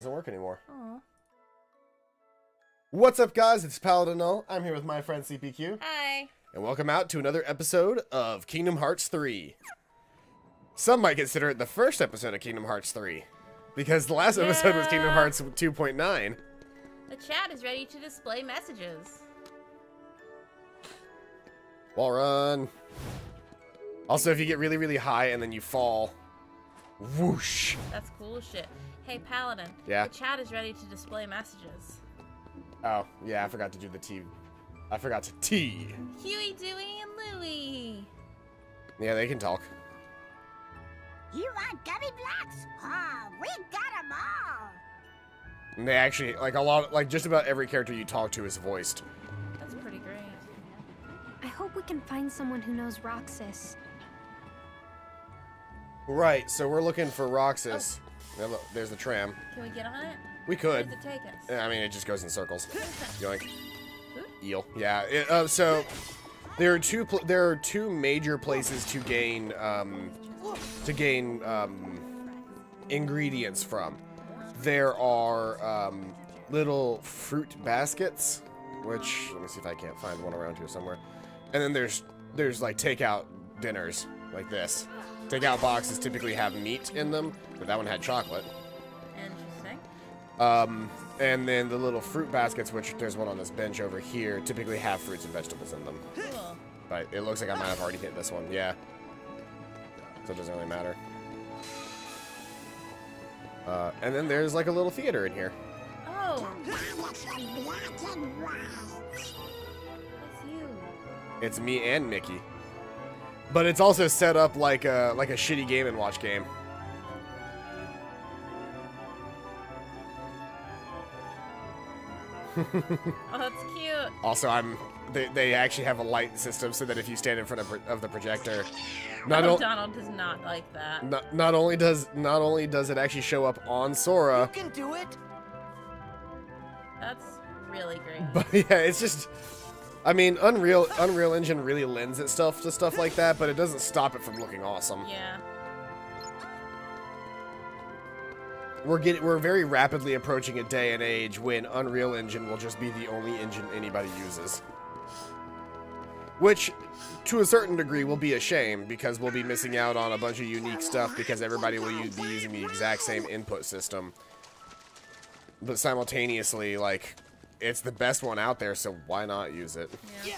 Doesn't work anymore. Aw. What's up, guys? It's Paladin. I'm here with my friend CPQ. Hi. And welcome out to another episode of Kingdom Hearts 3. Some might consider it the first episode of Kingdom Hearts 3, because the last episode was Kingdom Hearts 2.9. The chat is ready to display messages. Wall run. Also, if you get really, really high and then you fall, whoosh. That's cool as shit. Hey, Paladin. Yeah? The chat is ready to display messages. Oh, yeah, I forgot to do the T. I forgot to T. Huey, Dewey, and Louie. Yeah, they can talk. You want gummy blocks? Oh, we got them all. And they actually, like, a lot, like, just about every character you talk to is voiced. That's pretty great. I hope we can find someone who knows Roxas. Right, so we're looking for Roxas. Yeah, look, there's the tram. Can we get on it? We could. Where does it take us? Yeah, I mean, it just goes in circles. Yoink. Food? Eel. Yeah. So there are two major places to gain ingredients from. There are little fruit baskets, which let me see if I can't find one around here somewhere. And then there's like takeout dinners like this. Takeout boxes typically have meat in them, but that one had chocolate. Interesting. And then the little fruit baskets, which there's one on this bench over here, typically have fruits and vegetables in them. Cool. But it looks like I might have already hit this one. Yeah. So it doesn't really matter. And then there's like a little theater in here. Oh. It's you. It's me and Mickey. But it's also set up like a shitty Game & Watch game. Oh, that's cute. Also, they actually have a light system so that if you stand in front of the projector, Donald does not like that. not only does it actually show up on Sora, You can do it. That's really great. but yeah, it's just, I mean, Unreal Engine really lends itself to stuff like that, but it doesn't stop it from looking awesome. Yeah. We're very rapidly approaching a day and age when Unreal Engine will just be the only engine anybody uses. Which, to a certain degree, will be a shame, because we'll be missing out on a bunch of unique stuff because everybody will be using the exact same input system. But simultaneously, like, it's the best one out there, so why not use it? Yeah.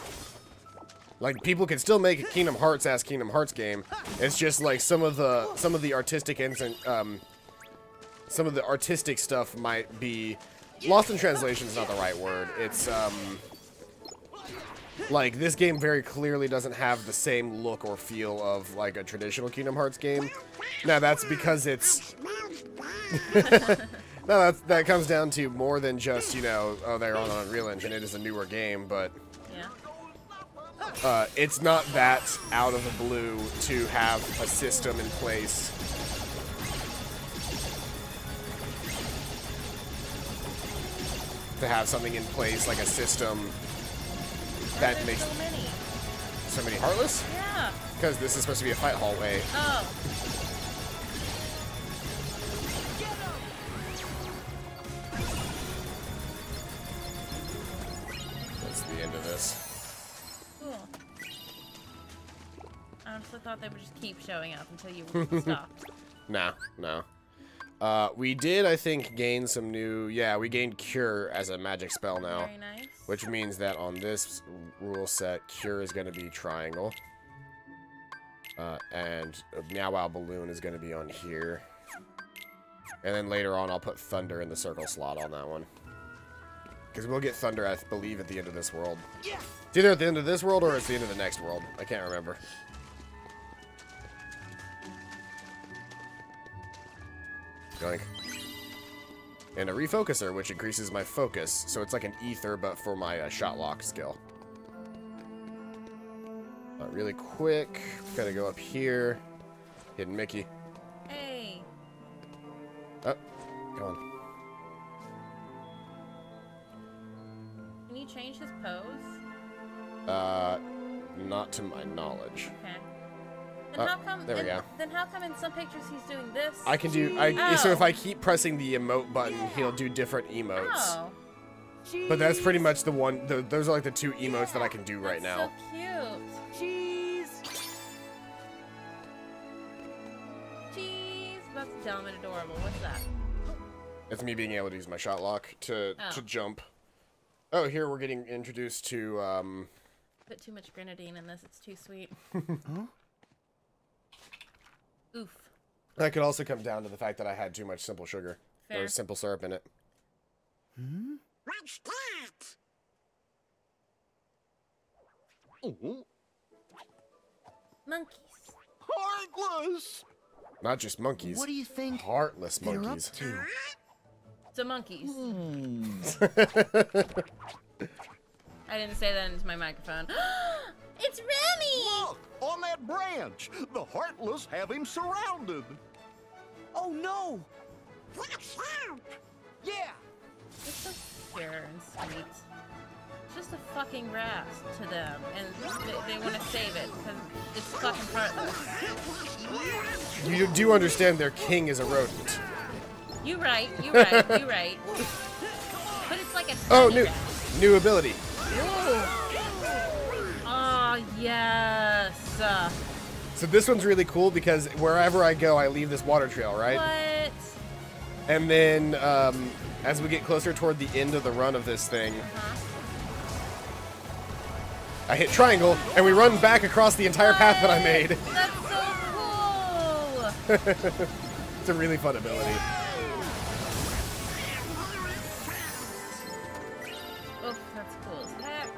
Like, people can still make a Kingdom Hearts Kingdom Hearts game. It's just like some of the artistic some of the artistic stuff might be lost in translation is not the right word. It's like this game very clearly doesn't have the same look or feel of like a traditional Kingdom Hearts game. Now that's because it's no, that comes down to more than just, you know, oh, they're on Unreal Engine. It is a newer game, but Yeah. it's not that out of the blue to have a system in place. To have something in place, like a system that There's makes so many. so many Heartless? Yeah. Because this is supposed to be a fight hallway. Oh. That's the end of this. Cool. I honestly thought they would just keep showing up until you stopped. No. We did, I think, gain some new... Yeah, we gained Cure as a magic spell now. Very nice. Which means that on this rule set, Cure is going to be Triangle. And Meow Wow Balloon is going to be on here. And then later on, I'll put Thunder in the circle slot on that one. Because we'll get Thunder, I believe, at the end of this world. It's either at the end of this world or it's the end of the next world. I can't remember. Yoink. And a refocuser, which increases my focus. So it's like an ether, but for my shot lock skill. Really quick. Gotta go up here. Hidden Mickey. Hey. Oh, come on. Can you change his pose? Not to my knowledge. Okay. Then how come? there we go. Then how come in some pictures he's doing this? I can do. So if I keep pressing the emote button, he'll do different emotes. Oh. But that's pretty much the one. Those are like the 2 emotes that I can do right now. So cute. Cheese. Cheese. That's dumb and adorable. What's that? It's me being able to use my shot lock to jump. Oh, here we're getting introduced to. Put too much grenadine in this. It's too sweet. Huh? Oof. That could also come down to the fact that I had too much simple sugar Fair. or simple syrup in it. Hmm? What's that? Monkeys. Heartless! Not just monkeys. What do you think Heartless they're up monkeys. to? So monkeys. I didn't say that into my microphone. It's Remy! Look! On that branch! The Heartless have him surrounded! Oh no! Yeah! It's so pure and sweet. It's just a fucking rat to them, and they want to save it because it's fucking heartless. You do understand their king is a rodent. You right. But it's like a Oh, tiny rat. new ability. Oh, yes. So this one's really cool because wherever I go, I leave this water trail, right? What? And then as we get closer toward the end of the run of this thing, I hit triangle, and we run back across the entire path that I made. That's so cool. It's a really fun ability. Oh, that's cool as heck.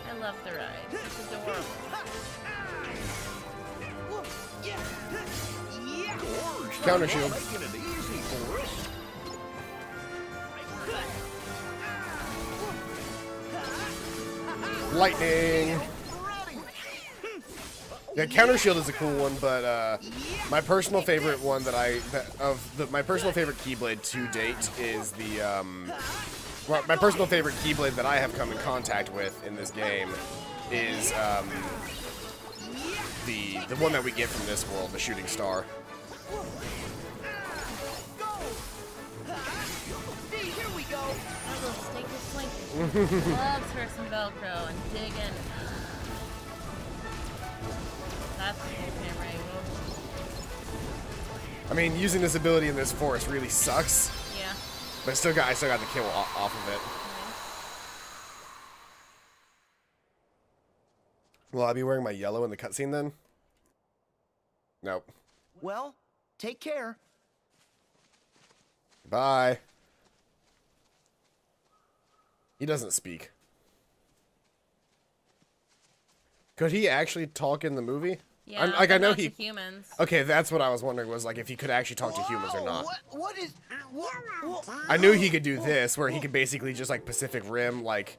I love the ride. It's adorable. Counter shield. Making it easy for us. Lightning. Yeah, counter shield is a cool one, but my personal favorite one my personal favorite Keyblade to date is the well, my personal favorite Keyblade that I have come in contact with in this game is the one that we get from this world, the shooting star. Here we go. That little stinker slinker. Loves her some Velcro and digging. That's cool, camera angle. I mean, using this ability in this forest really sucks, Yeah. but I still got the kill off of it. Will I be wearing my yellow in the cutscene then? Nope. Well, take care. Bye. He doesn't speak. Could he actually talk in the movie? Yeah, I but know not he. to humans. Okay, that's what I was wondering, was like if he could actually talk to humans or not. What is... What? I knew he could do this, where he could basically just like Pacific Rim, like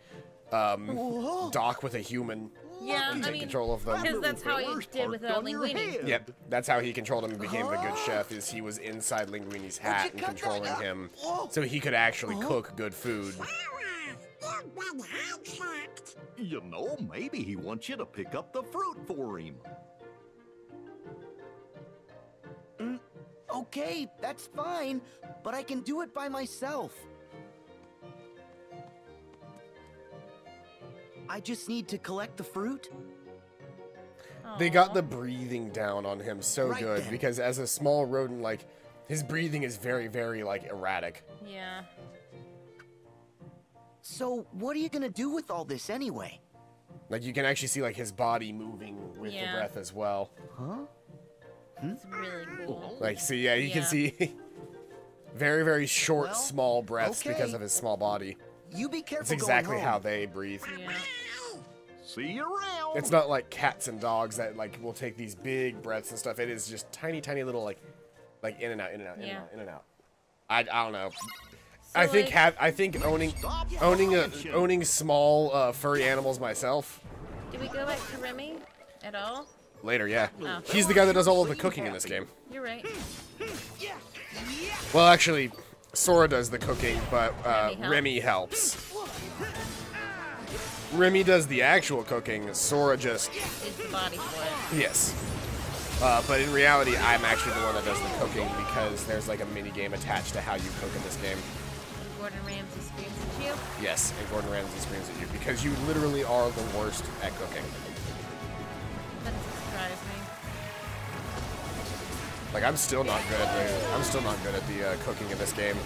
dock with a human. Yeah, and I take mean, control of them. because that's how he did with Parked on your Linguini. head. Yep, that's how he controlled him and became the good chef. Is he was inside Linguini's hat and controlling him, so he could actually cook good food. You know, maybe he wants you to pick up the fruit for him. Okay, that's fine, but I can do it by myself. I just need to collect the fruit. They got the breathing down on him so Right good then. because as a small rodent, like his breathing is very, very like erratic. Yeah. So, what are you gonna do with all this anyway? Like you can actually see like his body moving with the Yeah. breath as well. Huh? It's really cool. Like, so yeah, you can Yeah. see very, very short, Well, small breaths because okay. of his small body. You be careful. It's exactly going how home. they breathe. Yeah. See you around. It's not like cats and dogs that like will take these big breaths and stuff. It is just tiny, tiny little like in and out, in and out, in and Yeah. out, in and out. I don't know. So, I think like, I think owning Stop owning small furry animals myself. Did we go back to Remy at all? Later, yeah. Oh. He's the guy that does all of the cooking in this game. You're right. Well, actually, Sora does the cooking, but Remy helps. Remy helps. Remy does the actual cooking. Sora just... Is the body for it. Yes. But in reality, I'm actually the one that does the cooking because there's like a mini game attached to how you cook in this game. And Gordon Ramsay screams at you. Yes, and Gordon Ramsay screams at you because you literally are the worst at cooking. That doesn't surprise me. Like, I'm still not good at the cooking in this game.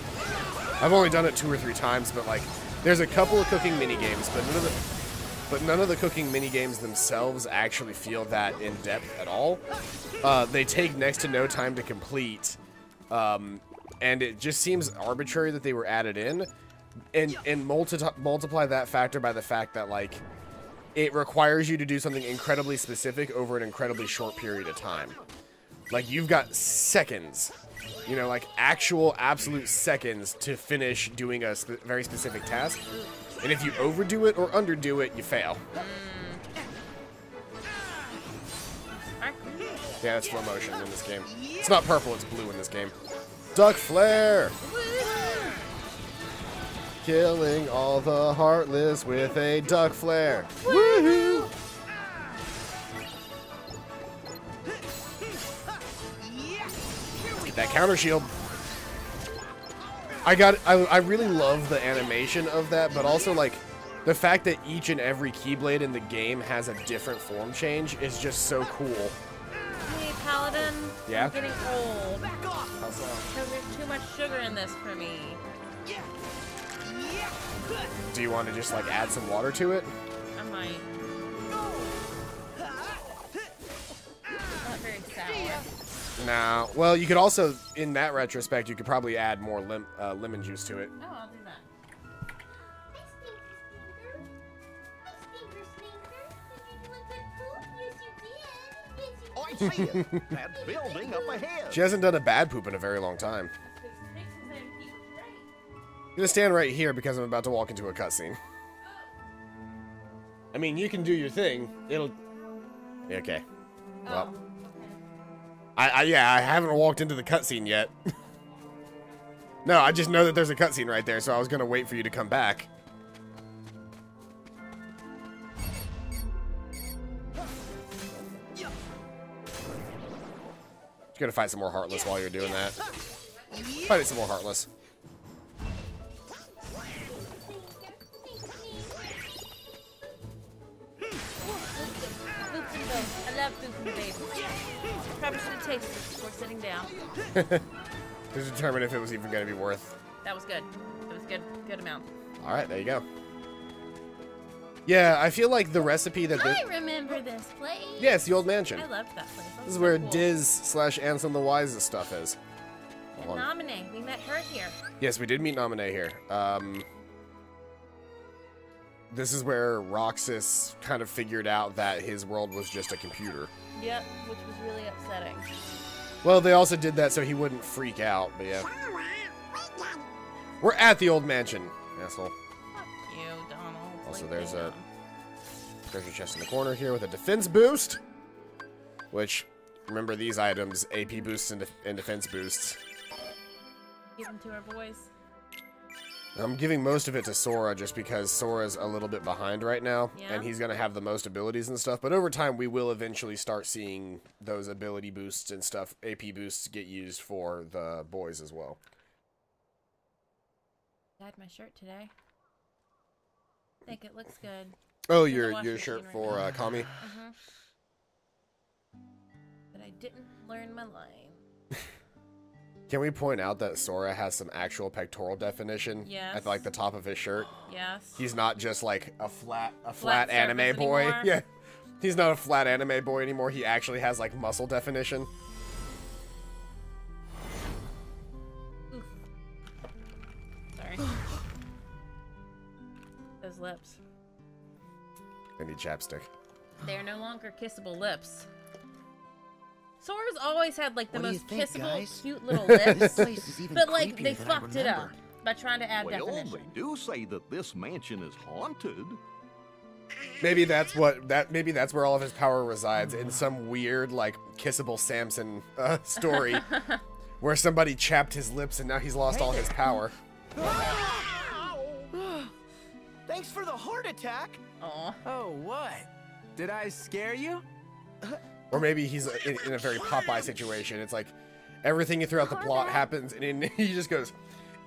I've only done it 2 or 3 times, but like, there's a couple of cooking mini games, but none of the cooking mini games themselves actually feel that in depth at all. They take next to no time to complete, and it just seems arbitrary that they were added in, and multiply that factor by the fact that like it requires you to do something incredibly specific over an incredibly short period of time. Like, you've got seconds, you know, like actual absolute seconds to finish doing a very specific task. And if you overdo it or underdo it, you fail. Yeah, that's slow motion in this game. It's not purple, it's blue in this game. Duck flare! Killing all the heartless with a duck flare. Woohoo! Get that counter shield. I really love the animation of that, but also like the fact that each and every Keyblade in the game has a different form change is just so cool. Hey, Paladin. Yeah? I'm getting old. How so? Because there's too much sugar in this for me. Do you want to just like add some water to it? I might. It's not very sour. No. Well, you could also, in that retrospect, you could probably add more lemon juice to it. Oh, I'll do that. I see it. That building up ahead. She hasn't done a bad poop in a very long time. I'm gonna stand right here because I'm about to walk into a cutscene. I mean, you can do your thing. It'll... Okay. Well... Yeah, I haven't walked into the cutscene yet. No, I just know that there's a cutscene right there, so I was gonna wait for you to come back. Just gonna fight some more Heartless while you're doing that. Fight some more Heartless. I love food from the baby. Probably should have tasted it before sitting down. To determine if it was even going to be worth. That was good. It was good. Good amount. All right, there you go. Yeah, I feel like the recipe that... I remember this place. Yeah, it's the old mansion. I loved that place. That This is so where cool. Diz/Ansem the Wise's stuff is. And Nominee. We met her here. Yes, we did meet Nominee here. This is where Roxas kind of figured out that his world was just a computer. Yep, which was really upsetting. Well, they also did that so he wouldn't freak out, but yeah. We're at the old mansion, asshole. Fuck you, Donald. Also, Leave there's me a alone. treasure chest in the corner here with a defense boost. Which, remember these items, AP boosts and defense boosts. Give them to our boys. I'm giving most of it to Sora just because Sora's a little bit behind right now, Yeah. and he's going to have the most abilities and stuff, but over time we will eventually start seeing those ability boosts and stuff, AP boosts, get used for the boys as well. Dyed my shirt today. I think it looks good. Oh, In the your washing shirt machine for right now. Kami? But I didn't learn my line. Can we point out that Sora has some actual pectoral definition Yes. at like the top of his shirt? Yes. He's not just like a flat Flat anime surface boy. anymore? Yeah. He's not a flat anime boy anymore. He actually has like muscle definition. Oof. Sorry. Those lips. I need chapstick. They are no longer kissable lips. Sora's always had like the What do you most think, kissable, guys? cute little This lips. place is even But like creepier they than I fucked it up remembered. by trying to add Well, definition. they do say that this mansion is haunted. Maybe that's where all of his power resides, in some weird like kissable Samson story where somebody chapped his lips and now he's lost all his power. Thanks for the heart attack. Aw. Oh, what? Did I scare you? Or maybe he's in a very Popeye situation. It's like everything throughout the plot happens, and he just goes,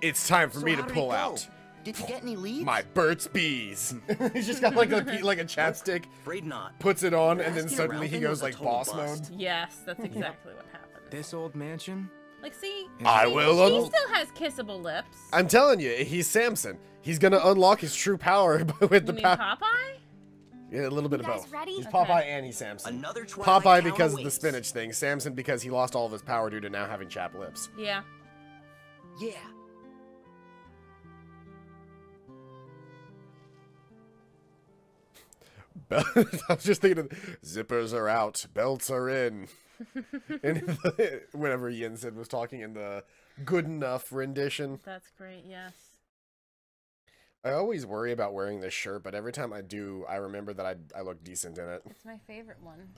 "It's time for me to pull out. Did you get any leads? My Burt's Bees." He's just got like a chapstick, Afraid not. puts it on, and then Asking suddenly around he thing goes was a like total boss bust. mode. Yes, that's exactly what happened. This old mansion? Like, see, I he will. still has kissable lips. I'm telling you, he's Samson. He's gonna unlock his true power with the You mean power. Popeye? Yeah, a little bit You of guys both. ready? He's Okay. Popeye and he's Samson. Another Twilight Popeye Town because of the awaits. spinach thing. Samson because he lost all of his power due to now having chapped lips. Yeah. Yeah. I was just thinking, zippers are out, belts are in. And whenever Yinsen was talking in the good enough rendition. That's great, yes. I always worry about wearing this shirt, but every time I do, I remember that I look decent in it. It's my favorite one.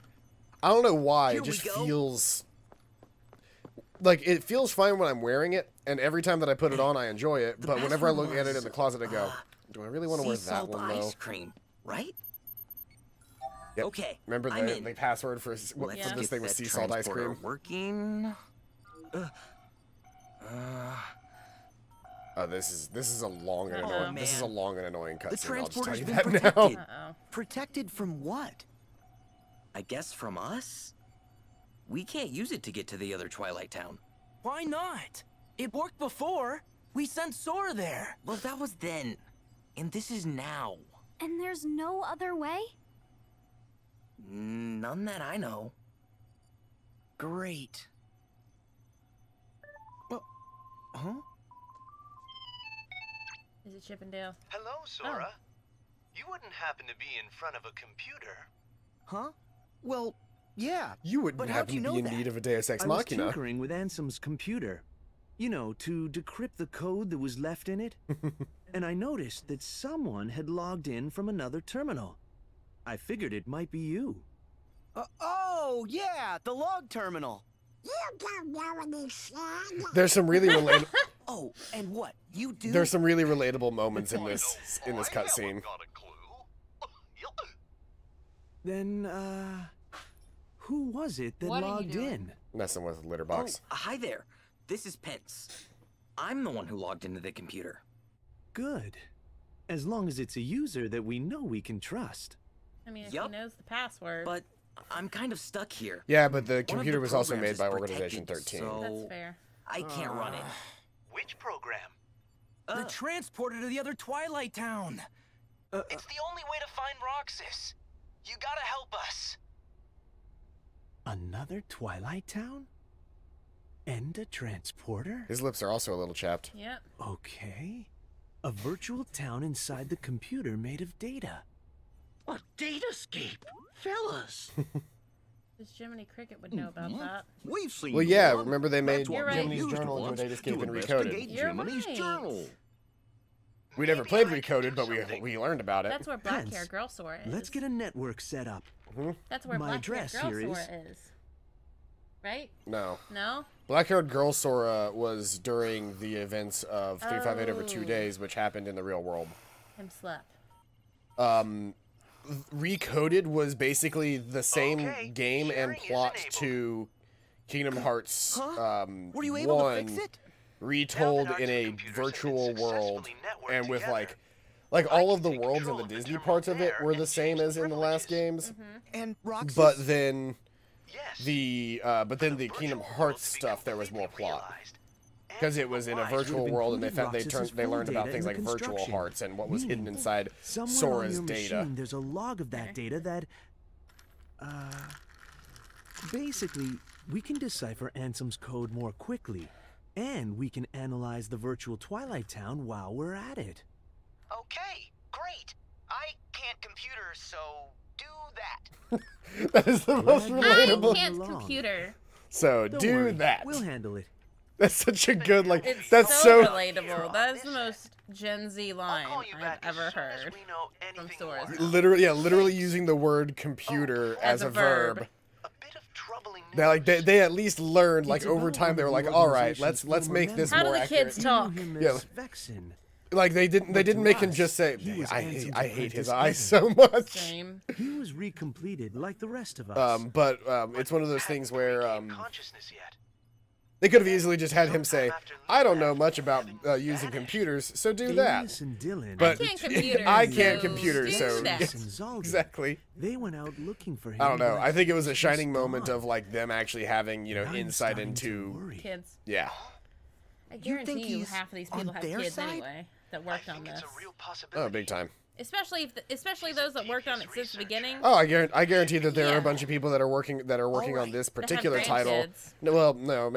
I don't know why, Here it we just go. feels... Like, it feels fine when I'm wearing it, and every time that I put it on, I enjoy it, but whenever I look at it in the closet, I go, do I really want to wear Sea that salt one, though? ice cream, right? Yep. Okay. Remember I'm in. the password for Let's this get thing was that sea salt ice transporter cream? Working. Oh, this is a long and Oh, annoying. This is a man. long and annoying The cutscene. I'll just tell transporter's you been that protected. now. Uh-oh. Protected from what? I guess from us? We can't use it to get to the other Twilight Town. Why not? It worked before. We sent Sora there. Well, that was then. And this is now. And there's no other way? None that I know. Great. Huh? Is it Chippendale? Hello, Sora. You wouldn't happen to be in front of a computer. Huh? Well, yeah. You wouldn't But how'd happen you to know be in that? need of a Deus Ex I was Machina. tinkering with Ansem's computer. You know, to decrypt the code that was left in it. And I noticed that someone had logged in from another terminal. I figured it might be you. Oh, yeah, the log terminal. You don't know any shit. There's some really relatable. Oh, and what? You do? There's some really relatable moments in this I haven't cutscene. got a clue. Then, who was it that What are you logged doing? in? Messing with litter Oh, box. hi there. This is Pence. I'm the one who logged into the computer. Good. As long as it's a user that we know we can trust. I mean, if Yup. he knows the password, But I'm kind of stuck here. Yeah, but the One of computer the was also programs made by is Organization protected, 13. so that's fair. I can't run it. Which program? The transporter to the other Twilight Town. It's the only way to find Roxas. You gotta help us. Another Twilight Town? And a transporter? His lips are also a little chapped. Yep. Okay. A virtual town inside the computer made of data. A datascape, fellas. This Jiminy Cricket would know about that. We've seen. Well, yeah, one. remember they made That's what You're right. we Jiminy's used journal into once a Datascape to and investigate recoded. You're Jiminy's right. journal. We never Maybe played I can Recoded, do but something. we learned about it. That's where black hair Pence, girl Sora is. Let's get a network set up. That's where my black hair address girl here Sora is- is. Right? No. No? Black-haired girl Sora was during the events of 358 over 2 Oh. days, which happened in the real world. Him slept. Recoded was basically the same Okay, game and sharing is plot enabled. to Kingdom Hearts Were you able to 1 fix it? retold Now that in our a computers have been virtual world successfully networked and with together, like I all can of the take worlds and control the of the Disney terminal parts of it there were the and same change as the in the last privileges. games, And Roxas. but then Yes. the Kingdom virtual Hearts worlds become stuff there was more completely plot. realized. And Because it was in a wise. virtual been world, and they included found Roxas's they full learned about data things in like the virtual construction. hearts and what was hidden Meaning, inside Somewhere Sora's on your data. machine, there's a log of that data that, basically, we can decipher Ansem's code more quickly, and we can analyze the virtual Twilight Town while we're at it. Okay, great. I can't computers, so do that. That is the most Glad I relatable. can't along. computer. So Don't do worry, that. We'll handle it. That's such a good like. It's That's so so. relatable. That is the most Gen Z line I'll call you I've back ever as soon as heard. we know from anything Sora's more. mouth. Literally using the word computer as a verb. A bit of troubling They like news. they at least learned like It's over about time they were one like, of the all right, organization's let's former make this How do more the accurate. kids talk? You know him Yeah. as Vexen. Like they didn't make him just say, He was I Anson's hate his apprentice eyes Evan. so much. Same. He was recompleted like the rest of us. But it's one of those things where consciousness yet. they could have easily just had him say, I don't know much about using computers, so do that. Alias and Dylan, But I can't computer. I can't so computer, do so that. and Zaldi, exactly. they went out looking for him. I don't know. but I think it was a he's shining moment gone. of like them actually having, you know, Now I'm insight starting to into worry. Kids. yeah. I You think guarantee you he's half of these on people have their kids side? anyway that worked on this. It's a real possibility. Oh, big time. Especially those that worked on it since the beginning. Oh, I guarantee that there are Yeah. a bunch of people that are working on this have particular title. grandkids. No, well, no,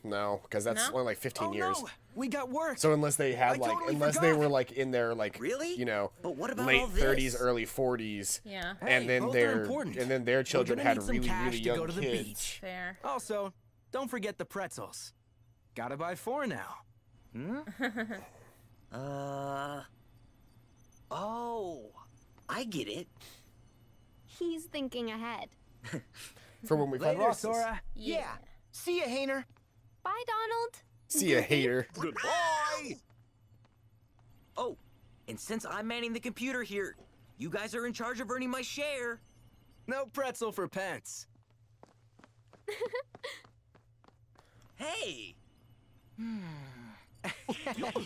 no, because that's No? only like 15 Oh years. no, we got work. So unless they had I like, totally unless they forgot. were like in their like, Really? you know, But what about late all this? 30s, early 40s, Yeah. and Hey, then both are their important. children gonna had need some really cash really to young go to the kids. beach. Fair. Also, don't forget the pretzels. Gotta buy 4 now. Oh, I get it. He's thinking ahead. For when we find Later, Roxas. Sora. Yeah. See ya, Hainer. Bye, Donald. See a hater. Goodbye! Oh, and since I'm manning the computer here, you guys are in charge of earning my share. No pretzel for pence. Hey!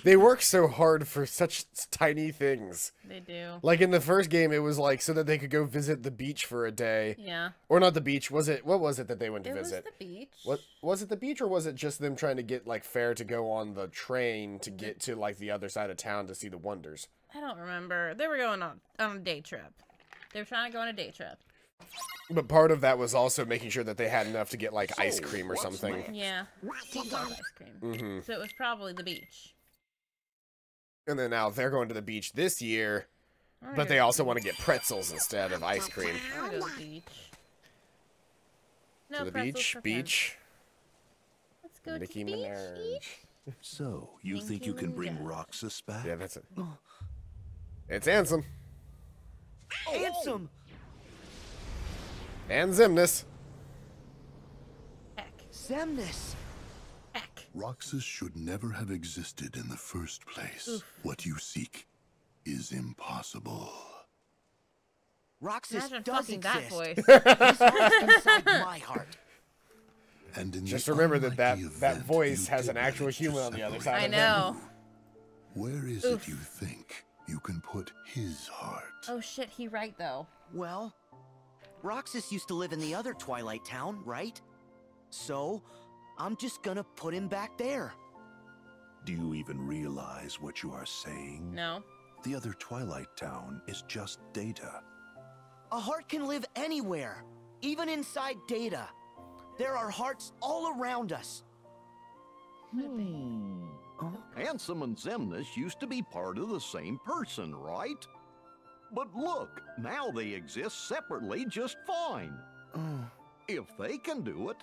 They work so hard for such tiny things. They do. Like in the first game, it was like so that they could go visit the beach for a day. Yeah. Or not the beach. What was it that they went to It was visit? the beach. What was it, the beach, or was it just them trying to get like fare to go on the train to get to like the other side of town to see the wonders? I don't remember. They were going on a day trip. They were trying to go on a day trip. But part of that was also making sure that they had enough to get like ice cream or what's something. Yeah. He loved ice cream. So it was probably the beach. And then now they're going to the beach this year, I wanna but go they to also the want to get pretzels instead of ice cream. beach. I wanna go to the beach. No To the pretzels beach, for beach. Pence. Let's go Mickey to the beach. Minaj. So, you Thank think you you, can bring Minaj. Roxas back? Yeah, that's it. It's Ansem Handsome. and Zimnus. Heck. Zemnis. Heck. Roxas should never have existed in the first place. What you seek is impossible. Roxas Imagine does fucking that exist. voice. His heart's inside my heart. And in Just the remember that unlikely that event voice you has did an actual manage to human on the other separate side I of it. know. Where is it you think you can put his heart? Oh shit, he right though. Well, Roxas used to live in the other Twilight town, right? So, I'm just gonna put him back there. Do you even realize what you are saying? No. The other Twilight town is just data. A heart can live anywhere, even inside data. There are hearts all around us. Ansem and Zemnis used to be part of the same person, right? But look, now they exist separately just fine. If they can do it,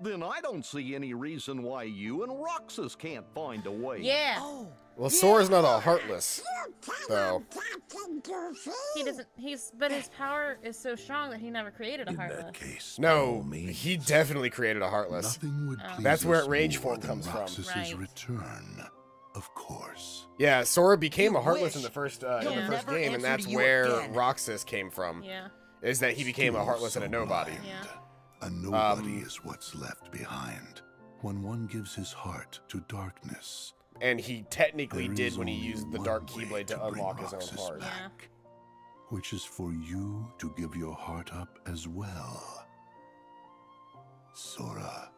then I don't see any reason why you and Roxas can't find a way. Yeah. Oh, Well, Sora's not a heartless, though. He doesn't. But his power is so strong that he never created a In heartless. that case, by all No, means, he definitely created a heartless. nothing would please That's where us rage more form than comes from. Roxas's Right. return, of course. Yeah, Sora became You a heartless in wish the first he'll never game, and answer that's to you where again. Roxas came from. Yeah. Is that he became a Still heartless and a so nobody. blind. Yeah. A nobody is what's left behind when one gives his heart to darkness. And he technically There did is when he only used the one Dark way Keyblade to bring unlock his own Roxas heart. back, which is for you to give your heart up as well. Sora,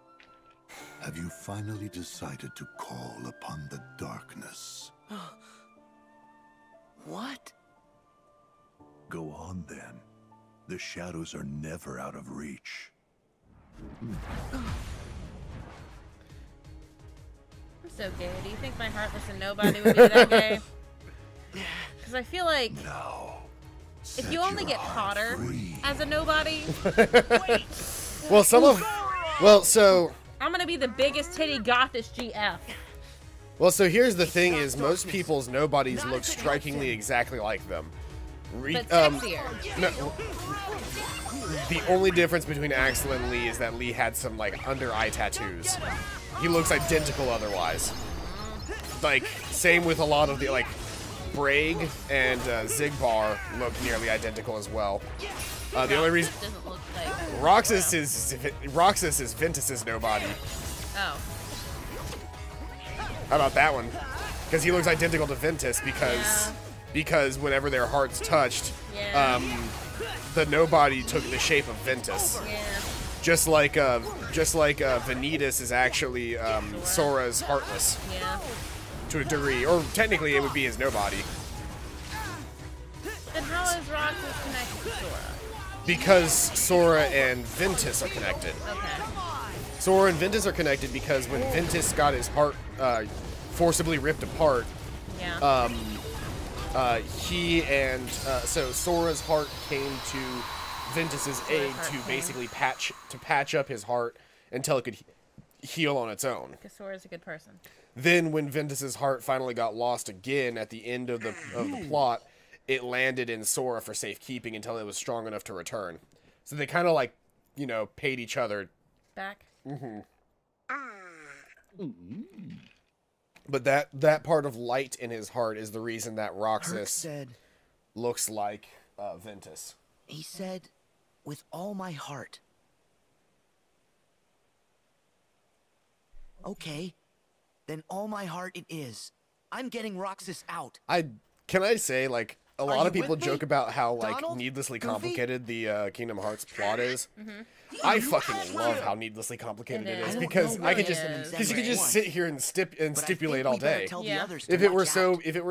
have you finally decided to call upon the darkness? what? Go on then. The shadows are never out of reach. I'm so gay. Do you think my heartless and nobody would be that gay? Because I feel like Now, if you only get hotter as a nobody, Well, so I'm gonna be the biggest titty gothish GF. Well, so here's the thing: is most people's nobodies look strikingly exactly like them. But sexier. No, the only difference between Axel and Lee is that Lee had some like under eye tattoos. He looks identical otherwise. like, same with a lot of the, like, Braig and Zigbar look nearly identical as well. The only reason Doesn't look like Roxas is Ventus's nobody. Oh. How about that one? Because he looks identical to Ventus because whenever their hearts touched, the nobody took the shape of Ventus. Yeah. Just like Vanitas is actually Sora's Heartless. Yeah. To a degree, or technically it would be his nobody. Then how is Roxas connected to Sora? Because Sora and Ventus are connected. Okay. Sora and Ventus are connected because when Ventus got his heart forcibly ripped apart, so Sora's heart came to Ventus's aid to basically patch up his heart until it could heal on its own. Because Sora's a good person. Then when Ventus's heart finally got lost again at the end of the plot, it landed in Sora for safekeeping until it was strong enough to return. So they kind of like, you know, paid each other back. But that part of light in his heart is the reason that Roxas looks like Ventus. He said, with all my heart. Okay, then all my heart it is. I'm getting Roxas out. Can I say, like, a lot of people joke about how, like, Donald? needlessly Goofy? complicated the Kingdom Hearts plot is. I fucking love how needlessly complicated it is because you can just sit here and stipulate all day. If it were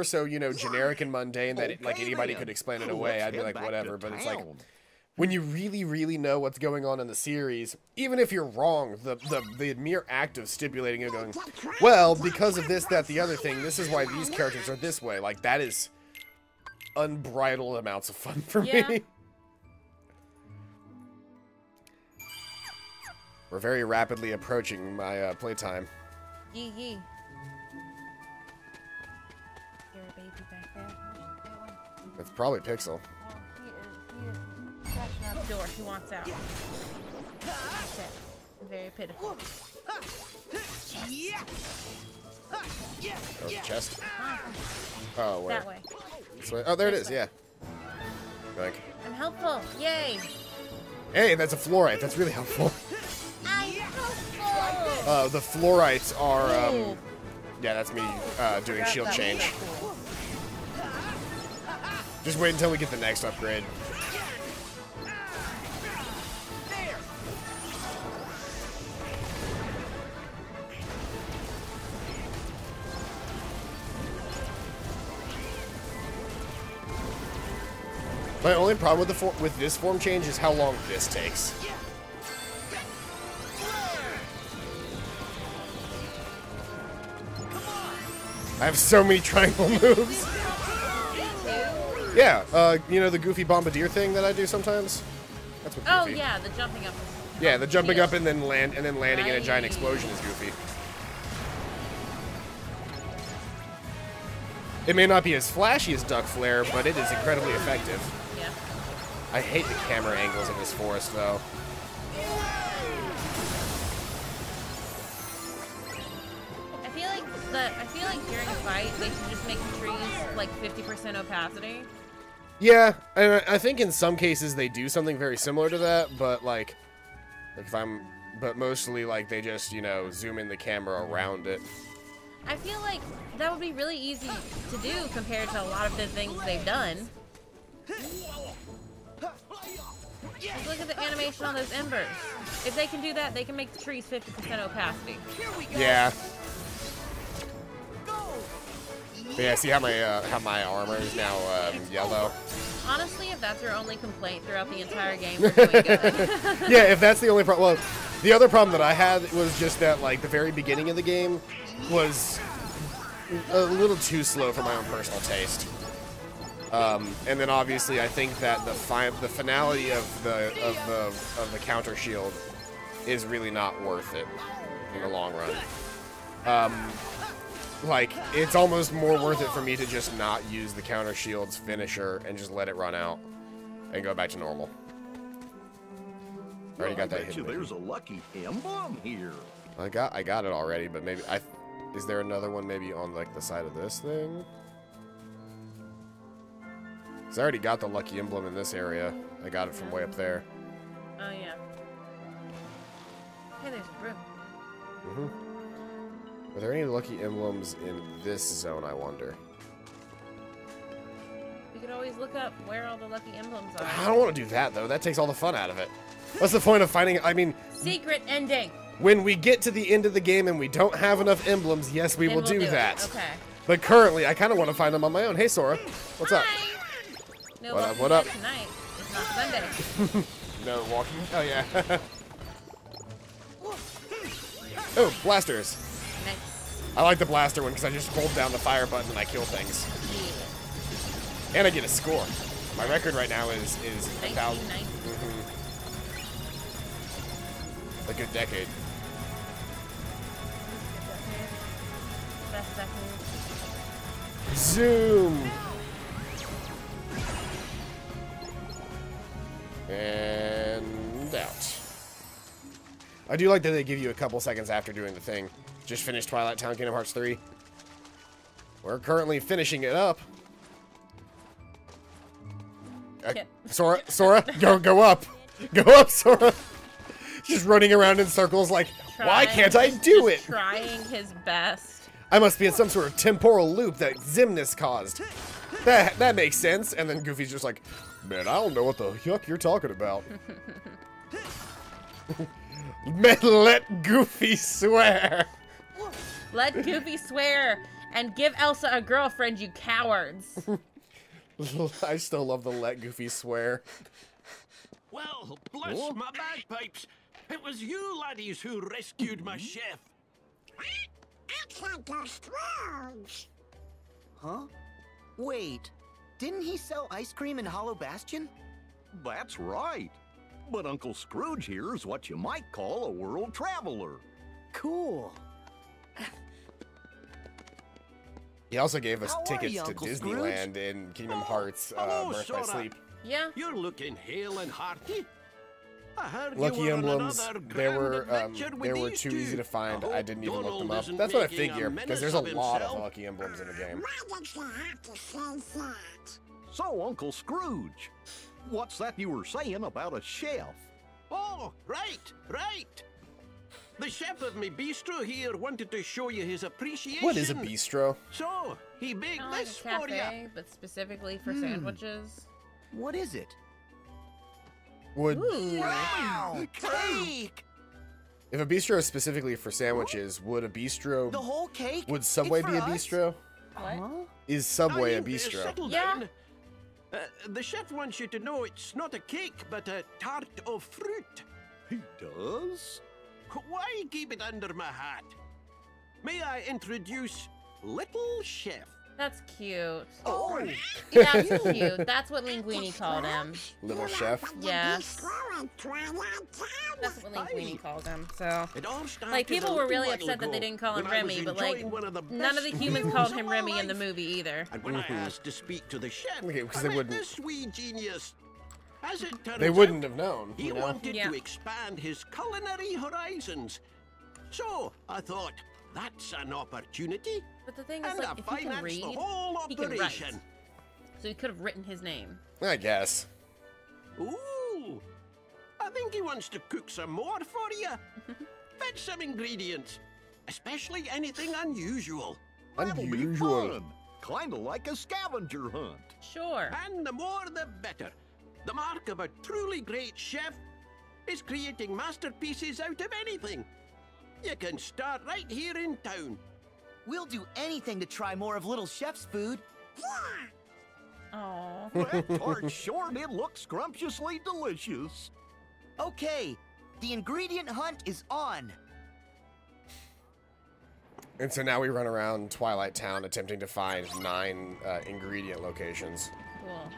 so, you know, generic and mundane that like anybody could explain it away, I'd be like whatever. But it's like when you really know what's going on in the series, even if you're wrong, the mere act of stipulating it, going, well, because of this, that, the other thing, this is why these characters are this way. Like that is unbridled amounts of fun for me. We're very rapidly approaching my playtime. Yee yee. There a baby back there? It's probably Pixel. Oh, he is scratching out the door. He wants out. Okay. Very pitiful. Oh, the chest. Oh, where? That way. This way? Oh, there it is. Yeah. Like. I'm helpful. Yay. Hey, that's a fluorite. That's really helpful. I'm helpful. The fluorites are. Yeah, that's me doing shield change. Just wait until we get the next upgrade. My only problem with this form change is how long this takes. I have so many triangle moves. Yeah, you know the goofy bombardier thing that I do sometimes? That's what Oh goofy. yeah, the jumping up. Yeah, the jumping up and then landing in a giant explosion is goofy. It may not be as flashy as Duck Flare, but it is incredibly effective. Yeah. I hate the camera angles in this forest, though. I feel like during a fight they should just make the trees like 50% opacity. Yeah, and I think in some cases they do something very similar to that, but like but mostly like they just, you know, zoom in the camera around it. I feel like that would be really easy to do compared to a lot of the things they've done. Just look at the animation on those embers. If they can do that, they can make the trees 50% opacity. Yeah. But yeah, see how my armor is now yellow? Honestly, if that's your only complaint throughout the entire game, we're doing good. Yeah, if that's the only problem. Well, the other problem that I had was just that, like, the very beginning of the game was a little too slow for my own personal taste. And then obviously, I think that the finality of the counter shield is really not worth it in the long run. Like, it's almost more worth it for me to just not use the counter shield's finisher and just let it run out and go back to normal. Already got that hit. There's a lucky emblem here. I got it already, but maybe Is there another one maybe on, like, the side of this thing? Because I already got the lucky emblem in this area. I got it from way up there. Oh, yeah. Hey, there's a broom. Mm-hmm. Are there any lucky emblems in this zone, I wonder? You could always look up where all the lucky emblems are. I don't want to do that, though. That takes all the fun out of it. What's the point of finding... I mean... Secret ending! When we get to the end of the game and we don't have enough emblems, yes, we will do that. Okay. But currently, I kind of want to find them on my own. Hey, Sora. What's up? No, What up? Tonight. It's not Sunday. No walking? Oh, yeah. Oh, blasters. Nice. I like the blaster one because I just hold down the fire button and I kill things. Yeah. And I get a score. My record right now is 1,000. A good decade. Best decade. Zoom. And out. I do like that they give you a couple seconds after doing the thing. Just finished Twilight Town Kingdom Hearts 3. We're currently finishing it up. Sora, go up. Go up, Sora. Just running around in circles like, why can't I do it? Trying his best. I must be in some sort of temporal loop that Xemnas caused. That makes sense. And then Goofy's just like, man, I don't know what the yuck you're talking about. Man, let Goofy swear. Let Goofy swear and give Elsa a girlfriend, you cowards. I still love the let Goofy swear. Well, bless my bagpipes. It was you laddies who rescued my chef. Huh? Wait, didn't he sell ice cream in Hollow Bastion? That's right. But Uncle Scrooge here is what you might call a world traveler. Cool. He also gave us How are tickets you, to Uncle Disneyland Scrooge? in Kingdom Hearts hello, Birth by Sora. Sleep. Yeah. You're looking hale and hearty. I heard Lucky you were on emblems, another they were grand adventure with these too two. easy to find. I didn't even look them Donald up. isn't That's what I making a figure, because there's a menace of lot of himself. lucky emblems in the game. Why did you have to say that? So, Uncle Scrooge, what's that you were saying about a chef? Oh, right. The chef of my bistro here wanted to show you his appreciation. What is a bistro? So, he baked Not like this a for you. cafe, but specifically for sandwiches. What is it? Would Wow! Cake! if a bistro is specifically for sandwiches, would a The bistro whole cake? would Subway It's be a for us? bistro? What? Is Subway a Now you, bistro? settle Yeah. down. The chef wants you to know it's not a cake, but a tart of fruit. He does? Why keep it under my hat? May I introduce Little Chef? That's cute. Oh! That's cute. That's what Linguini called him. Little chef? Yes. That's what Linguini called him. So, It all started like, people a were little really while upset that they ago didn't call him when I was Remy, but like, enjoying one of the none of the best humans meals called of him my Remy in the life. movie either. And when I asked to speak to the chef, Okay, because I they met wouldn't- this wee genius. As it turns They out, wouldn't have known, he you know? wanted Yeah. to expand his culinary horizons. So I thought, that's an opportunity. But the thing is, And like, I if he can financed read, the whole he can write. operation. So he could have written his name. I guess. Ooh, I think he wants to cook some more for you. Fetch some ingredients, especially anything unusual. That'll be Unusual. fun. Kinda like a scavenger hunt. Sure. And the more the better. The mark of a truly great chef is creating masterpieces out of anything. You can start right here in town. We'll do anything to try more of Little Chef's food. Oh. That tart sure did look scrumptiously delicious. Okay, the ingredient hunt is on. And so now we run around Twilight Town attempting to find 9 ingredient locations. Cool.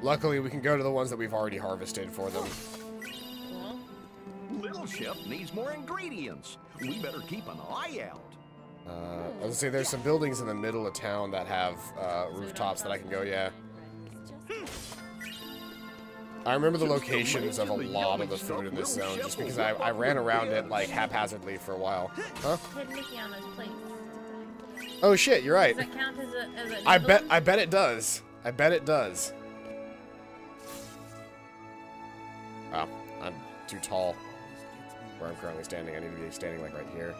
Luckily, we can go to the ones that we've already harvested for them. Cool. Little Chef needs more ingredients. We better keep an eye out. I was gonna say there's some buildings in the middle of town that have rooftops that I can go, yeah. I remember the locations of a lot of the food in this zone just because I ran around it like haphazardly for a while. Huh? Hit Mickey on those plates. Oh shit, you're right. Does that count as a I bet it does. I bet it does. Oh, I'm too tall where I'm currently standing. I need to be standing like right here.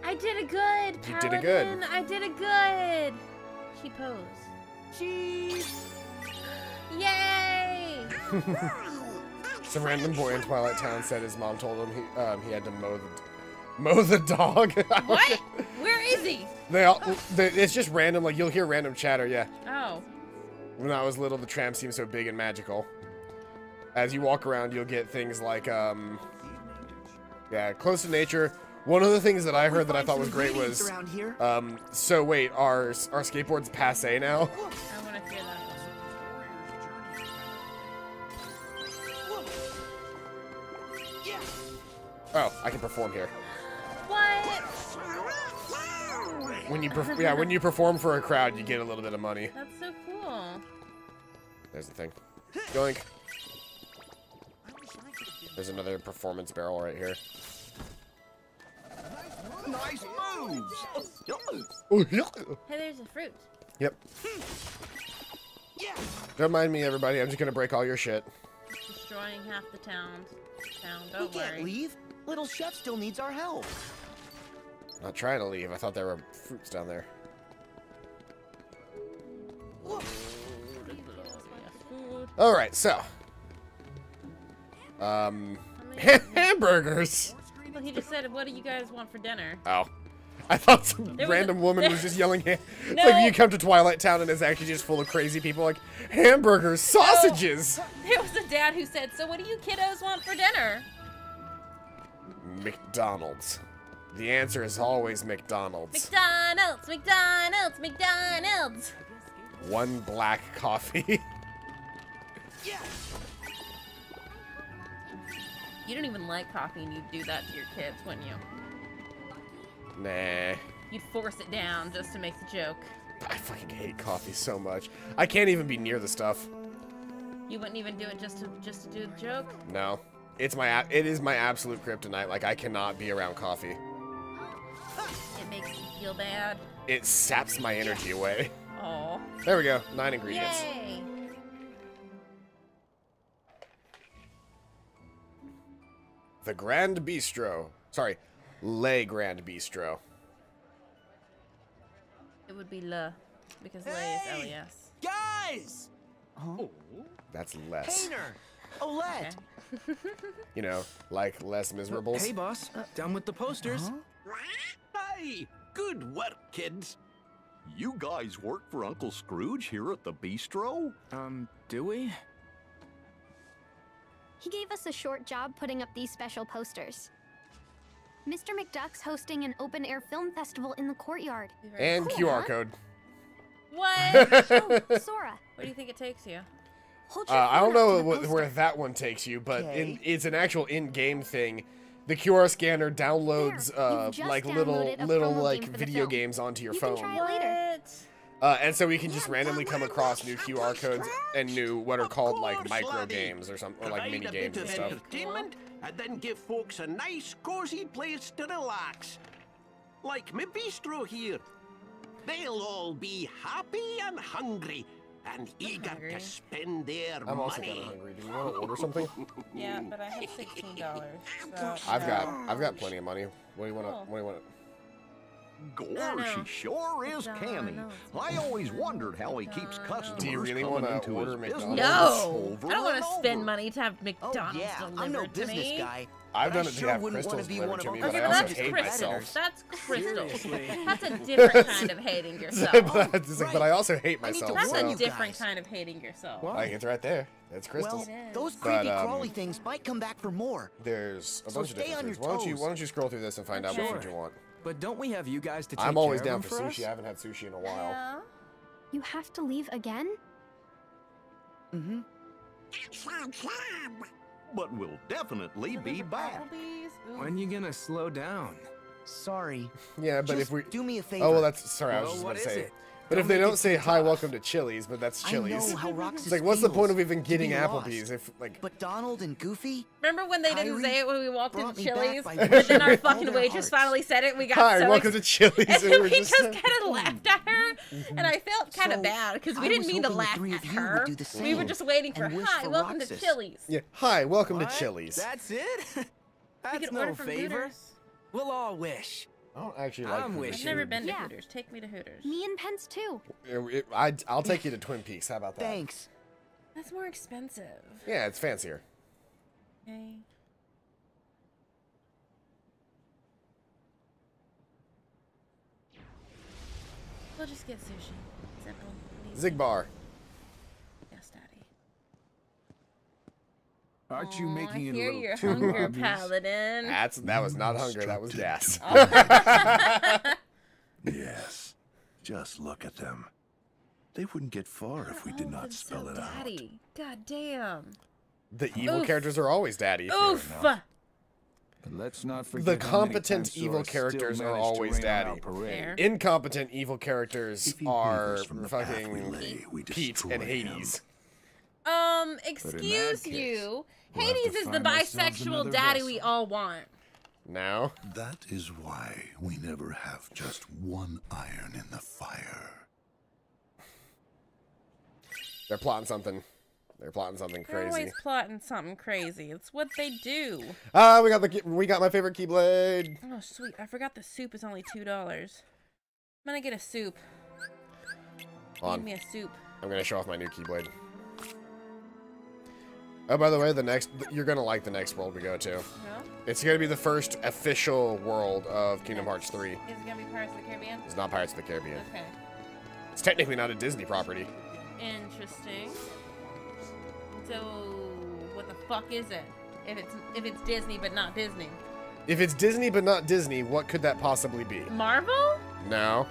I did it good, Paladin. You did it good. I did it good. She posed. Cheese. Yay! Some random boy in Twilight Town said his mom told him he had to mow the dog. What? Where is he? It's just random. Like you'll hear random chatter. Yeah. Oh. When I was little, the tram seemed so big and magical. As you walk around, you'll get things like yeah, close to nature. One of the things that I heard that I thought was great was so wait, are skateboards passé now? I want to hear that. Oh, I can perform here. What? When you perform for a crowd, you get a little bit of money. That's so cool. There's the thing. Yoink. There's another performance barrel right here. Nice moves! Hey, there's a fruit. Yep. Don't mind me, everybody. I'm just gonna break all your shit. Destroying half the town. We Don't can't worry. leave. Little Chef still needs our help. Not trying to leave. I thought there were fruits down there. All right, so hamburgers. Well, he just said, "What do you guys want for dinner?" Oh, I thought some There was random woman was just yelling. It's No. like when you come to Twilight Town and it's actually just full of crazy people like hamburgers, sausages. There was a dad who said, "So what do you kiddos want for dinner?" McDonald's. The answer is always McDonald's. McDonald's, McDonald's, McDonald's. One black coffee. You don't even like coffee, and you'd do that to your kids, wouldn't you? Nah. You'd force it down just to make the joke. I fucking hate coffee so much. I can't even be near the stuff. You wouldn't even do it just to do the joke? No. It is my absolute kryptonite. Like I cannot be around coffee. It makes you feel bad. It saps my energy away. Oh. There we go. 9 ingredients. Yay! The Grand Bistro. Sorry, Le Grand Bistro. It would be Le, because Le is L-E-S. Guys! Oh. That's less. Painter! Olette! You know, like less miserables. Hey, boss. Down with the posters. Hey, good work, kids. You guys work for Uncle Scrooge here at the bistro? Do we? He gave us a short job putting up these special posters. Mr. McDuck's hosting an open-air film festival in the courtyard. And Cool, QR huh? code. What? Oh, Sora. Where do you think it takes you? Hold your I don't phone up know to the poster. where that one takes you, but Okay. it's an actual in-game thing. The QR scanner downloads There, you've just like downloaded a little promo like game for the video film. games onto your You can phone. try it later. What? And so we can just randomly come across new QR codes and new what are Of called like course, micro laddie. games or something, or like Provide mini a bit games and of stuff. entertainment, and then give folks a nice, cozy place to relax. Like my bistro here. They'll all be happy and hungry, and eager hungry. to spend their I'm also kind of money. hungry. Do you want to order something? Yeah, but I have $16. So I've got plenty of money. What do you want to? Cool. What do you want? Gosh, no. he sure is No, canny. no. I always wondered how he keeps customers Do you really coming wanna into order his McDonald's? business No! over I don't want and to spend over. money to have Oh, McDonald's yeah, delivered I'm no to business me. guy. I've but done I it to sure have wouldn't crystals want to be delivered one to of me, Uncle but Okay, I but also that's hate crystal. myself. That's crystal. Seriously. That's a different kind of hating yourself. But I also hate I need to myself. That's warn a you So different guys. kind of hating yourself. What? like it's right there. It's crystals. Well, those But, creepy crawly things might come back for more. There's a So bunch of stay different on foods. your Why toes. don't you scroll through this and find out what Sure. food you want? But don't we have you guys to take I'm always care down of for them sushi. I haven't had sushi in a while. Yeah. You have to leave again? Mm-hmm. But we'll definitely be back. Applebee's? Ooh. When you gonna slow down? Sorry. Yeah, but Just if we do me a favor. Oh well, that's sorry. I was Well, just what about to is say. it? But if Don't they make don't it say too hi, tough. welcome to Chili's, but that's Chili's. I know how Roxas It's like, what's the point of even feels getting to be Applebee's lost. if like? But Donald and Goofy. Remember when they didn't Kyrie say it when we walked brought into me back Chili's? by But then our wishing fucking all their waitress hearts. finally said it. We got Hi, so welcome to Chili's. and And we were we just just kind of laughed at her, and I felt kind of So, bad because we I didn't was mean to hoping the laugh three at of you would her. do the We were same just waiting for and wish hi, for welcome to Roxas. Chili's. Yeah. Hi, welcome What? to Chili's. That's it? We That's could no order from favor. Hooters. We'll all wish. I don't actually like I'm Hooters. I've never been to Yeah. Hooters. Take me to Hooters. Me and Pence too. I'll take you to Twin Peaks. How about that? Thanks. That's more expensive. Yeah, it's fancier. Okay. We'll just get sushi. Simple. Easy. Zigbar. Yes, Daddy. Aren't you Aw, making I it a hear little your too hunger, obvious? Paladin. That was not hunger. That was gas. Yes. Just look at them. They wouldn't get far if we did not spell it out. Daddy. God damn. The evil Oof. characters are always daddy. Oof. But let's not forget The how many competent times evil Sora still characters are managed to always rain on daddy. our parade. Fair. Incompetent evil characters If he are wavers from the path we fucking lay, we Pete destroy and him. Hades. Excuse case, you. we'll have to Hades is the find ourselves bisexual another daddy vessel. we all want. Now? That is why we never have just one iron in the fire. They're plotting something. They're plotting something They're crazy. always plotting something crazy. It's what they do. We got my favorite Keyblade. Oh, sweet. I forgot the soup is only $2. I'm gonna get a soup. Hold on. Need me a soup. I'm gonna show off my new Keyblade. Oh, by the way, you're gonna like the next world we go to. No? It's gonna be the first official world of Kingdom Hearts 3. Is it gonna be Pirates of the Caribbean? It's not Pirates of the Caribbean. Okay. It's technically not a Disney property. Interesting. So, what the fuck is it? If it's Disney but not Disney. If it's Disney but not Disney, what could that possibly be? Marvel? No.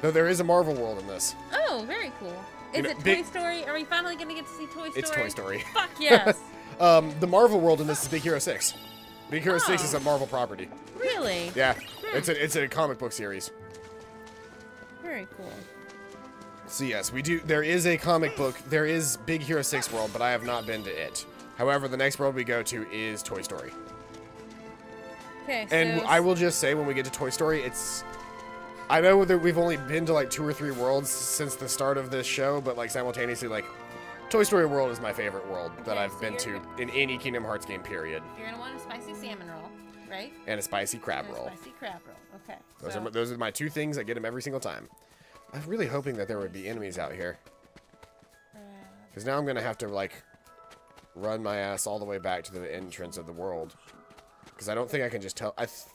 Though there is a Marvel world in this. Oh, very cool. Is know, it Toy big- Story? Are we finally gonna get to see Toy Story? It's Toy Story. Fuck yes. The Marvel world in this is Big Hero 6. Big Hero 6 is Oh. a Marvel property. Really? Yeah. It's a comic book series. Very cool. So yes, there is a comic book, there is Big Hero 6 world, but I have not been to it. However, the next world we go to is Toy Story. Okay, And so I will just say, when we get to Toy Story, I know that we've only been to like 2 or 3 worlds since the start of this show, but like simultaneously, like, Toy Story World is my favorite world that Okay, I've so been to in any Kingdom Hearts game, period. you're gonna want a spicy salmon roll, right? And a spicy crab And a roll. spicy crab roll. Okay. Those are my 2 things. I get them every single time. I'm really hoping that there would be enemies out here. Because now I'm going to have to, like, run my ass all the way back to the entrance of the world. Because I don't think I can just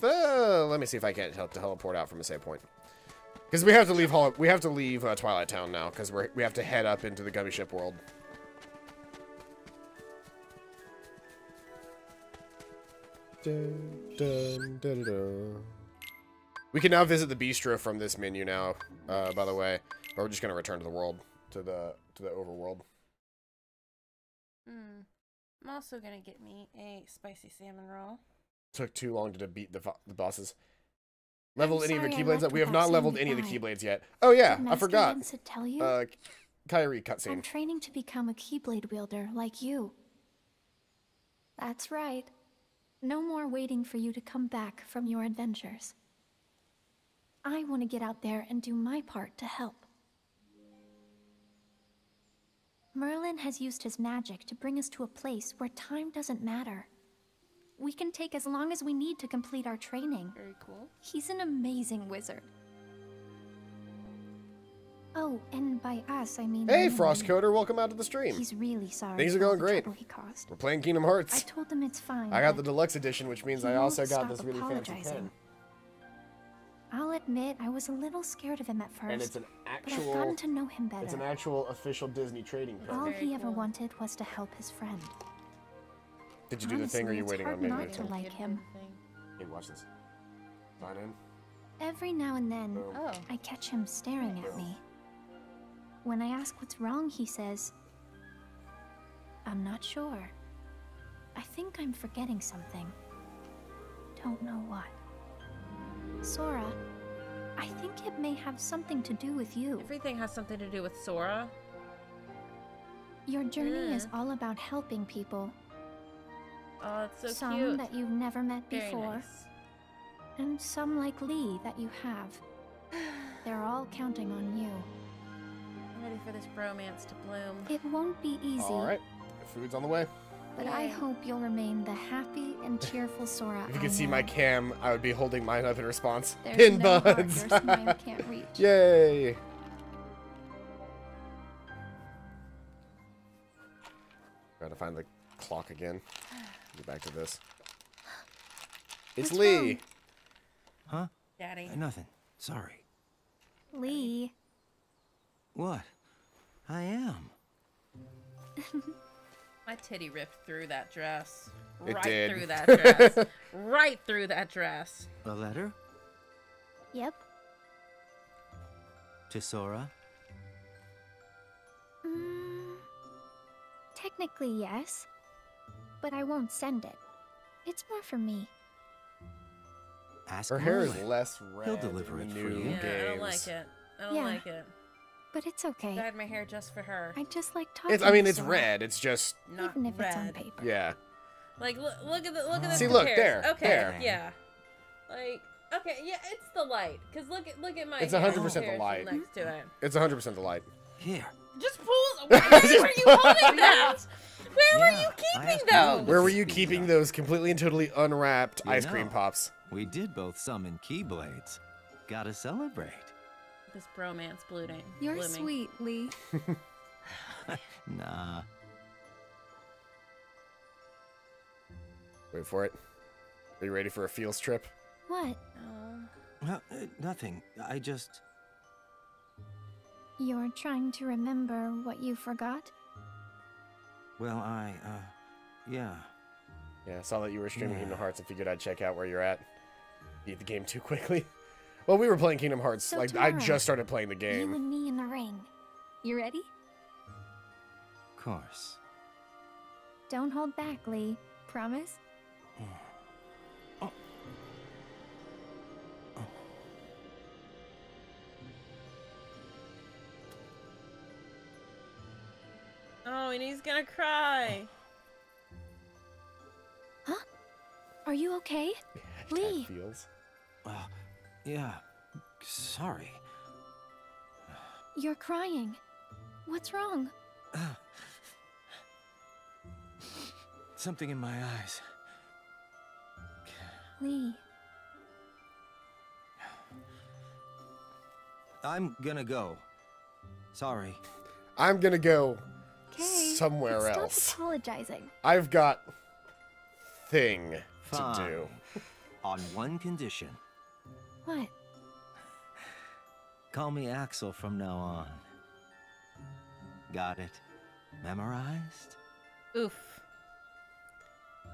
let me see if I can't teleport out from a save point. Because we have to leave Twilight Town now, because we have to head up into the Gummy Ship world. Dun, dun, dun, dun. We can now visit the bistro from this menu now, by the way. But we're just gonna return to the world, to the overworld. I'm also gonna get me a spicy salmon roll. Took too long to beat the bosses. Leveled any of your sorry I Keyblades? left We have without not leveled saying any of the goodbye. Keyblades yet. Oh yeah, Did I Master forgot. Vincent tell you? Kyrie I'm cutscene. training to become a Keyblade wielder like you. That's right. No more waiting for you to come back from your adventures. I want to get out there and do my part to help. Merlin has used his magic to bring us to a place where time doesn't matter. We can take as long as we need to complete our training. Very cool. He's an amazing wizard. Oh, and by us, I mean... Hey, Merlin. Frostcoder, welcome out to the stream. He's really sorry. Things are for all going the great. trouble he caused. We're playing Kingdom I Hearts. told him it's fine. I got but the deluxe edition, which means he I also won't got stop this really fancy apologizing. pen. I'll admit, I was a little scared of him at first. And it's an But I've gotten to know him better. It's an actual official Disney trading pen. All he ever wanted was to help his friend. Did you do the thing, or are you Honestly, waiting it's on me hard to not do to it? like him. Hey, watch this. Sign in. Every now and then, Oh. I catch him staring at me. When I ask what's wrong, he says, "I'm not sure. I think I'm forgetting something. Don't know what." Sora, I think it may have something to do with you. Everything has something to do with Sora. Your journey is all about helping people. Oh, it's so some cute. that you've never met Very before, nice. and some like Lee that you have. They're all counting on you. I'm ready for this bromance to bloom. It won't be easy. All right, food's on the way. But I hope you'll remain the happy and cheerful Sora. If you could see my cam, I would be holding mine up in response. There's Pin no heart buds. your smile can't reach. Yay! Gotta find the clock again. Get back to this. It's What's Lee. wrong? Huh? Daddy. Nothing. Sorry. Lee. What? I am. My titty ripped through that dress. It Right did. through that dress. Right through that dress. A letter? Yep. To Sora? Technically, yes. But I won't send it. It's more for me. Ask Her hair is Merlin. less red. He'll deliver in it the for new you. Yeah, I don't games. like it. I don't Yeah. like it. But it's okay. Dyed my hair just for her. I just like talking It's, I mean, to it's Sora, red. It's just, Not even if red. it's on paper. yeah. Like, look at this. See, look, comparison. there, Okay, there. yeah. Like, okay, yeah, it's the light. Cause look at my. It's hair 100% the comparison light. Next to it. It's 100% the light. Here. Just pull. Where were you holding that? Where were you keeping asked those? Merlin. Where were you keeping those completely and totally unwrapped You ice cream know. pops? We did both summon Keyblades. Gotta celebrate. This bromance blooming. You're blooming. sweet, Lee. Nah. Wait for it. Are you ready for a field trip? What? Nothing. I just... You're trying to remember what you forgot? Well, yeah. Yeah, I saw that you were streaming Yeah. Kingdom Hearts and figured I'd check out where you're at. Beat the game too quickly. Well, we were playing Kingdom Hearts. So like, I tomorrow, just started playing the You game. and me in the ring. You ready? Of course. Don't hold back, Lee. Promise? Oh, and he's gonna cry. Huh? Are you okay? Lee! Feels. Yeah. Sorry. You're crying. What's wrong? Something in my eyes. Lee. I'm gonna go. Sorry. I'm gonna go Okay. somewhere Stop else. apologizing. I've got thing Fine. to do. On one condition. What? Call me Axel from now on. Got it? Memorized? Oof.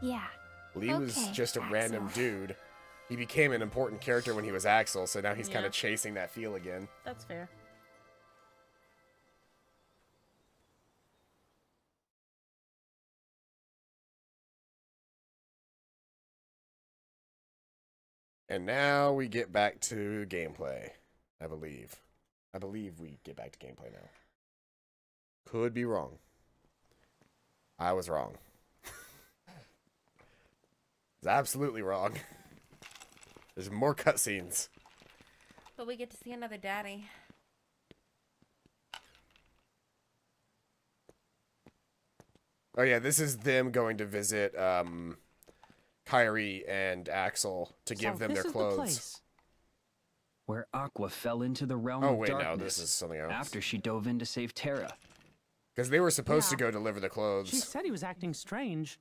Yeah. Lee was Okay, just a random Axel. dude. He became an important character when he was Axel, so now he's kind Yeah. of chasing that feel again. That's fair. And now we get back to gameplay, I believe. I believe we get back to gameplay now. Could be wrong. I was wrong. It's absolutely wrong. There's more cutscenes. But we get to see another daddy. Oh yeah, this is them going to visit Kyrie and Axel to give So them this their is the clothes. place where Aqua fell into the realm Oh of wait, darkness no, this is something else. after she dove in to save Terra. Because they were supposed to Yeah. go deliver the clothes. She said he was acting strange.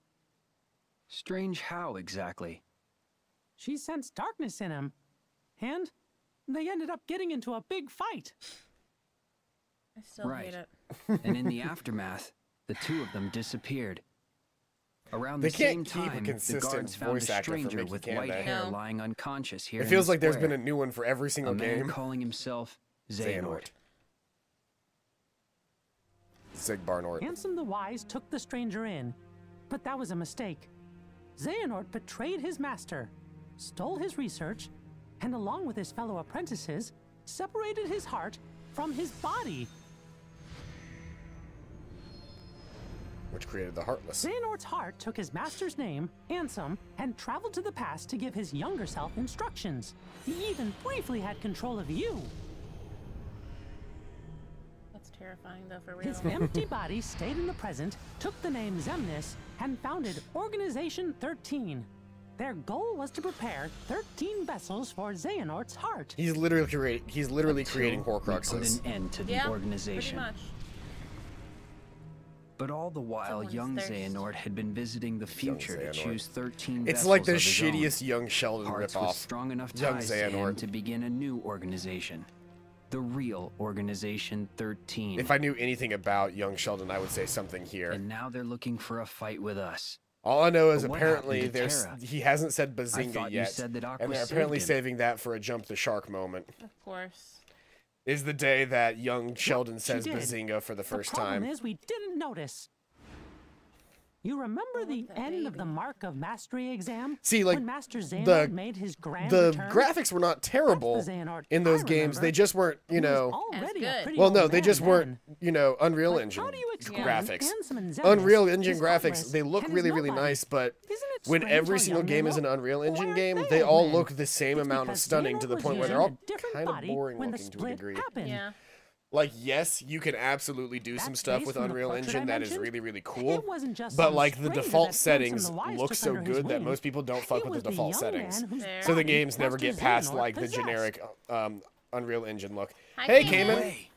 Strange how exactly? She sensed darkness in him. And they ended up getting into a big fight. I still Right. hate it. And in the aftermath, the two of them disappeared. Around They the same can't keep a time, the consistent guards found voice a actor for stranger Mickey with Can't white they? hair No. lying unconscious here. It in feels the like there's square. been a new one for every A single man game. calling himself Xehanort. Zigbarnort. Ansem the Wise took the stranger in, but that was a mistake. Xehanort betrayed his master, stole his research, and along with his fellow apprentices, separated his heart from his body. Which created the Heartless. Xehanort's heart took his master's name, Ansem, and traveled to the past to give his younger self instructions. He even briefly had control of you. That's terrifying, though, for real. His empty body stayed in the present, took the name Xemnas, and founded Organization 13. Their goal was to prepare 13 vessels for Xehanort's heart. He's literally creating Horcruxes. Put an end to the organization. Pretty much. But all the while, young Xehanort had been visiting the future to choose 13 It's vessels like the of his shittiest own. Young Sheldon Hearts ripoff. with strong enough Young ties to him Xehanort. to begin a new organization. The real Organization 13. If I knew anything about Young Sheldon, I would say something here. And now they're looking for a fight with us. All I know is But what apparently happened to there's Terra? he hasn't said I Bazinga thought you yet, said that Aqua and they're saved apparently him. saving that for a jump the shark moment. Of course. Is the day that Young Sheldon says did. Bazinga for the first The problem time. is we didn't notice. You remember the end of the Mark of Mastery exam? See, like, when Master Xehanort the made his grand the return? graphics were not terrible That's the Xehanort in those I games. remember. They just weren't, you know. Already a pretty Well, old no, they man just then. weren't, you know, Unreal Engine explain graphics. Ansem and Xemnas, Unreal Engine his graphics, heartless, they look and his really, really nobody? nice, but it when strange every how single young game they is an look? Unreal Engine Why game, aren't they they all then? look the same It's amount of because stunning Xehanort to the was point where they're using all a different kind of body boring when the looking to a split degree. happened. Yeah. Like, yes, you can absolutely do some That stuff face with from the Unreal portrait Engine I that is mentioned, really, really cool. it wasn't just But some like the stranger default that settings Ansem the Wise look took so under his good that wing. most people don't fuck It with was the the default young settings. man whose So the body games never Master get past Xehanort like the possessed. generic Unreal Engine look. Hi, Hey, Cayman. Cayman. Wait,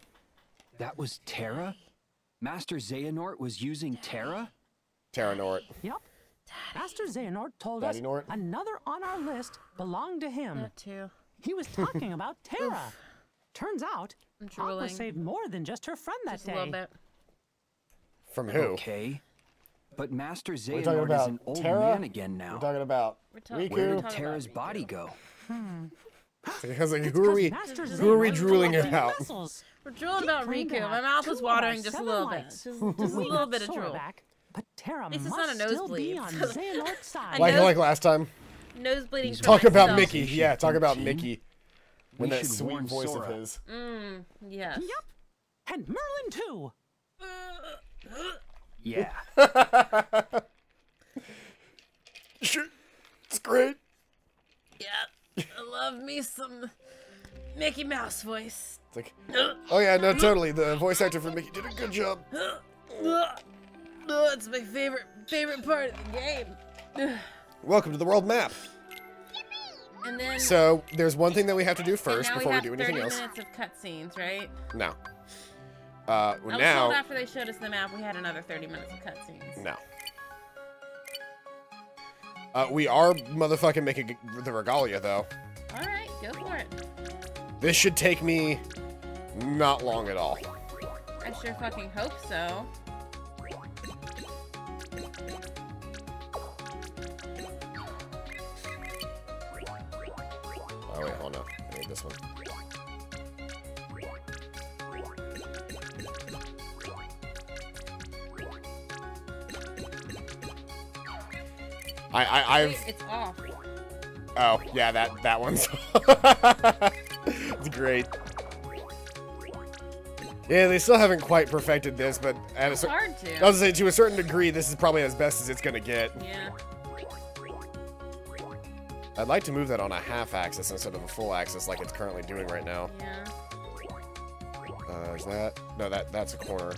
that was Terra? Master Xehanort was using Terra? Terranort. Yep. Master Xehanort told Daddy us Nort? another on our list belonged to him. That too. He was talking about Terra. Turns out, I'm Aqua drooling. saved more than just her friend that Just day. a little bit. From who? Okay. But Master We're talking Xehanort is about an old Terra? man again We're now. talking about Where Riku. did Terra's body go? I was like, who are we Xehanort drooling collected about? vessels. We're drooling about claimed to Riku. have My mouth was 2 of our watering just a 7 little bit. lights. Just a little bit of Sora drool. back, but Terra At least it's must not a still be nosebleed. on Xehanort's side. Like last time. Nose bleeding from Talk about myself. Mickey. Yeah, talk about Mickey. With We that should sweet warn voice Sora. of his. Yes. Yep. And Merlin too. Yeah. Sure. It's great. Yeah. I love me some Mickey Mouse voice. It's like, oh yeah, no, totally. The voice actor for Mickey did a good job. It's my favorite part of the game. Welcome to the world map. And then So there's one thing that we have to do and first now before we have do anything 30 else. minutes of cutscenes, right? No. I was told Now, after they showed us the map, we had another 30 minutes of cutscenes. no. We are motherfucking making the regalia though. All right, go for it. This should take me not long at all. I sure fucking hope so. Oh wait, hold on. I need this one. I've. Wait, it's off. Oh yeah, that one's. It's great. Yeah, they still haven't quite perfected this, but at It's hard to. I was gonna say to a certain degree, this is probably as best as it's gonna get. Yeah. I'd like to move that on a half axis instead of a full axis like it's currently doing right now. Yeah. Is that? No, that's a corner.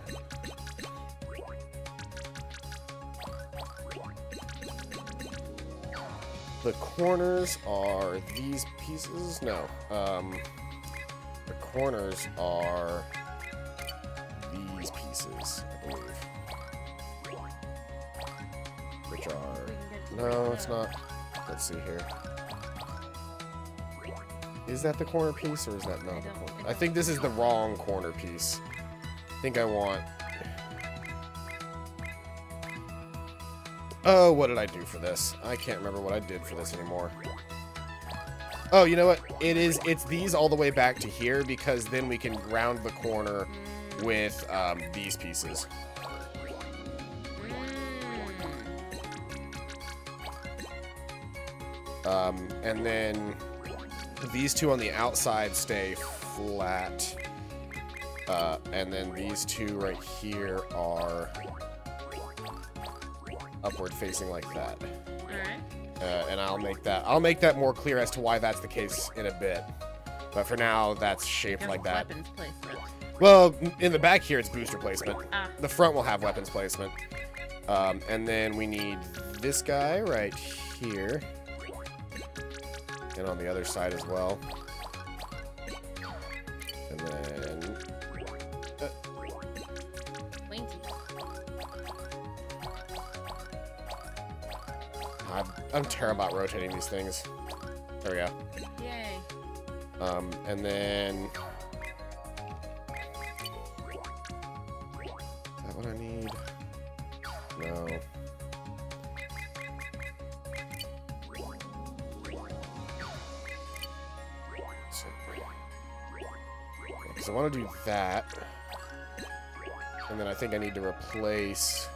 The corners are these pieces? No. The corners are these pieces, I believe. Which are... No, it's not. Let's see here. Is that the corner piece, or is that not the corner? I think this is the wrong corner piece. I think I want... Oh, what did I do for this? I can't remember what I did for this anymore. Oh, you know what? It's these all the way back to here, because then we can round the corner with these pieces. And then these two on the outside stay flat. And then these two right here are upward facing like that. Alright. And I'll make that more clear as to why that's the case in a bit. But for now, that's shaped like that. Weapons placement. Well, in the back here, it's booster placement. Ah. The front will have weapons placement. And then we need this guy right here. And on the other side as well. And then... I'm terrible about rotating these things. There we go. Yay. And then... Is that what I need? No. Because I want to do that. And then I think I need to replace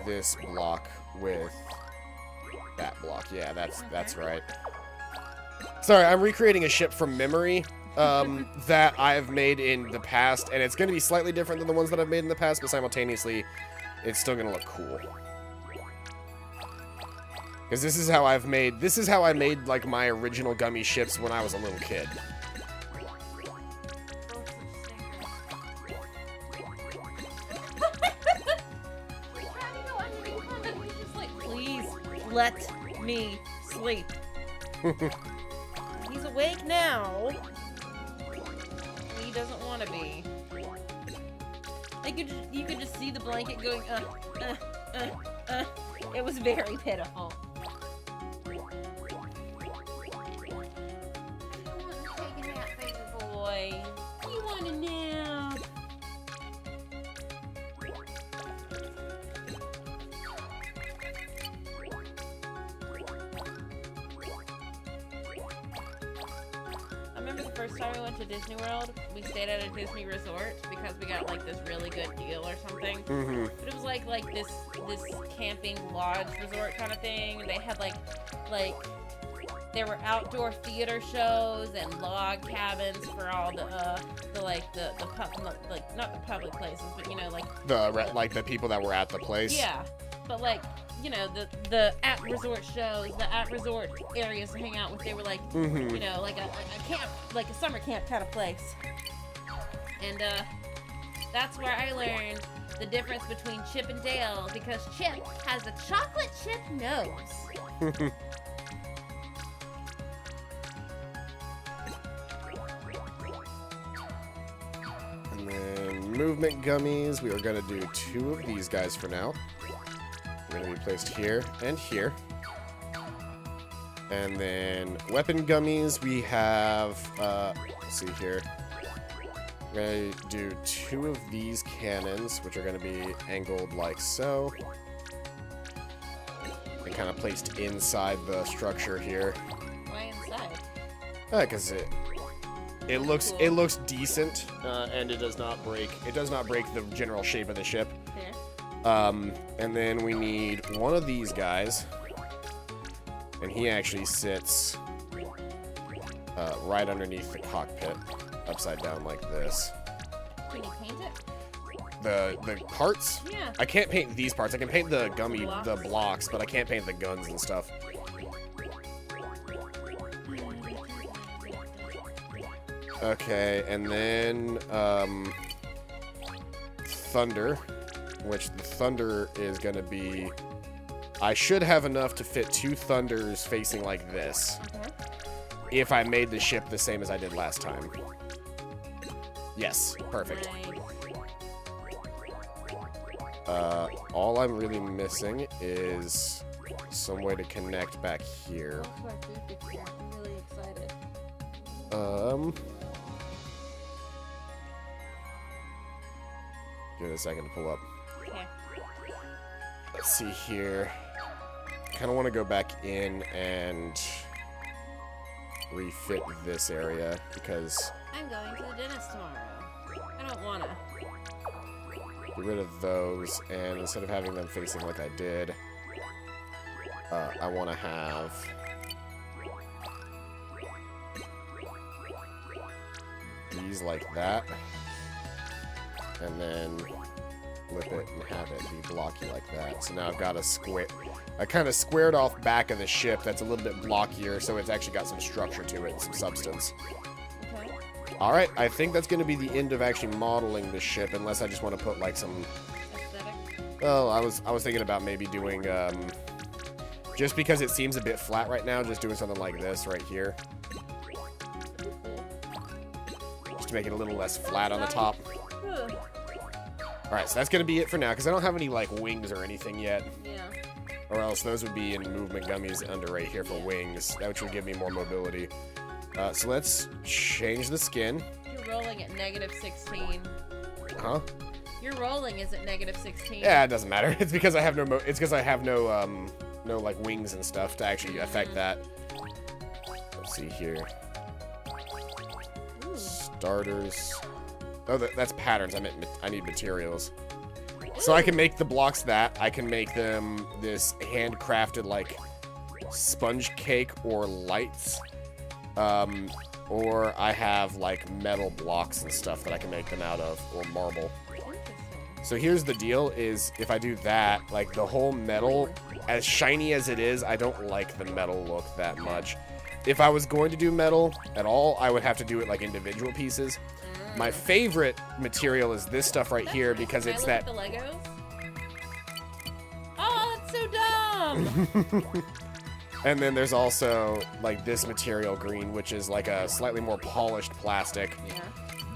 this block with that block. Yeah, that's right. Sorry, I'm recreating a ship from memory that I've made in the past, and it's going to be slightly different than the ones that I've made in the past, but simultaneously, it's still going to look cool. Because this is how I made like my original gummy ships when I was a little kid. Let me sleep. He's awake now. He doesn't want to be. You could just see the blanket going, It was very pitiful. I want to take a nap, baby boy. You want a nap? First time we went to Disney World, we stayed at a Disney resort because we got like this really good deal or something. Mm-hmm. But it was like this camping lodge resort kind of thing. They had like there were outdoor theater shows and log cabins for all the not the public places, but you know the people that were at the place. Yeah, but like. You know, the at resort shows, the at resort areas to hang out with, they were like, Mm-hmm. you know, like a camp, like a summer camp kind of place. And that's where I learned the difference between Chip and Dale, because Chip has a chocolate chip nose. And then movement gummies, we are going to do 2 of these guys for now. They're going to be placed here and here. And then weapon gummies, we have, let's see here. We're going to do 2 of these cannons, which are going to be angled like so. And kind of placed inside the structure here. Why inside? Because it looks decent, and it does not break the general shape of the ship. Here. And then we need one of these guys, and he actually sits right underneath the cockpit, upside down like this. Can you paint it? The parts? Yeah. I can't paint these parts. I can paint the blocks, but I can't paint the guns and stuff. Okay, and then Thunder. Which the Thunder is going to be... I should have enough to fit 2 Thunders facing like this. If I made the ship the same as I did last time. Yes, perfect. All I'm really missing is some way to connect back here. I'm really excited. Give it a second to pull up. Okay. Let's see here. Kind of want to go back in and refit this area because I'm going to the dentist tomorrow. I don't want to. Get rid of those, and instead of having them facing like I did, I want to have these like that. And then flip it and have it be blocky like that. So now I've got a square. I kind of squared off back of the ship that's a little bit blockier, so it's actually got some structure to it and some substance. Okay. All right, I think that's going to be the end of actually modeling the ship, unless I just want to put like some. Aesthetic. Well, I was thinking about maybe doing just because it seems a bit flat right now, just doing something like this right here, just to make it a little less flat on the top. All right, so that's going to be it for now, because I don't have any, like, wings or anything yet. Yeah. Or else those would be in movement gummies under right here for wings, which would give me more mobility. So let's change the skin. You're rolling at -16. Huh? Your rolling is at -16. Yeah, it doesn't matter. It's because I have no like wings and stuff to actually affect that. Let's see here. Ooh. Starters. Oh, that's patterns. I need materials. So I can make the blocks that. I can make them this handcrafted, like, sponge cake or lights. Or I have, like, metal blocks and stuff that I can make them out of, or marble. So here's the deal, is if I do that, like, the whole metal, as shiny as it is, I don't like the metal look that much. If I was going to do metal at all, I would have to do it, like, individual pieces. My favorite material is this stuff right here, because it's that... The Legos? Oh, that's so dumb! And then there's also, like, this material green, which is like a slightly more polished plastic. Yeah.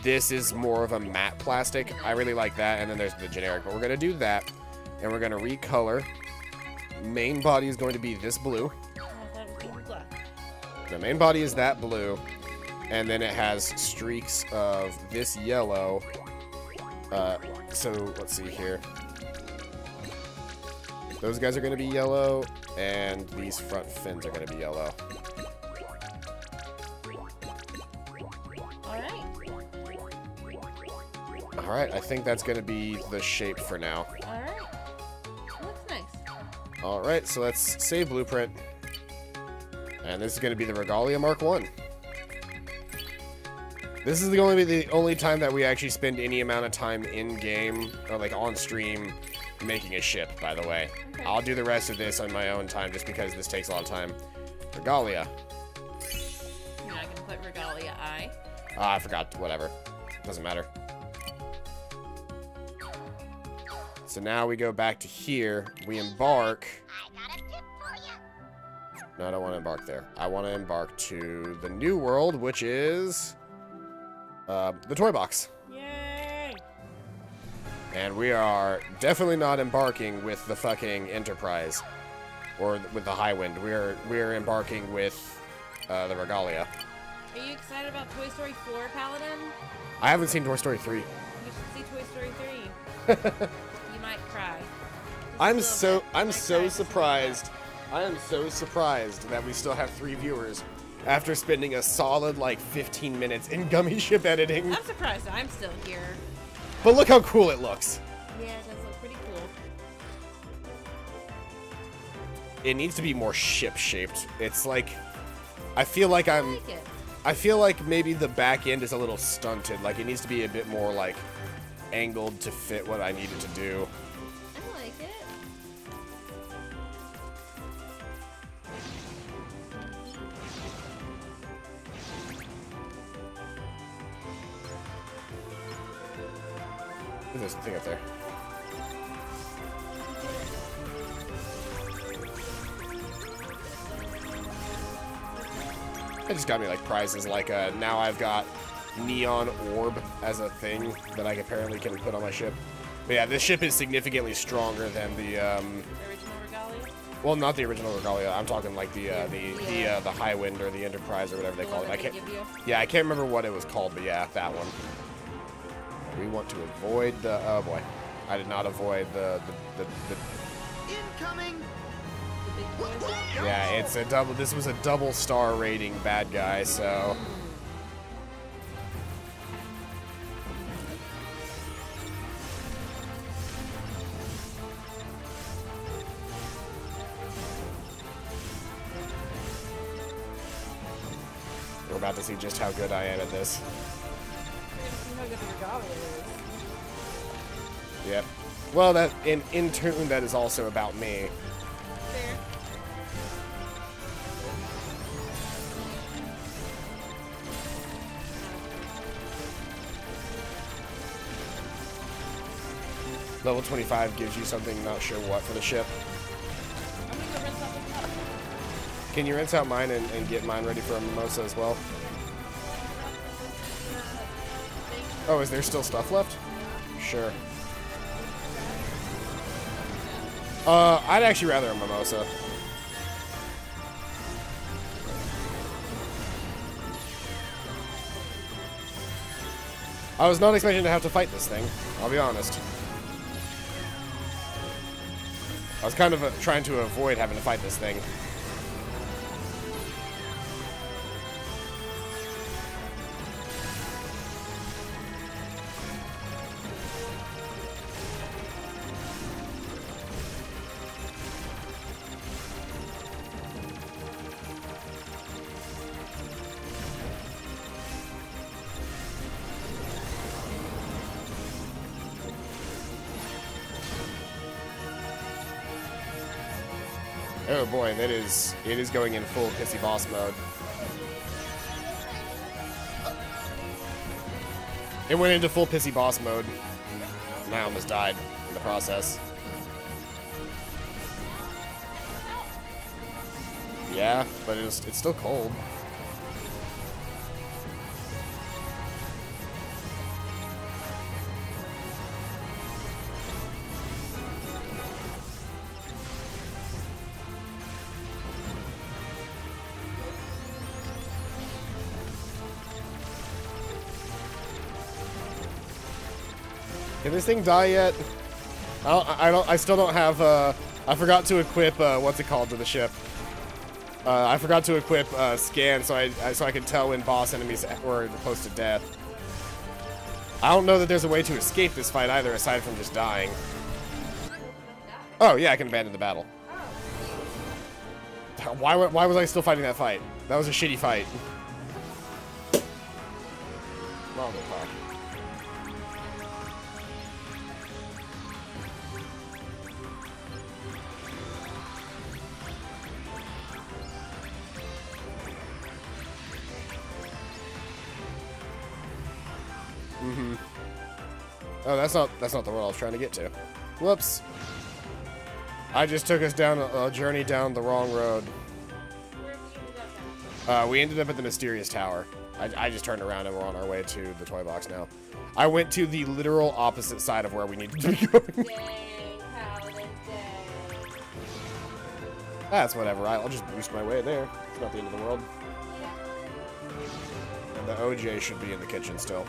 This is more of a matte plastic. I really like that. And then there's the generic. But we're going to do that, and we're going to recolor. Main body is going to be this blue. Oh, that was black. The main body is that blue. And then it has streaks of this yellow. So let's see here. Those guys are going to be yellow, and these front fins are going to be yellow. Alright, I think that's going to be the shape for now. Alright. Looks nice. Alright, so let's save blueprint. And this is going to be the Regalia Mark 1. This is the only time that we actually spend any amount of time in-game, or like on-stream, making a ship, by the way. Okay. I'll do the rest of this on my own time, just because this takes a lot of time. Regalia. You're not gonna put Regalia I? I forgot. Whatever. Doesn't matter. So now we go back to here. We embark. No, I don't want to embark there. I want to embark to the new world, which is... the toy box. Yay! And we are definitely not embarking with the fucking Enterprise or with the Highwind. We're embarking with the Regalia. Are you excited about Toy Story 4, Paladin? I haven't seen Toy Story 3. You should see Toy Story 3. You might cry. I'm so surprised. I am so surprised that we still have 3 viewers. After spending a solid, like, 15 minutes in gummy ship editing. I'm surprised I'm still here. But look how cool it looks. Yeah, it does look pretty cool. It needs to be more ship-shaped. It's like... I feel like I feel like maybe the back end is a little stunted. Like, it needs to be a bit more, like, angled to fit what I needed to do. I like it. There's a thing up there. It just got me like prizes, like now I've got neon orb as a thing that I apparently can put on my ship. But yeah, this ship is significantly stronger than the original Regalia? Well, not the original Regalia. I'm talking like the Highwind or the Enterprise or whatever they call it. I can't. Yeah, I can't remember what it was called, but yeah, that one. We want to avoid the... Oh, boy. I did not avoid the Incoming! Yeah, it's a double... This was a double star rating bad guy, so... We're about to see just how good I am at this. how good the regalia is. Yep. Well, that in turn, that is also about me. Fair. Level 25 gives you something, not sure what, for the ship. I'm gonna go rinse out this cup. Can you rinse out mine and get mine ready for a mimosa as well? Oh, is there still stuff left? Sure. I'd actually rather a mimosa. I was not expecting to have to fight this thing, I'll be honest. I was kind of trying to avoid having to fight this thing. Oh boy, it is going in full pissy boss mode. It went into full pissy boss mode. And I almost died in the process. Yeah, but it's still cold. Can this thing die yet? I still don't have, I forgot to equip, what's it called to the ship? I forgot to equip, scan so I could tell when boss enemies were close to death. I don't know that there's a way to escape this fight either, aside from just dying. Oh, yeah, I can abandon the battle. Why was I still fighting that fight? That was a shitty fight. Wrong talk. Mm-hmm. Oh, that's not the one I was trying to get to. Whoops. I just took us down a journey down the wrong road. We ended up at the mysterious tower. I just turned around and we're on our way to the toy box now. I went to the literal opposite side of where we needed to be going. That's whatever. I'll just boost my way there. It's not the end of the world. And the OJ should be in the kitchen still.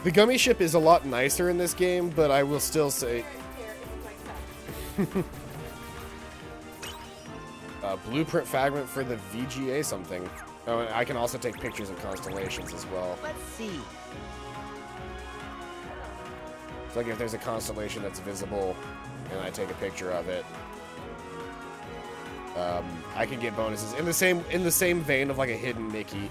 The gummy ship is a lot nicer in this game, but I will still say... Blueprint fragment for the VGA something. Oh, and I can also take pictures of constellations as well. Let's see. It's like if there's a constellation that's visible and I take a picture of it, I can get bonuses in the same vein of like a hidden Mickey.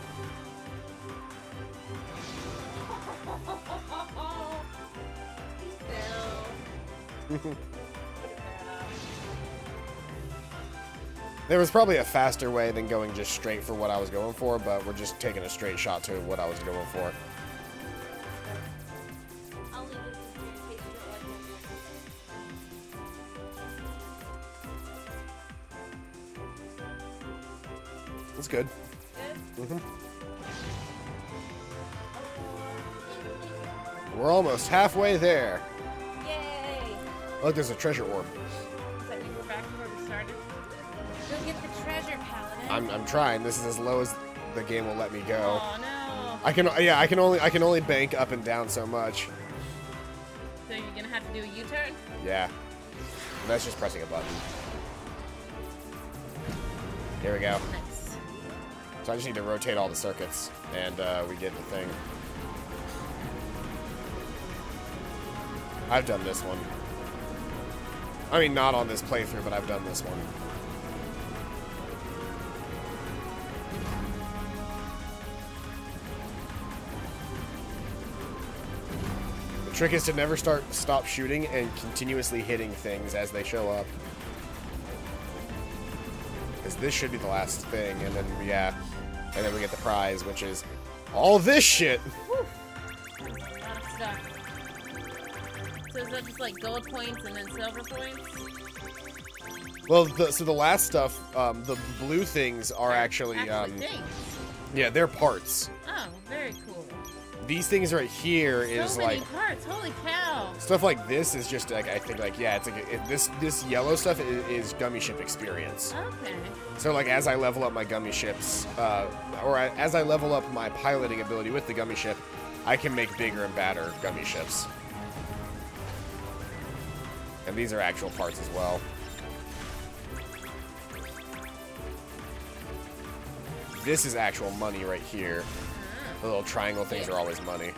There was probably a faster way than going just straight for what I was going for, but we're just taking a straight shot to what I was going for. That's good. Mm-hmm. We're almost halfway there. Yay! Look, there's a treasure orb. Is that you were back to where we started? Go get the treasure, Paladin. I'm trying. This is as low as the game will let me go. Oh no! I can only bank up and down so much. So you're gonna have to do a U-turn? Yeah. That's just pressing a button. Here we go. Nice. So I just need to rotate all the circuits, and we get the thing. I've done this one. I mean, not on this playthrough, but I've done this one. The trick is to never stop shooting and continuously hitting things as they show up. Because this should be the last thing, and then, yeah, and then we get the prize, which is all this shit. Whew. A lot of stuff. So is that just like gold points and then silver points? Well, so the last stuff, the blue things are actually, things. Yeah, they're parts. Oh, very cool. These things right here is so many like parts. Holy cow! stuff like this is just like I think like yeah, it's like this yellow stuff is gummy ship experience. Okay. So like as I level up my gummy ships, or as I level up my piloting ability with the gummy ship, I can make bigger and badder gummy ships. And these are actual parts as well. This is actual money right here. The little triangle things are always money.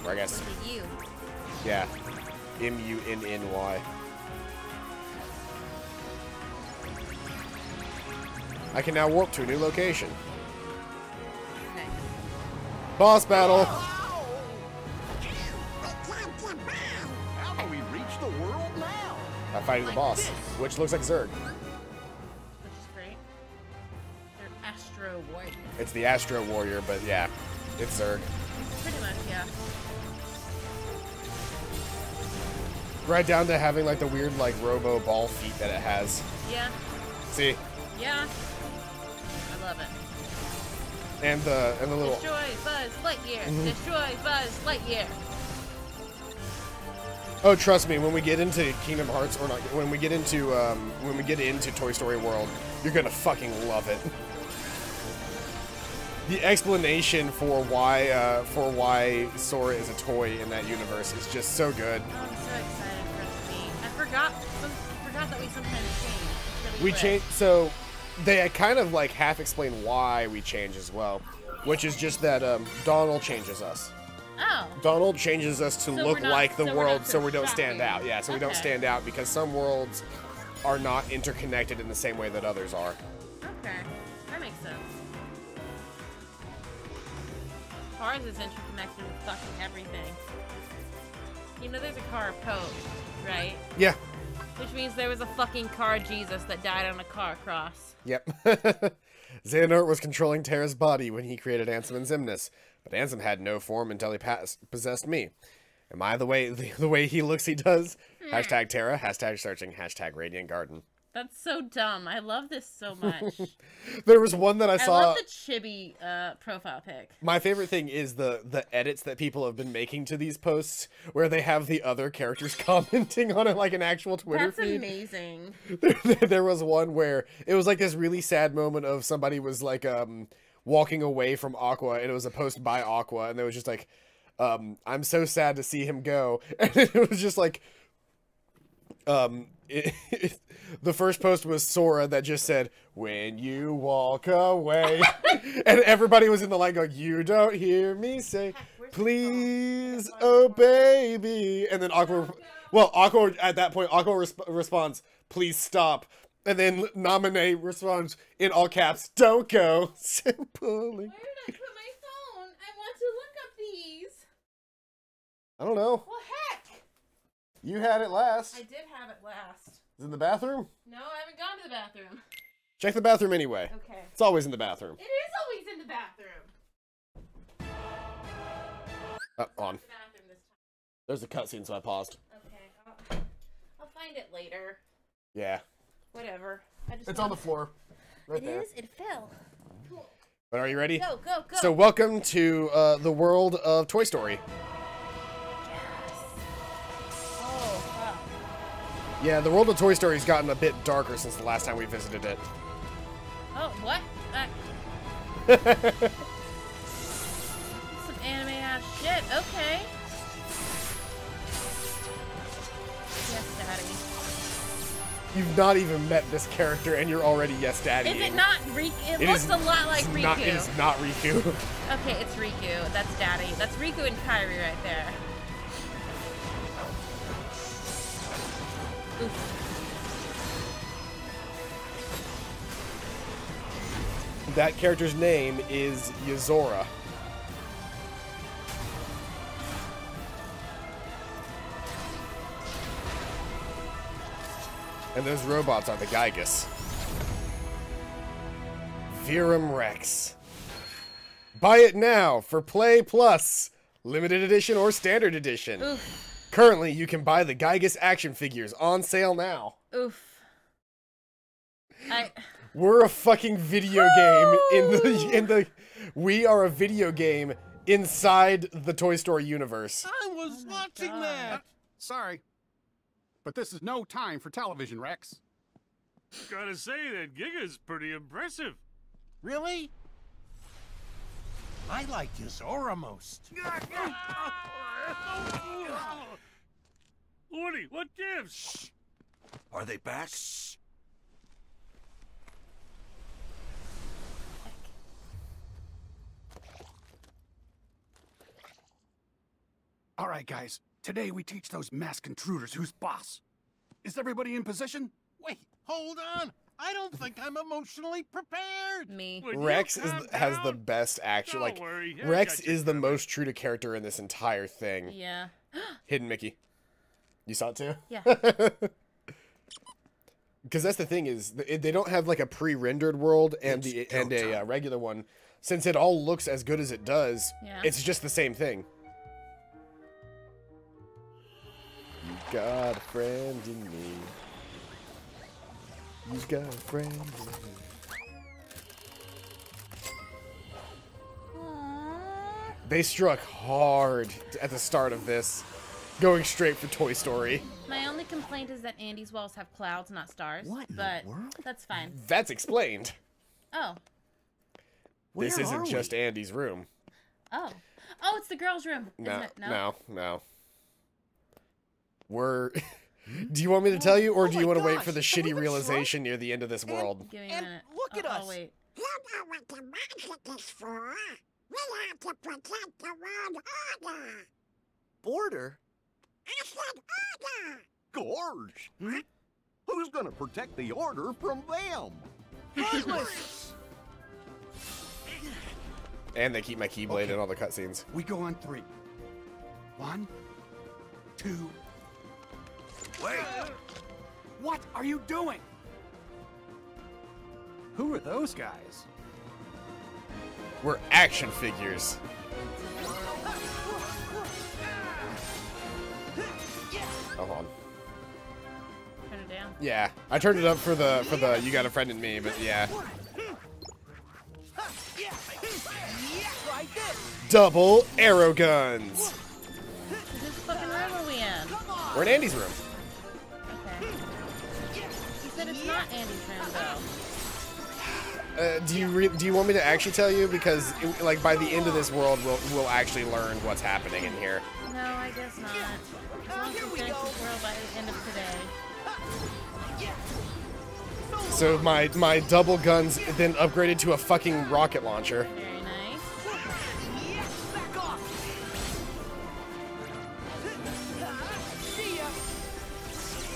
Or I guess. U. Yeah. M-U-N-N-Y. I can now warp to a new location. Okay. Boss battle! How do we reach the world now? By fighting the boss, which looks like Zerg. Which is great. They're Astro Warriors. It's the Astro Warrior, but yeah, it's Zerg. Pretty much, yeah. Right down to having like the weird like robo ball feet that it has. Yeah. See? Yeah. I love it. And the little Destroy Buzz Lightyear. Destroy Buzz Lightyear. Oh, trust me, when we get into Kingdom Hearts, or not, when we get into Toy Story World, you're gonna fucking love it. The explanation for why Sora is a toy in that universe is just so good. Oh, I'm so excited for it to be. I forgot that we sometimes change. It's really We quick. change, so they kind of like half explain why we change as well, which is just that Donald changes us. Oh. Donald changes us to So look we're not- like the so we're world, not so we don't so stand shocking. out. Yeah, so we don't Okay. stand out because some worlds are not interconnected in the same way that others are. Okay, that makes sense. Ours is interconnected with fucking everything. You know, there's a car of Pope, right? Yeah. Which means there was a fucking car Jesus that died on a car cross. Yep. Xehanort was controlling Terra's body when he created Ansem and Xemnas, but Ansem had no form until he possessed me. Am I the way he looks he does? Hashtag Terra, hashtag searching, hashtag Radiant Garden. That's so dumb. I love this so much. There was one that I saw. I love the chibi profile pic. My favorite thing is the edits that people have been making to these posts where they have the other characters commenting on it like an actual Twitter That's feed. amazing. There was one where it was like this really sad moment of somebody was like walking away from Aqua, and it was a post by Aqua, and it was just like, I'm so sad to see him go. And it was just like, the first post was Sora that just said, "When you walk away," and everybody was in the line going, "You don't hear me say, please, oh baby," and then Aqua at that point, Aqua responds, "Please stop," and then Nominate responds in all caps, "Don't go." Simply. Where did I put my phone? I want to look up these. I don't know. Well, heck. You had it last. I did have it last. Is it in the bathroom? No, I haven't gone to the bathroom. Check the bathroom anyway. Okay. It's always in the bathroom. It is always in the bathroom. On. The bathroom this time. There's a cutscene, so I paused. Okay, I'll find it later. Yeah. Whatever. It's on the floor. Right there. It is? It fell. Cool. But are you ready? Go, go, go. So welcome to the world of Toy Story. Oh, fuck. Yeah, the world of Toy Story has gotten a bit darker since the last time we visited it. Oh, what? Some anime ass shit. Okay. Yes, daddy. You've not even met this character, and you're already yes daddy. Is it not Riku? It looks a lot like Riku. It is not Riku. Okay, it's Riku. That's daddy. That's Riku and Kairi right there. That character's name is Yozora. And those robots are the Gygus. Virum Rex. Buy it now for Play Plus, limited edition or standard edition. Oof. Currently, you can buy the Gygus action figures on sale now. Oof. We're a fucking video game we are a video game inside the Toy Story universe. I was watching that. Sorry, but this is no time for television, Rex. Gotta say, that Giga's pretty impressive. Really? I like Yozora most. Woody, what gives? Shh. Are they back? Shh. All right, guys. Today we teach those masked intruders who's boss. Is everybody in position? Wait, hold on. I don't think I'm emotionally prepared. Me. Rex has the best action. Like, Rex is the most true to character in this entire thing. Yeah. Hidden Mickey. You saw it too? Yeah. Because that's the thing is, they don't have like a pre-rendered world and a regular one. Since it all looks as good as it does, it's just the same thing. You got a friend in me. You got a friend in me. They struck hard at the start of this, going straight for Toy Story. My only complaint is that Andy's walls have clouds, not stars. What in but the world? That's fine. That's explained. Oh. This isn't just Andy's room. Oh. Oh, it's the girls' room. No, Isn't it? no. We're... Do you want me to tell you, or do you want to wait for the shitty realization near the end of this world? Give me a minute. Look at us. I'll wait. You know what the magic is for. We have to protect the world order. Border? I said order. Gorge! Who's gonna protect the order from them? And they keep my Keyblade in all the cutscenes. We go on 3. 1, 2. Wait! What are you doing? Who are those guys? We're action figures. Oh, hold on. Turn it down. Yeah, I turned it up for the you got a friend in me, but yeah. Double arrow guns. Whose fucking room are we in? We're in Andy's room. Okay. You said it's not Andy's room, though. Do you want me to actually tell you? Because like by the end of this world, we'll actually learn what's happening in here. No, I guess not. As long as we finish this world by the end of today. So my double guns then upgraded to a fucking rocket launcher. Very nice.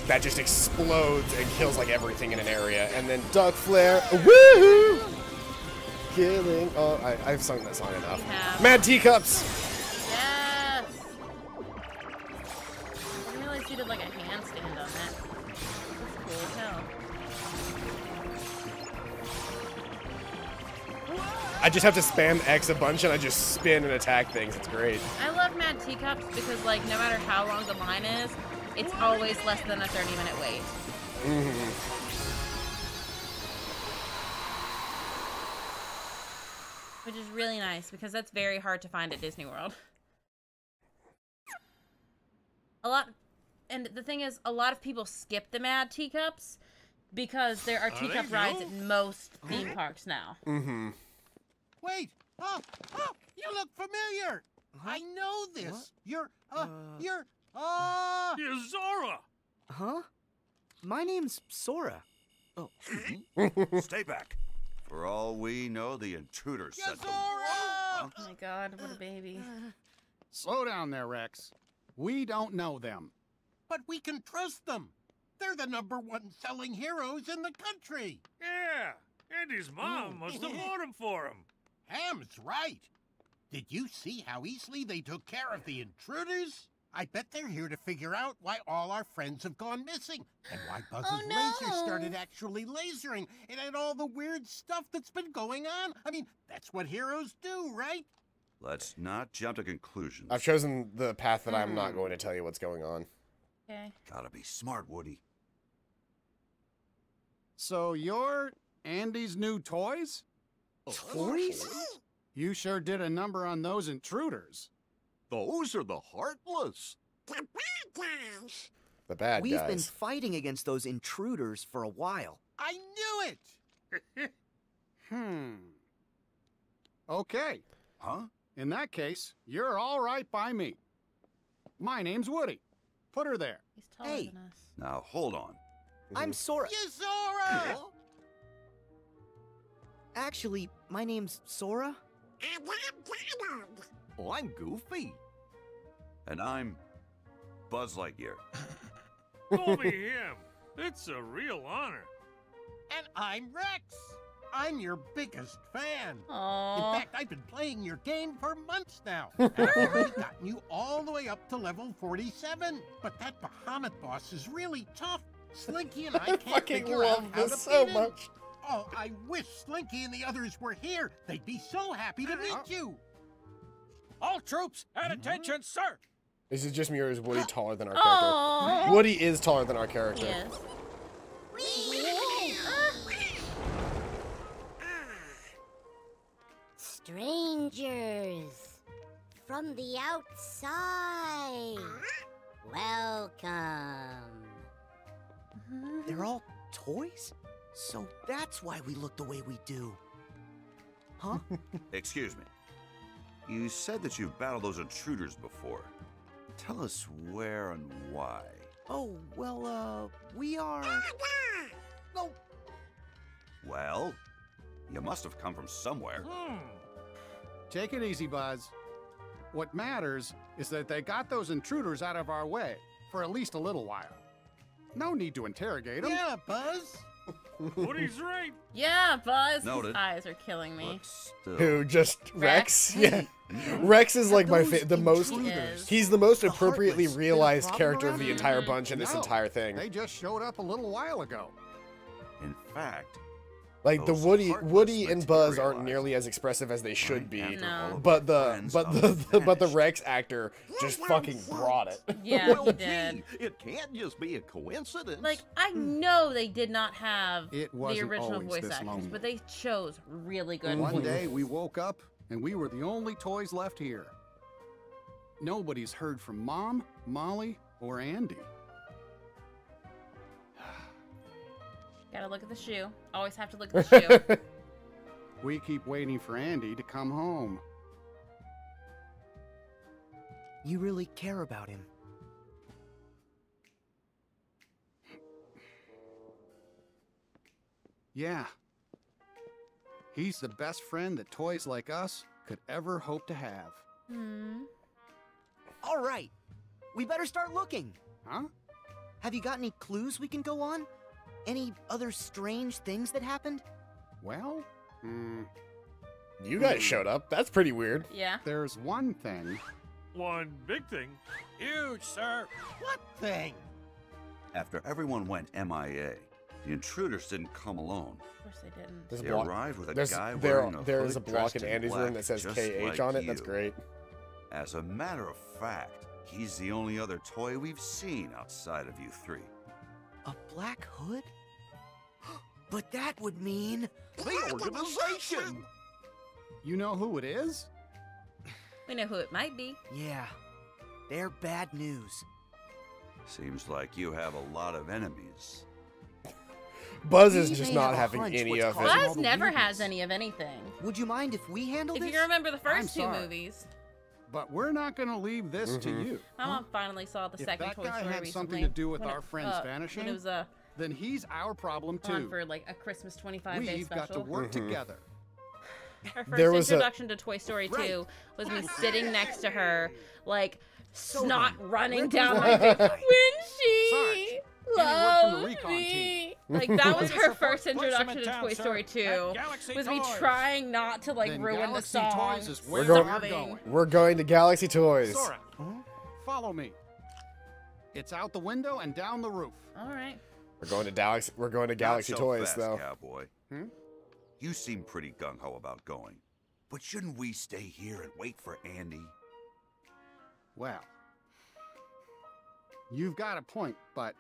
That just explodes and kills like everything in an area, and then duck flare, woohoo! Killing. Oh, I've sung that song enough. Mad Teacups. Yes. I didn't realize you did like a handstand on that. That's cool as hell. I just have to spam X a bunch and I just spin and attack things. It's great. I love Mad Teacups because like no matter how long the line is, it's always less than a 30-minute wait. Which is really nice because that's very hard to find at Disney World. And the thing is, a lot of people skip the Mad Teacups because there are teacup rides at most theme parks now. Wait! Oh, you look familiar! I know this! What? You're Zora! Huh? My name's Sora. Oh. Stay back. For all we know, the intruders sent them. Oh my god, what a baby. Slow down there, Rex. We don't know them. But we can trust them. They're the #1 selling heroes in the country. Yeah, Andy's mom must have bought them for him. Ham's right. Did you see how easily they took care of the intruders? I bet they're here to figure out why all our friends have gone missing and why Buzz's laser started actually lasering and all the weird stuff that's been going on. I mean, that's what heroes do, right? Let's not jump to conclusions. I've chosen the path that I'm not going to tell you what's going on. Okay. Gotta be smart, Woody. So you're Andy's new toys? Toys? You sure did a number on those intruders. Those are the Heartless. The bad guys. The bad We've guys. been fighting against those intruders for a while. I knew it! Okay. Huh? In that case, you're all right by me. My name's Woody. Put her there. He's taller Hey. than us. Now, hold on. I'm Sora. Sora! Actually, my name's Sora. And I'm Donald. Oh, I'm Goofy. And I'm Buzz Lightyear. Call me him. It's a real honor. And I'm Rex. I'm your biggest fan. Aww. In fact, I've been playing your game for months now. I've already gotten you all the way up to level 47. But that Bahamut boss is really tough. Slinky and I can't fucking figure out love how this to so beat him. much. Oh, I wish Slinky and the others were here. They'd be so happy to meet you. All troops at attention, sir! Is it just me or is Woody taller than our Aww. character? Woody is taller than our character. Yes. Strangers from the outside. Welcome. They're all toys? So that's why we look the way we do. Huh? Excuse me. You said that you've battled those intruders before. Tell us where and why. Oh, well, we are... No. Well, you must have come from somewhere. Take it easy, Buzz. What matters is that they got those intruders out of our way for at least a little while. No need to interrogate them. Yeah, Buzz. Woody's right. Yeah, Buzz. Noted. His eyes are killing me. Who just Rex? Yeah, Rex is like the most. He's the most appropriately realized character of the entire bunch in this entire thing. They just showed up a little while ago. In fact, Like the those Woody and Buzz aren't materialized. nearly as expressive as they should be. No. But the Rex actor just fucking brought it. Yeah, Well, he did. gee, it can't just be a coincidence. Like, I know they did not have It the wasn't original always voice this actors, lonely. but they chose really good One voices. day we woke up and we were the only toys left here. Nobody's heard from Mom, Molly, or Andy. Gotta look at the shoe. Always have to look at the shoe. We keep waiting for Andy to come home. You really care about him. Yeah. He's the best friend that toys like us could ever hope to have. All right. We better start looking. Huh? Have you got any clues we can go on? Any other strange things that happened? Well, You guys showed up. That's pretty weird. Yeah. there's one thing. One big thing. Huge, sir. What thing? after everyone went MIA, the intruders didn't come alone. Of course they didn't. There's a They block. arrived with a There's, guy there, wearing a there is hood a block dressed in in Andy's room black, that says just KH like on it. That's you. great. As a matter of fact, he's the only other toy we've seen outside of you three. A black hood? But that would mean... The organization! You know who it is? We know who it might be. Yeah, they're bad news. Seems like you have a lot of enemies. Buzz is We just may not have a having hunch any what's of causing all Buzz the never weirdness. has any of anything. Would you mind if we handle If this? you remember the I'm first two sorry. movies, But we're not going to leave this to you. my mom finally saw the If second that Toy guy Story had recently. something to do with when our it- friends when vanishing, it was then he's our problem on too. for like a Christmas 25-day We've got special. to work together. Her There first was a- introduction to Toy Story 2 was me sitting next to her, like snot running down my face. When she. from the Love recon me. team. Like, that was her first Place 'em introduction in to town, Toy sir. Story 2. At Galaxy Was me Toys. trying not to, like, Then ruin the Galaxy song. Toys is where We're going- we're going. We're going to Galaxy Toys. Sora, follow me. It's out the window and down the roof. All right. We're going to Galaxy. We're going to Galaxy Not so Toys, fast, though. Cowboy. You seem pretty gung-ho about going. But shouldn't we stay here and wait for Andy? Well, you've got a point, but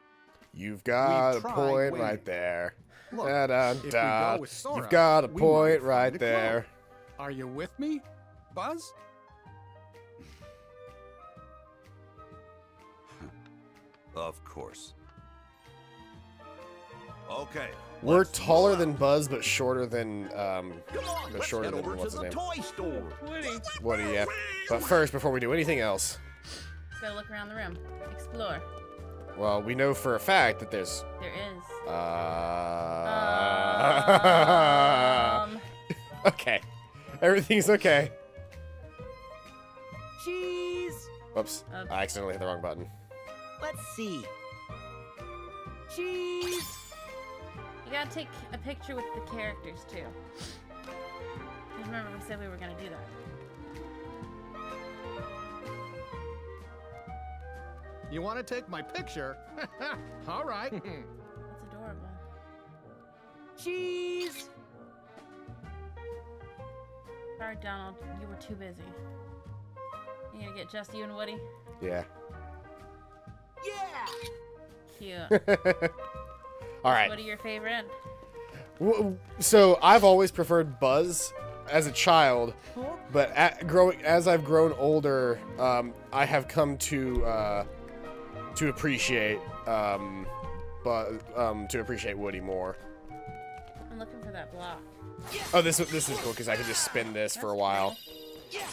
You've got a tried point winning. right there. Look, Da, da, if we da. go with Sora, You've got a we point might right find a clue. there. Are you with me, Buzz? Of course. Okay. We're let's taller move than out. Buzz, but shorter than Come on, but let's shorter head than over what's to his the name? toy store. Woody, yeah. But first, before we do anything else, Gotta look around the room. Explore. well, we know for a fact that there's. There is. Okay. Everything's okay. Cheese. Whoops. I accidentally hit the wrong button. Let's see. Cheese. You gotta take a picture with the characters, too. 'Cause remember, we said we were gonna do that. You want to take my picture? All right. It's adorable. Cheese. Sorry, Donald. You were too busy. You gonna get just you and Woody? Yeah. Yeah. Cute. All right. What are your favorite? So I've always preferred Buzz as a child, but as I've grown older, I have come to appreciate to appreciate Woody more. I'm looking for that block. Oh, this is cool because I can just spin this for a while.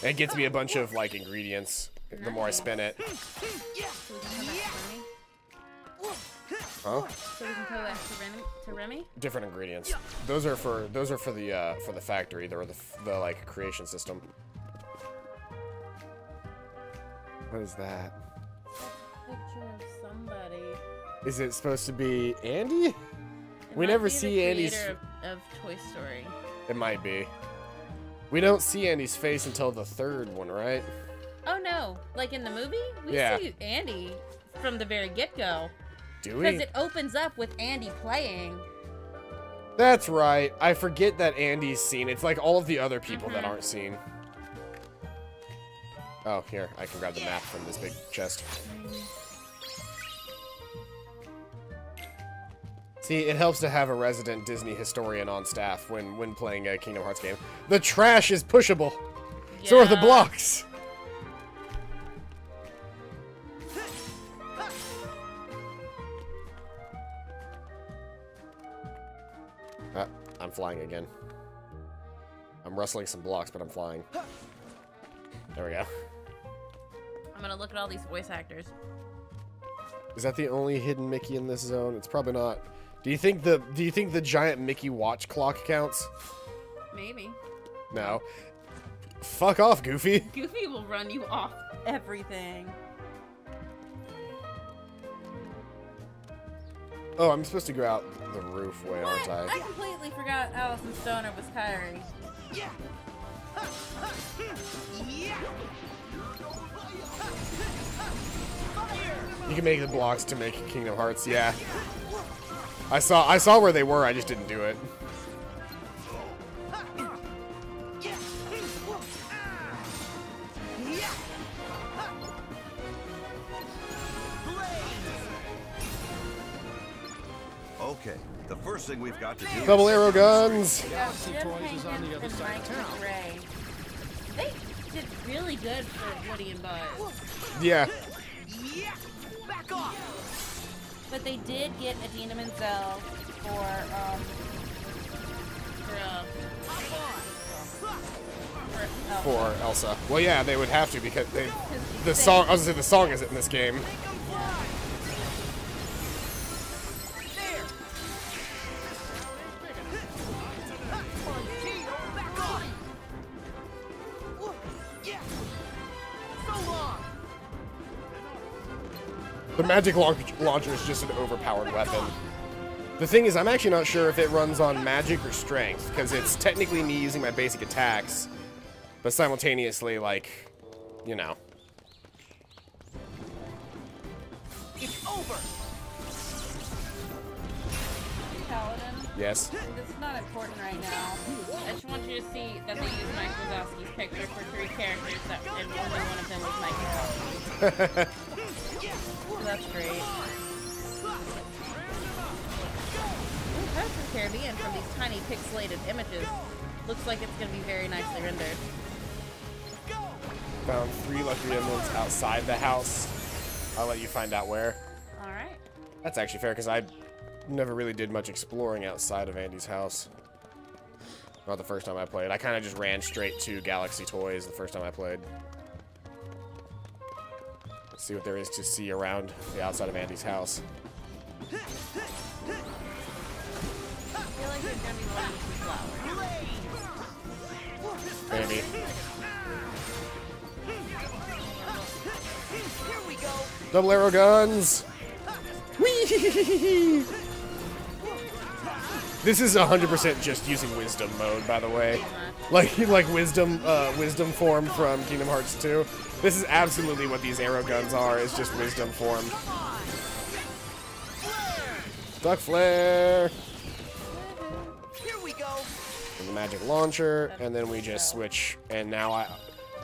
And it gets me a bunch of like ingredients the more I spin it. So we can come back to Remy? Huh? So we can go back to Remy? Different ingredients. Those are for the factory. They're the like creation system. What is that? Picture of somebody. Is it supposed to be Andy? It We might never be see the Andy's. creator of Toy Story. It might be. We don't see Andy's face until the third one, right? Oh no! Like in the movie, we Yeah. see Andy from the very get-go. Do we? Because it opens up with Andy playing. That's right. I forget that Andy's seen. It's like all of the other people that aren't seen. Oh, here. I can grab the map from this big chest. See, it helps to have a resident Disney historian on staff when playing a Kingdom Hearts game. The trash is pushable. So are the blocks. I'm flying again. I'm rustling some blocks, but I'm flying. There we go. I'm gonna look at all these voice actors. Is that the only hidden Mickey in this zone? It's probably not. Do you think the giant Mickey watch clock counts? Maybe. No. Fuck off, Goofy. Goofy will run you off everything. Oh, I'm supposed to go out the roof way, aren't I I? completely forgot Allison Stoner was Kyrie. You can make the blocks to make Kingdom Hearts, yeah. I saw where they were, I just didn't do it. Okay, the first thing we've got to do Double is... arrow guns! Galaxy Toys is on the other side of town. Ray. They did really good for Woody and Buzz. Yeah. Back off. But they did get Adina Menzel For Elsa. Well, yeah, they would have to because the song. I was gonna say the song isn't in this game. The magic launcher is just an overpowered weapon. The thing is, I'm actually not sure if it runs on magic or strength, because it's technically me using my basic attacks, but simultaneously, like, you know. It's over. Paladin. Yes. This is not important right now. I just want you to see that they used Mike Wazowski's picture for 3 characters, and only one of them was Mike Wazowski. So that's great. Ooh, Pirates of the Caribbean from these tiny pixelated images. Looks like it's going to be very nicely rendered. Found 3 lucky emblems outside the house. I'll let you find out where. Alright. That's actually fair, because I never really did much exploring outside of Andy's house. Not the first time I played. I kind of just ran straight to Galaxy Toys the first time I played. Let's see what there is to see around the outside of Andy's house. I feel like there's going to be one with flowers. Maybe. Here we go. Double arrow guns! Whee! This is 100% just using wisdom mode, by the way. Like wisdom form from Kingdom Hearts 2. This is absolutely what these arrow guns are, is just wisdom form. Duck flare! Here we go. And the magic launcher, and then we just switch, and now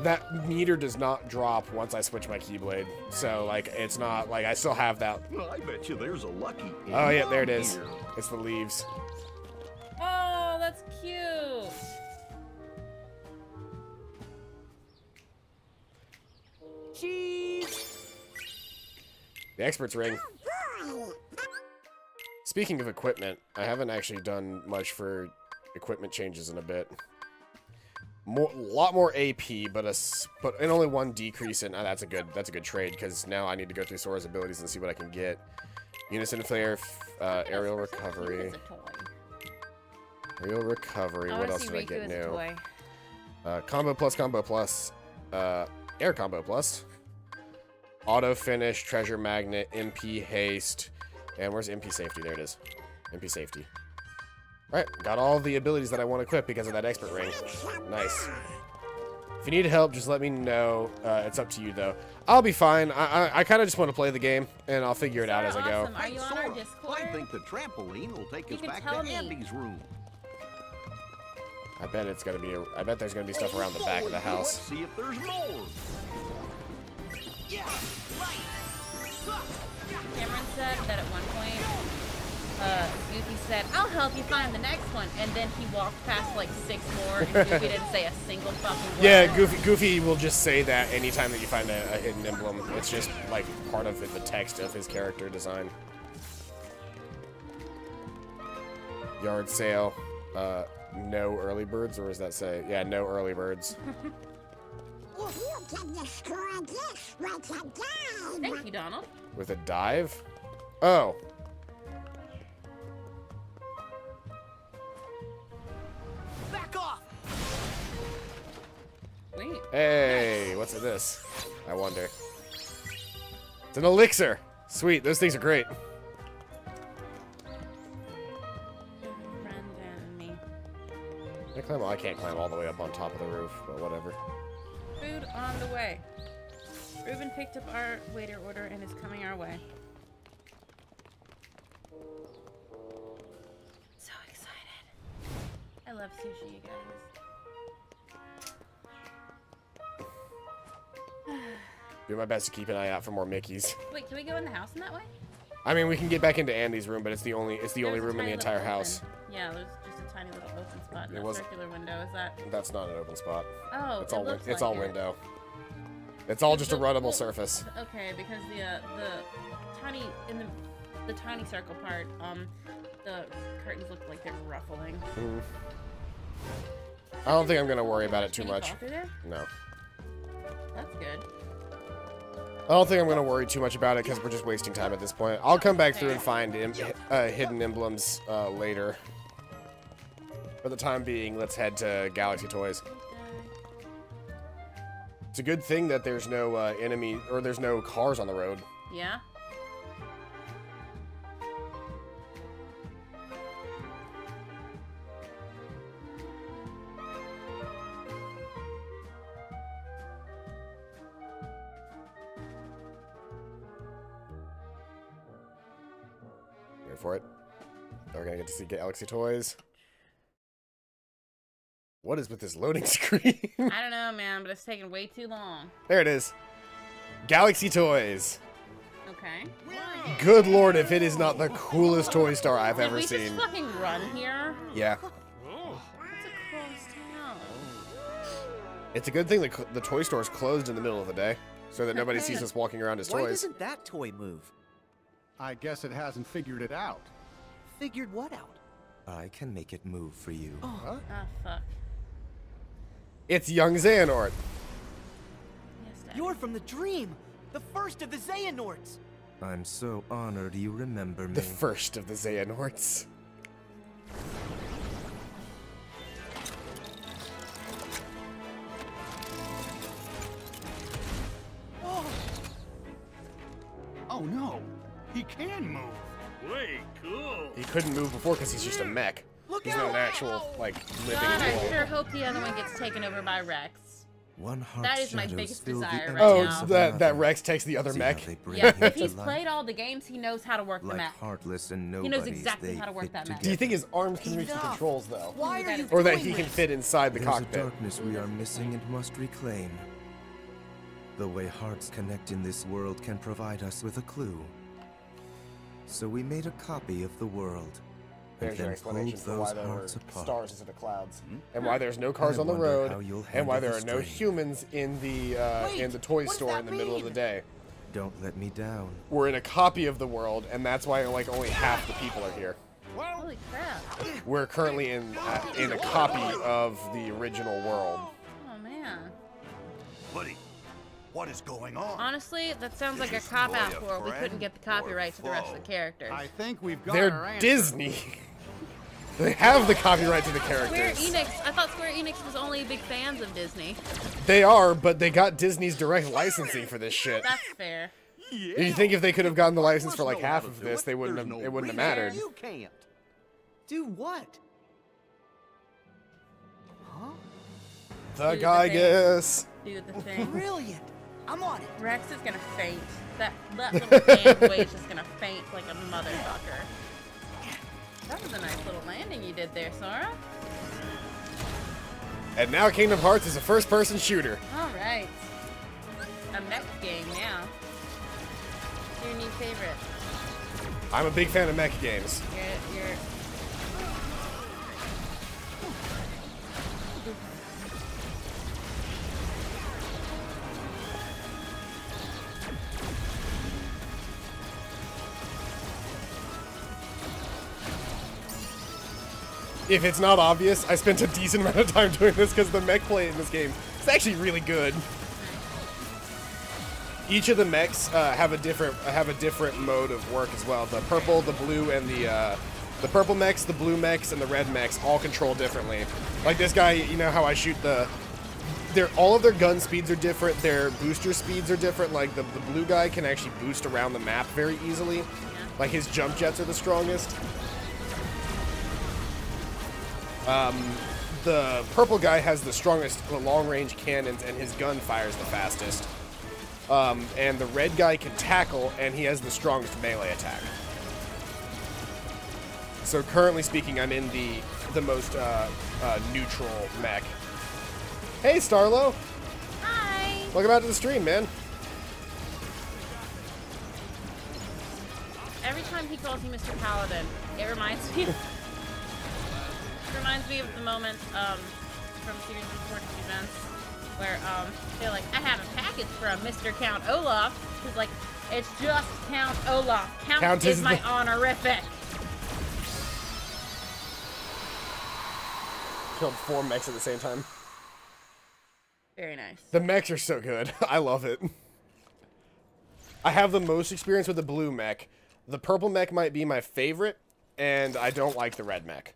that meter does not drop once I switch my Keyblade. So, like, it's not, like, I still have that. I bet you there's a lucky. Oh, yeah, there it is. It's the leaves. Oh, that's cute. Cheese. The expert's ring. Speaking of equipment, I haven't actually done much for equipment changes in a bit. A lot more AP, but and only 1 decrease in. That's a good trade, because now I need to go through Sora's abilities and see what I can get. Unison flare, aerial recovery. Aerial recovery. What else did I get new? Combo plus, air combo plus, auto finish, treasure magnet, MP haste, and where's MP safety? There it is. MP safety. Alright, got all the abilities that I want to equip because of that expert ring. Nice. If you need help, just let me know. It's up to you, though. I'll be fine. I kind of just want to play the game, and I'll figure it out as I go. Are you on our Discord? I think the trampoline will take us back to Andy's room. I bet it's gonna be. I bet there's gonna be stuff around the back of the house. Let's see if there's more. Cameron said that at one point, Goofy said, "I'll help you find the next one," and then he walked past like 6 more, and Goofy didn't say a single fucking word. Yeah, Goofy will just say that anytime that you find a hidden emblem. It's just like part of the text of his character design. Yard sale. No early birds, or does that say? Yeah, no early birds. If you can destroy this with a dive. Thank you, Donald. With a dive? Oh. Back off. Sweet. Hey, what's this? I wonder. It's an elixir. Sweet, those things are great. I can't climb all the way up on top of the roof, but whatever. Food on the way. Ruben picked up our waiter order and is coming our way. So excited. I love sushi, you guys. Do my best to keep an eye out for more Mickeys. Wait, can we go in the house in that way? I mean, we can get back into Andy's room, but it's the only room in the entire house. Yeah, there's just a tiny little open spot in that circular window. Is that? That's not an open spot. Oh, it's all like all window. It's all just a runnable surface. Okay, because the tiny the tiny circle part, the curtains look like they're ruffling. Mm. I don't think I'm gonna worry about it too much. No. That's good. I don't think I'm gonna worry too much about it because we're just wasting time at this point. I'll come back through and find hidden emblems later. For the time being, let's head to Galaxy Toys. It's a good thing that there's no enemy or there's no cars on the road. Yeah. wait for it. We're gonna get to see Galaxy Toys. What is with this loading screen? I don't know, man, but it's taking way too long. There it is. Galaxy Toys. Okay. Good lord, if it is not the coolest toy store I've ever Did we seen. just fucking run here? Yeah. That's a closed town. It's a good thing the toy store is closed in the middle of the day, so that nobody Hey, sees us walking around as Why toys. doesn't that toy move? I guess it hasn't figured it out. Figured what out? I can make it move for you. Oh, fuck. It's young Xehanort. You're from the dream! The first of the Xehanorts! I'm so honored you remember me. The first of the Xehanorts. Oh no, he can move. Way cool. He couldn't move before because he's just a mech. He's not an actual, like, living God, I toy. sure hope the other one gets taken over by Rex. One heart That is my shadows biggest fill the desire right Oh, now. that Rex takes the other See mech? how they bring Yeah, him if to he's life? played all the games, he knows how to work the Like mech. heartless and He knows nobodies, exactly they how to work fit that mech. Do you think his arms can reach the controls, though? Why are you Or that doing he can this? fit inside the There's cockpit? a darkness we are missing and must reclaim. The way hearts connect in this world can provide us with a clue. So we made a copy of the world. And There's your then explanation pulled for why those there were hearts apart. stars instead of clouds, and why there's no cars I on the wonder road, how you'll and why handle there the are no strain. humans in the toy store in the middle of the day. Don't let me down. We're in a copy of the world, and that's why like only half the people are here. Holy crap. We're currently in a copy of the original world. Oh, man. Buddy, what is going on? Honestly, that sounds like a cop-out for we couldn't get the copyright to the rest of the characters. I think we've got They're our answer. Disney. They have the copyright to the Square characters. Enix, I thought Square Enix was only big fans of Disney. They are, but they got Disney's direct licensing for this shit. That's fair. You think if they could have gotten the license for like half of this, they wouldn't have. It wouldn't have mattered. You can't. Do what? Huh? The Do guy thing. guess. Do the thing. Brilliant. I'm on it. Rex is gonna faint. That little fanboy is just gonna faint like a motherfucker. That was a nice little landing you did there, Sora. And now Kingdom Hearts is a first-person shooter. All right. A mech game now. Your new favorite. I'm a big fan of mech games. You're If it's not obvious, I spent a decent amount of time doing this because the mech play in this game is actually really good. Each of the mechs have a different mode of work as well. The purple, the blue, and the purple mechs, the blue mechs, and the red mechs all control differently. Like this guy, you know how I shoot all of their gun speeds are different. Their booster speeds are different. Like the blue guy can actually boost around the map very easily. Like his jump jets are the strongest. The purple guy has the strongest long-range cannons, and his gun fires the fastest. And the red guy can tackle, and he has the strongest melee attack. So currently speaking, I'm in the most neutral mech. Hey, Starlo. Hi. Welcome out to the stream, man. Every time he calls you Mr. Paladin, it reminds me. Reminds me of the moment from Series 40 events where they're like, I have a package from Mr. Count Olaf. He's like, it's just Count Olaf. Count is my honorific. Killed 4 mechs at the same time. Very nice. The mechs are so good. I love it. I have the most experience with the blue mech. The purple mech might be my favorite, and I don't like the red mech.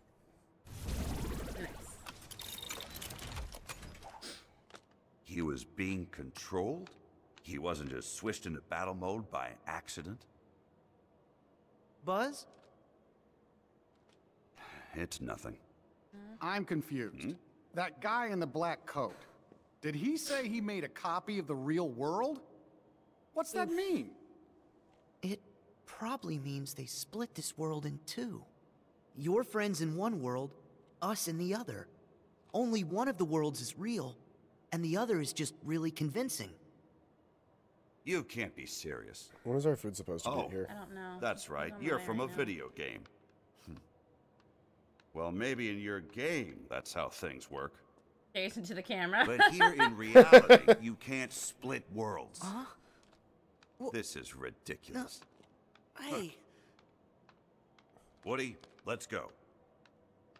He was being controlled? He wasn't just switched into battle mode by accident? Buzz? It's nothing. I'm confused. That guy in the black coat, did he say he made a copy of the real world? What's that mean? It probably means they split this world in two. Your friends in one world, us in the other. Only one of the worlds is real, and the other is just really convincing. You can't be serious. When is our food supposed to be here? I don't know. That's right. It's You're online from a right now. video game. Well, maybe in your game, that's how things work. Stares into the camera. But here in reality, you can't split worlds. Huh? This is ridiculous. Hey. Woody, let's go.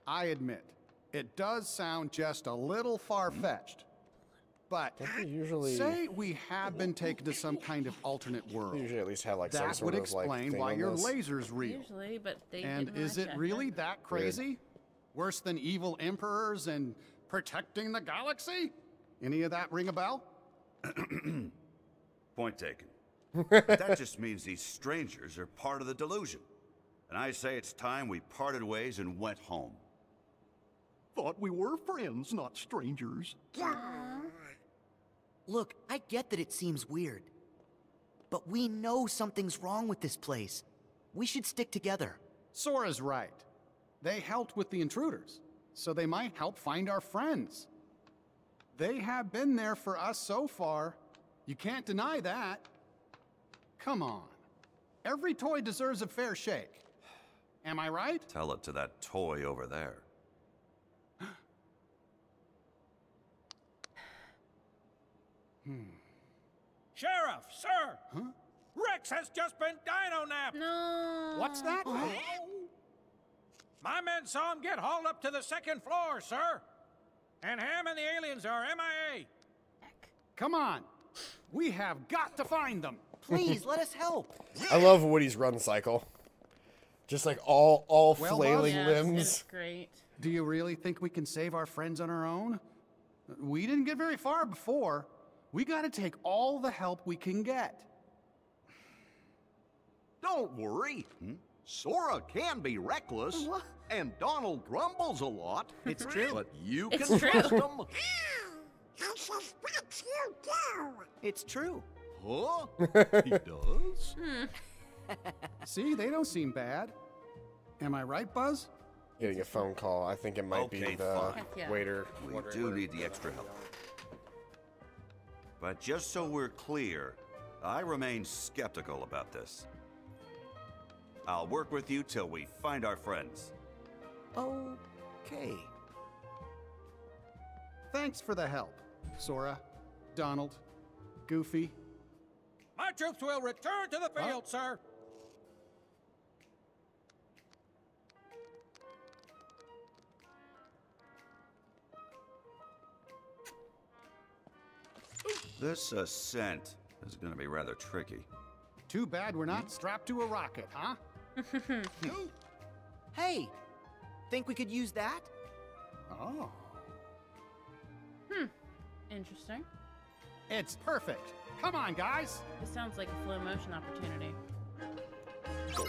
I admit, it does sound just a little far-fetched. But usually say we have been taken to some kind of alternate world. They usually at least have like some That sort would of like explain thing why on your this. laser's real. Usually, but they And didn't is wanna it check really that Weird. crazy? Worse than evil emperors and protecting the galaxy? Any of that ring a bell? Point taken. But that just means these strangers are part of the delusion. And I say it's time we parted ways and went home. Thought we were friends, not strangers. Look, I get that it seems weird. But we know something's wrong with this place. We should stick together. Sora's right. They helped with the intruders, so they might help find our friends. They have been there for us so far. You can't deny that. Come on. Every toy deserves a fair shake. Am I right? Tell it to that toy over there. Sheriff, sir! Huh? Rex has just been dino-napped! No. What's that? My men saw him get hauled up to the second floor, sir. And Ham and the aliens are MIA. Come on. We have got to find them. Please, let us help. I love Woody's run cycle. Just like all Well, flailing Yes, limbs. it's great. Do you really think we can save our friends on our own? We didn't get very far before. We gotta take all the help we can get. Don't worry. Sora can be reckless, and Donald grumbles a lot. It's true. But you It's can true. trust him. I suspect you do. It's true. Huh? He does? See, they don't seem bad. Am I right, Buzz? Getting a phone call. I think it might be Okay, the fine. Heck yeah. waiter. We do need the extra help. But just so we're clear, I remain skeptical about this. I'll work with you till we find our friends. Okay. Thanks for the help, Sora, Donald, Goofy. My troops will return to the field, sir. This ascent is going to be rather tricky. Too bad we're not strapped to a rocket, huh? Hey, think we could use that? Oh. Interesting. It's perfect. Come on, guys. This sounds like a flow motion opportunity.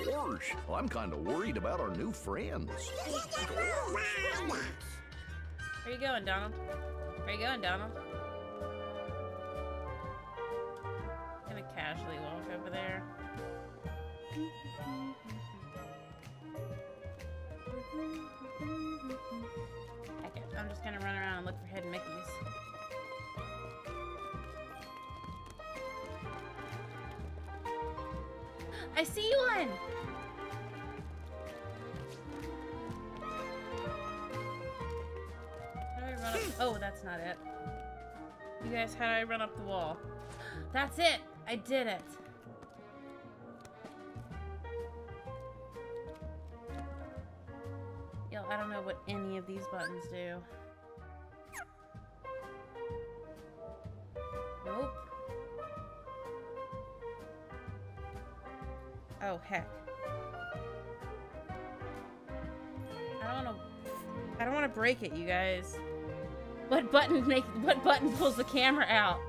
Gosh, I'm kind of worried about our new friends. Where you going, Donald? Where you going, Donald? Gonna casually walk over there. Heck it, I'm just gonna run around and look for hidden Mickeys. I see one! How do I run up? Oh, that's not it. You guys, how do I run up the wall? That's it! I did it! Yo, I don't know what any of these buttons do. Nope. Oh, heck. I don't wanna break it, you guys. What button pulls the camera out?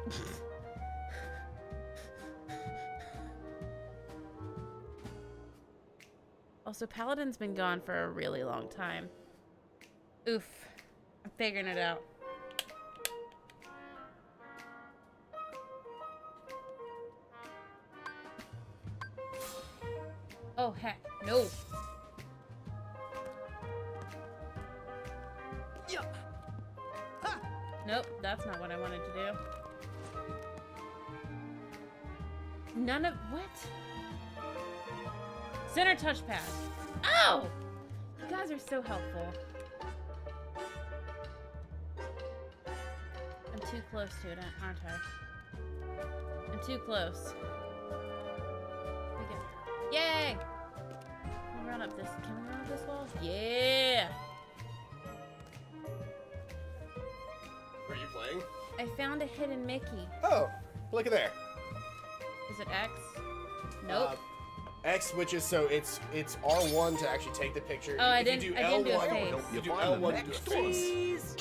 Also, Paladin's been gone for a really long time. Oof. I'm figuring it out. Oh, heck. No. Nope, that's not what I wanted to do. None of... What? Center touchpad. Ow! You guys are so helpful. I'm too close to it, aren't I? I'm too close. Yay! Can we run up this? Can we run up this wall? Yeah! Are you playing? I found a hidden Mickey. Oh, look at there. Is it X? Nope. X, which is so it's R1 to actually take the picture. Oh, I If didn't you do do a L1, face. you do L1 to do a face.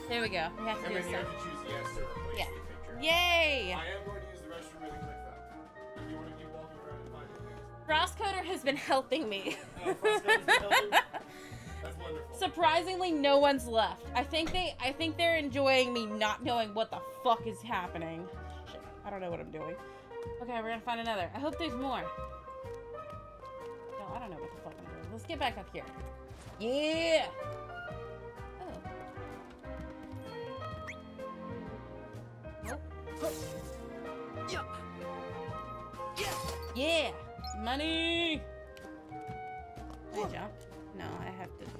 There we go. We have to do And then you stuff. have to choose yes to replace Yeah. the picture. Yay! I am going to use the restroom really quick though. If you want to keep walking around and finding things. Frostcoder has been helping me. Frostcoder's been helping? That's wonderful. Surprisingly, no one's left. I think they're enjoying me not knowing what the fuck is happening. Shit, I don't know what I'm doing. Okay, we're gonna find another. I hope there's more. No, I don't know what the fuck I'm doing. Let's get back up here. Yeah. Oh. Nope. Yeah. Money. Can I jump? No, I have to do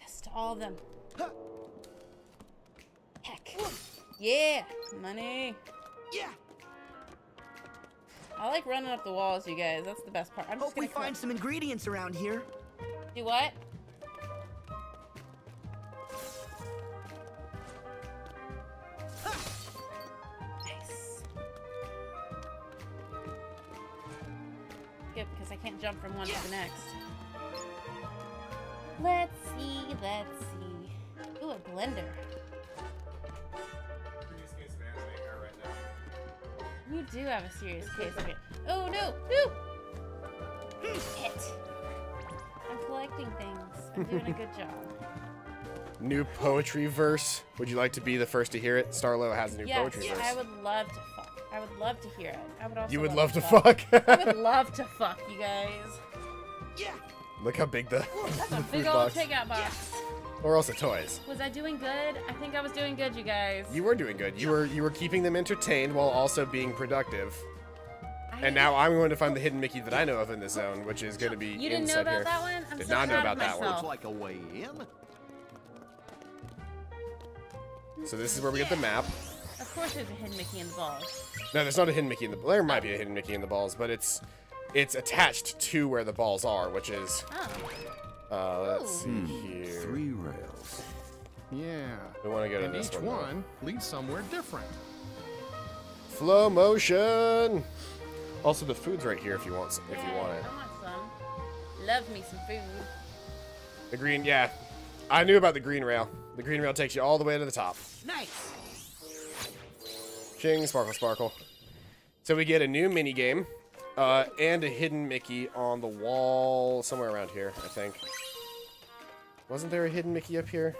this to all of them. Heck. Yeah. Money. Yeah. I like running up the walls, you guys. That's the best part. I'm just Hope we find some ingredients around here. Do what? Nice. Good, because I can't jump from one to the next. Let's see, let's see. Ooh, a blender. You do have a serious case of it. Oh no! No! Hit. I'm collecting things. I'm doing a good job. New poetry verse. Would you like to be the first to hear it? Starlo has a new poetry verse. I would love to fuck. I would love to hear it. I would also. You would love to fuck? I would love to fuck, you guys. Yeah. Look how big the, That's a the big food old box. takeout box. Or also toys. Was I doing good? I think I was doing good, you guys. You were doing good. You were keeping them entertained while also being productive. And now I'm going to find the hidden Mickey that I know of in this zone, which is going to be You didn't know inside about here. that one? I'm Did so not know proud about of that one. myself. Looks like a way in. So this is where we get the map. Of course there's a hidden Mickey in the balls. No, there's not a hidden Mickey in the. There might be a hidden Mickey in the balls, but it's attached to where the balls are, which is. Let's see here. 3 rails. Yeah. We want to go to and this each one leads somewhere different. Flow motion. Also, the food's right here if you want it. I want some. Love me some food. The green, yeah. I knew about the green rail. The green rail takes you all the way to the top. Nice. Ching, sparkle, sparkle. So we get a new mini game, and a hidden Mickey on the wall somewhere around here, I think. Wasn't there a hidden Mickey up here?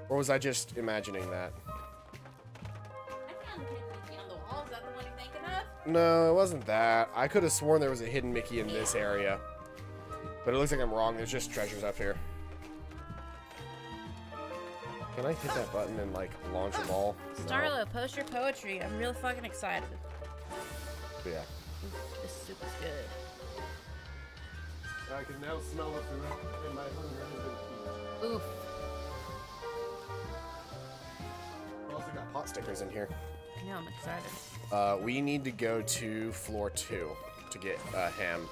Or was I just imagining that? No, it wasn't that. I could have sworn there was a hidden Mickey in this area. But it looks like I'm wrong. There's just treasures up here. Can I hit that button and, like, launch them all? No. Starlo, post your poetry. I'm really fucking excited. But yeah. This soup is good. I can now smell the food, and my hunger has been appeased. Oof. We also got pot stickers in here. I know, I'm excited. We need to go to floor 2 to get Ham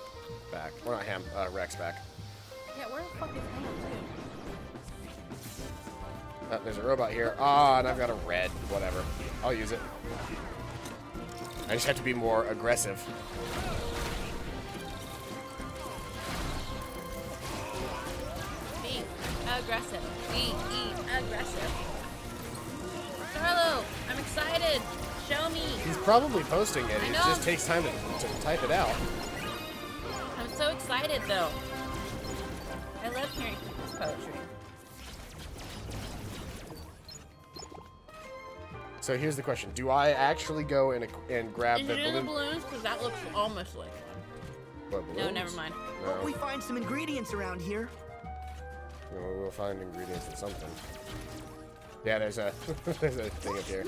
back. Well, not Ham, Rex back. Yeah, where the fuck is Ham, too? There's a robot here. Ah, and I've got a red. Whatever. I'll use it. I just have to be more aggressive. Be aggressive. Be aggressive. Starlo, I'm excited. Show me. He's probably posting it. I It know. just takes time to type it out. I'm so excited, though. I love hearing people's poetry. So here's the question: do I actually go and grab Is the it in the balloon? balloons? Because that looks almost like one. What, No, balloons? never mind. No. Hope we find some ingredients around here. We'll find ingredients in something. Yeah, there's a there's a thing up here.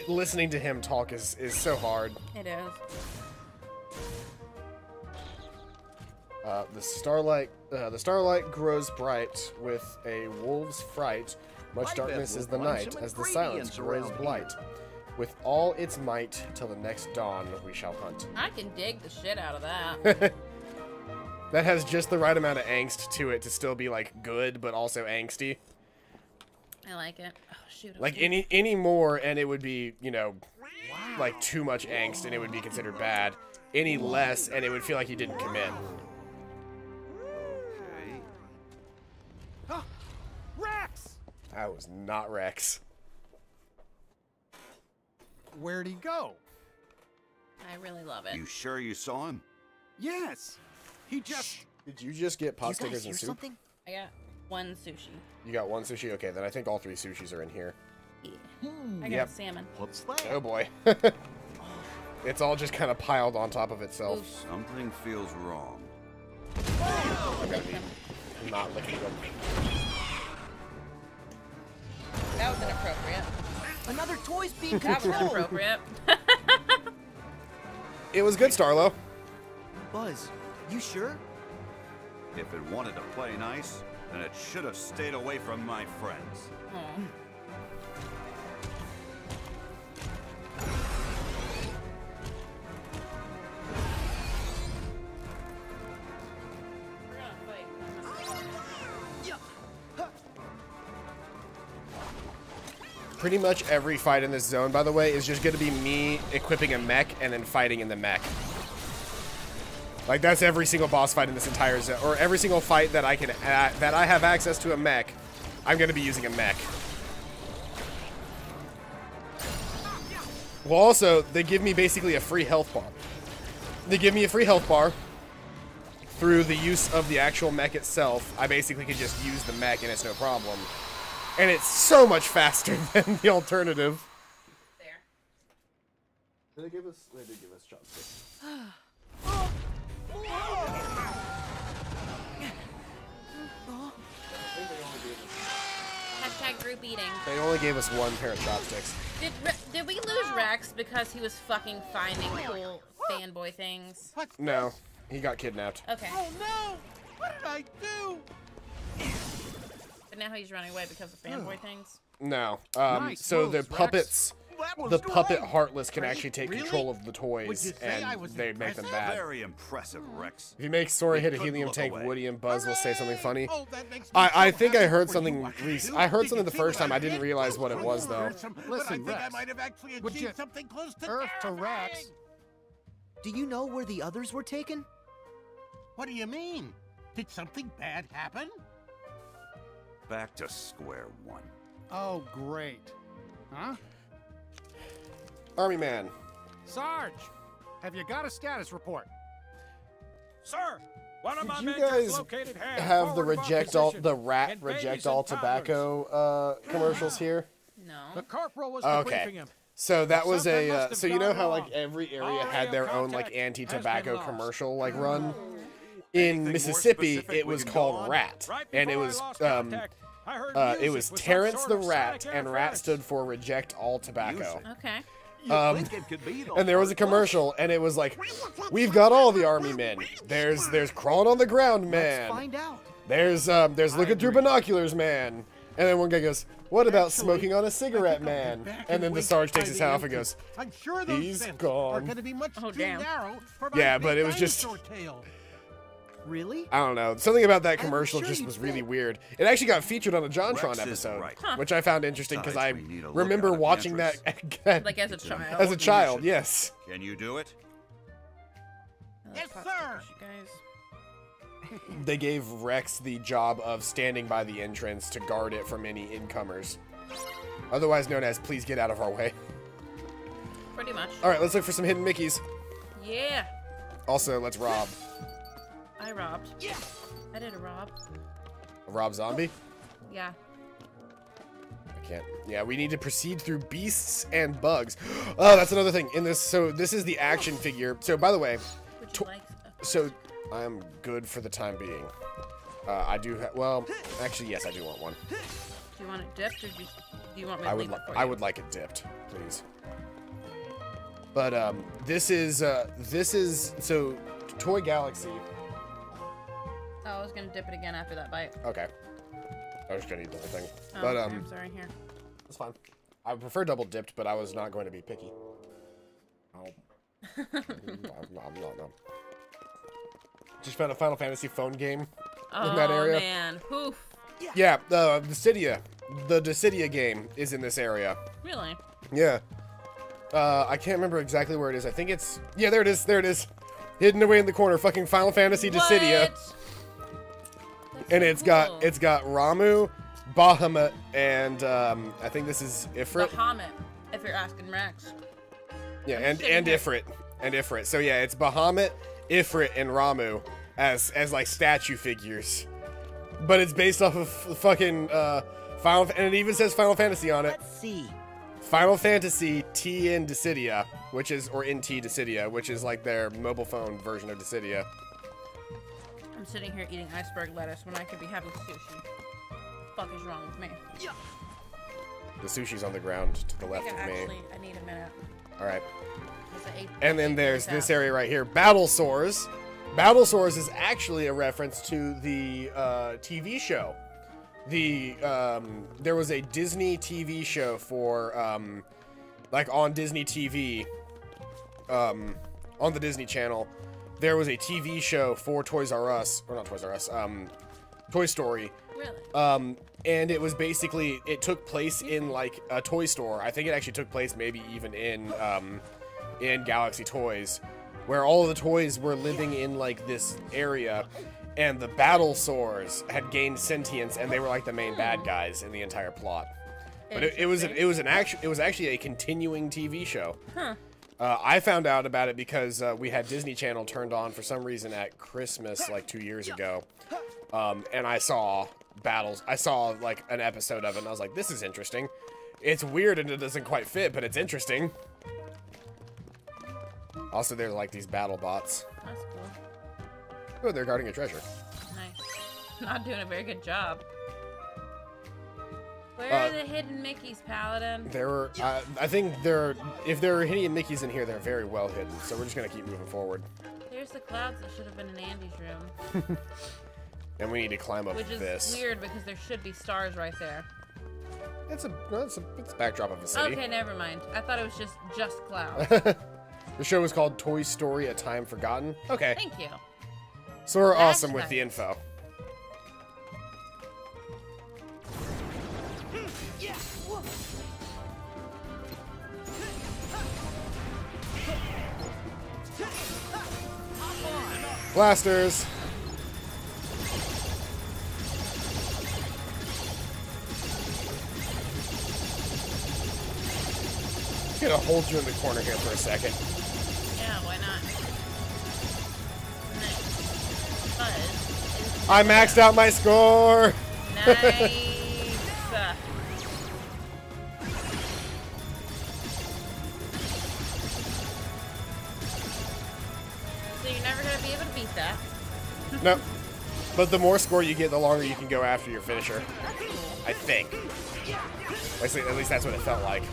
Listening to him talk is so hard. It is. The starlight grows bright with a wolf's fright. Much I darkness bet is the we'll find night, some as the silence ingredients grows around blight. With all its might, till the next dawn we shall hunt. I can dig the shit out of that. That has just the right amount of angst to it to still be like good, but also angsty. I like it. Oh shoot. Like any more, and it would be, you know, like too much angst, and it would be considered bad. Any less, and it would feel like you didn't commit. Rex! That was not Rex. Where'd he go? I really love it. You sure you saw him? Yes. He just... Did you just get pot stickers and soup? I got one sushi. You got one sushi? Okay, then I think all 3 sushis are in here. Yeah. I got salmon. What's that? Oh boy. It's all just kind of piled on top of itself. Oof. Something feels wrong. Okay. I'm not licking them. That was inappropriate. Another toy's being That was controlled. inappropriate. It was good, Starlo. Buzz, you sure? If it wanted to play nice, then it should have stayed away from my friends. Aw. We're gonna fight. Pretty much every fight in this zone, by the way, is just going to be me equipping a mech and then fighting in the mech. Like, that's every single boss fight in this entire zone, or every single fight that I can that I have access to a mech. I'm going to be using a mech. Well, also, they give me basically a free health bar. They give me a free health bar through the use of the actual mech itself. I basically can just use the mech and it's no problem. And it's so much faster than the alternative. There. They did give us chopsticks. Hashtag group eating. They only gave us 1 pair of chopsticks. Did we lose Rex because he was fucking finding cool fanboy things? No, he got kidnapped. Okay. Oh no! What did I do? But now he's running away because of fanboy things. No. Nice So moves, the Rex. puppets, That was the puppet great. Heartless can Great? actually take Really? control of the Would toys, you say I and was they make them bad. Very impressive, Rex. If you make Sora hit a couldn't helium look tank, away. Woody and Buzz will say something funny. Oh, that makes me I so think I happy heard for something. you. I heard something Did the you see first what time. I didn't did? realize what it was though. But I Listen, think I Rex. might have actually Would you- achieved something close to Earth to Rex. terrifying. Do you know where the others were taken? What do you mean? Did something bad happen? Back to square one. Oh, great. Huh? Army Man. Sarge, have you got a status report? Sir, one of my Did you men just guys located Ham have the forward of reject all opposition the rat and babies reject and all toddlers. tobacco commercials here? No. The corporal was Okay. debriefing him. So that was Something must a have so you know gone how like wrong. every area All had their radio own like contact has anti-tobacco been lost. commercial like run. Anything In more Mississippi, specific it we was can called go on? Rat, Right and it before I was lost contact, I heard it music was with some Terrence sort the of Rat, sonic and Rat interference. stood for Reject All Tobacco. Okay. You think it could be the And there was a commercial, and it was like, "We've got all the army men. There's crawling on the ground, man. Find out. There's looking through binoculars, man." And then one guy goes, "What about smoking on a cigarette, man?" And then the Sarge takes his hat off and goes, I'm sure those "He's scents are gone." going to be much Oh, too damn. narrow for my Yeah, big but it was just- dinosaur tail. Really? I don't know. Something about that I'm commercial sure just you'd was really fit. weird. It actually got featured on a JonTron Rex is episode, right. which I found interesting because I Besides, we need a remember lookout at the watching that entrance. Like as a It's an child. as a important child. mission. Yes. Can you do it? Yes, Fuck sir. you guys. They gave Rex the job of standing by the entrance to guard it from any incomers, otherwise known as "Please get out of our way." Pretty much. All right, let's look for some hidden Mickeys. Yeah. Also, let's rob. I robbed. Yeah. I did a rob. A Rob Zombie? Yeah. I can't. Yeah, we need to proceed through beasts and bugs. Oh, that's another thing in this. So this is the action figure. So by the way, so I'm good for the time being. I do have, well, actually, yes, I do want one. Do you want it dipped, or do you want me to leave it for you? I would like it dipped, please. But this is so Toy Galaxy. Oh, I was gonna dip it again after that bite. Okay. I was gonna eat the whole thing. Oh, but okay, I'm sorry. Here. That's fine. I prefer double dipped, but I was not going to be picky. No. Just found a Final Fantasy phone game in that area. Oh man, poof. Yeah, the Dissidia game is in this area. Really? Yeah. I can't remember exactly where it is. I think it's, yeah, there it is. Hidden away in the corner, fucking Final Fantasy Dissidia. And it's got Ramu, Bahamut, and I think this is Ifrit. Bahamut, if you're asking Rex. Yeah, and Ifrit. So yeah, it's Bahamut, Ifrit, and Ramu as like statue figures. But it's based off of fucking Final, and it even says Final Fantasy on it. Let's see. Final Fantasy TN Dissidia, which is, or NT Dissidia, which is like their mobile phone version of Dissidia. I'm sitting here eating iceberg lettuce when I could be having sushi. Fuck is wrong with me? Yeah. The sushi's on the ground to the left of me. I need a minute. All right. And then there's this area right here, Battle Sores. Battle Sores is actually a reference to the TV show. There was a Disney TV show for like on Disney TV, on the Disney Channel. There was a TV show for Toys R Us, or not Toys R Us, Toy Story. Really? And it was basically, it took place in like a toy store. I think it actually took place maybe even in Galaxy Toys, where all of the toys were living in like this area, and the Battle Sores had gained sentience, and they were like the main bad guys in the entire plot. But it was actually a continuing TV show. Huh. I found out about it because we had Disney Channel turned on for some reason at Christmas like 2 years ago, and I saw battles. I saw like an episode of it, and I was like, "This is interesting. It's weird and it doesn't quite fit, but it's interesting." Also, there's like these battle bots. That's cool. Oh, they're guarding a treasure. Nice. Not doing a very good job. Where are the hidden Mickeys, Paladin? There were, I think if there are hidden Mickeys in here, they're very well hidden. So we're just gonna keep moving forward. There's the clouds that should have been in Andy's room. And we need to climb up Which is weird because there should be stars right there. It's a backdrop of a city. Okay, never mind. I thought it was just clouds. The show is called Toy Story: A Time Forgotten. Okay. Thank you. So we're awesome with the info. Blasters. I'm gonna hold you in the corner here for a second. Yeah, why not? Nice. I maxed out my score. Nice. So you're never gonna be able to beat that. No. But the more score you get, the longer you can go after your finisher. I think. At least that's what it felt like.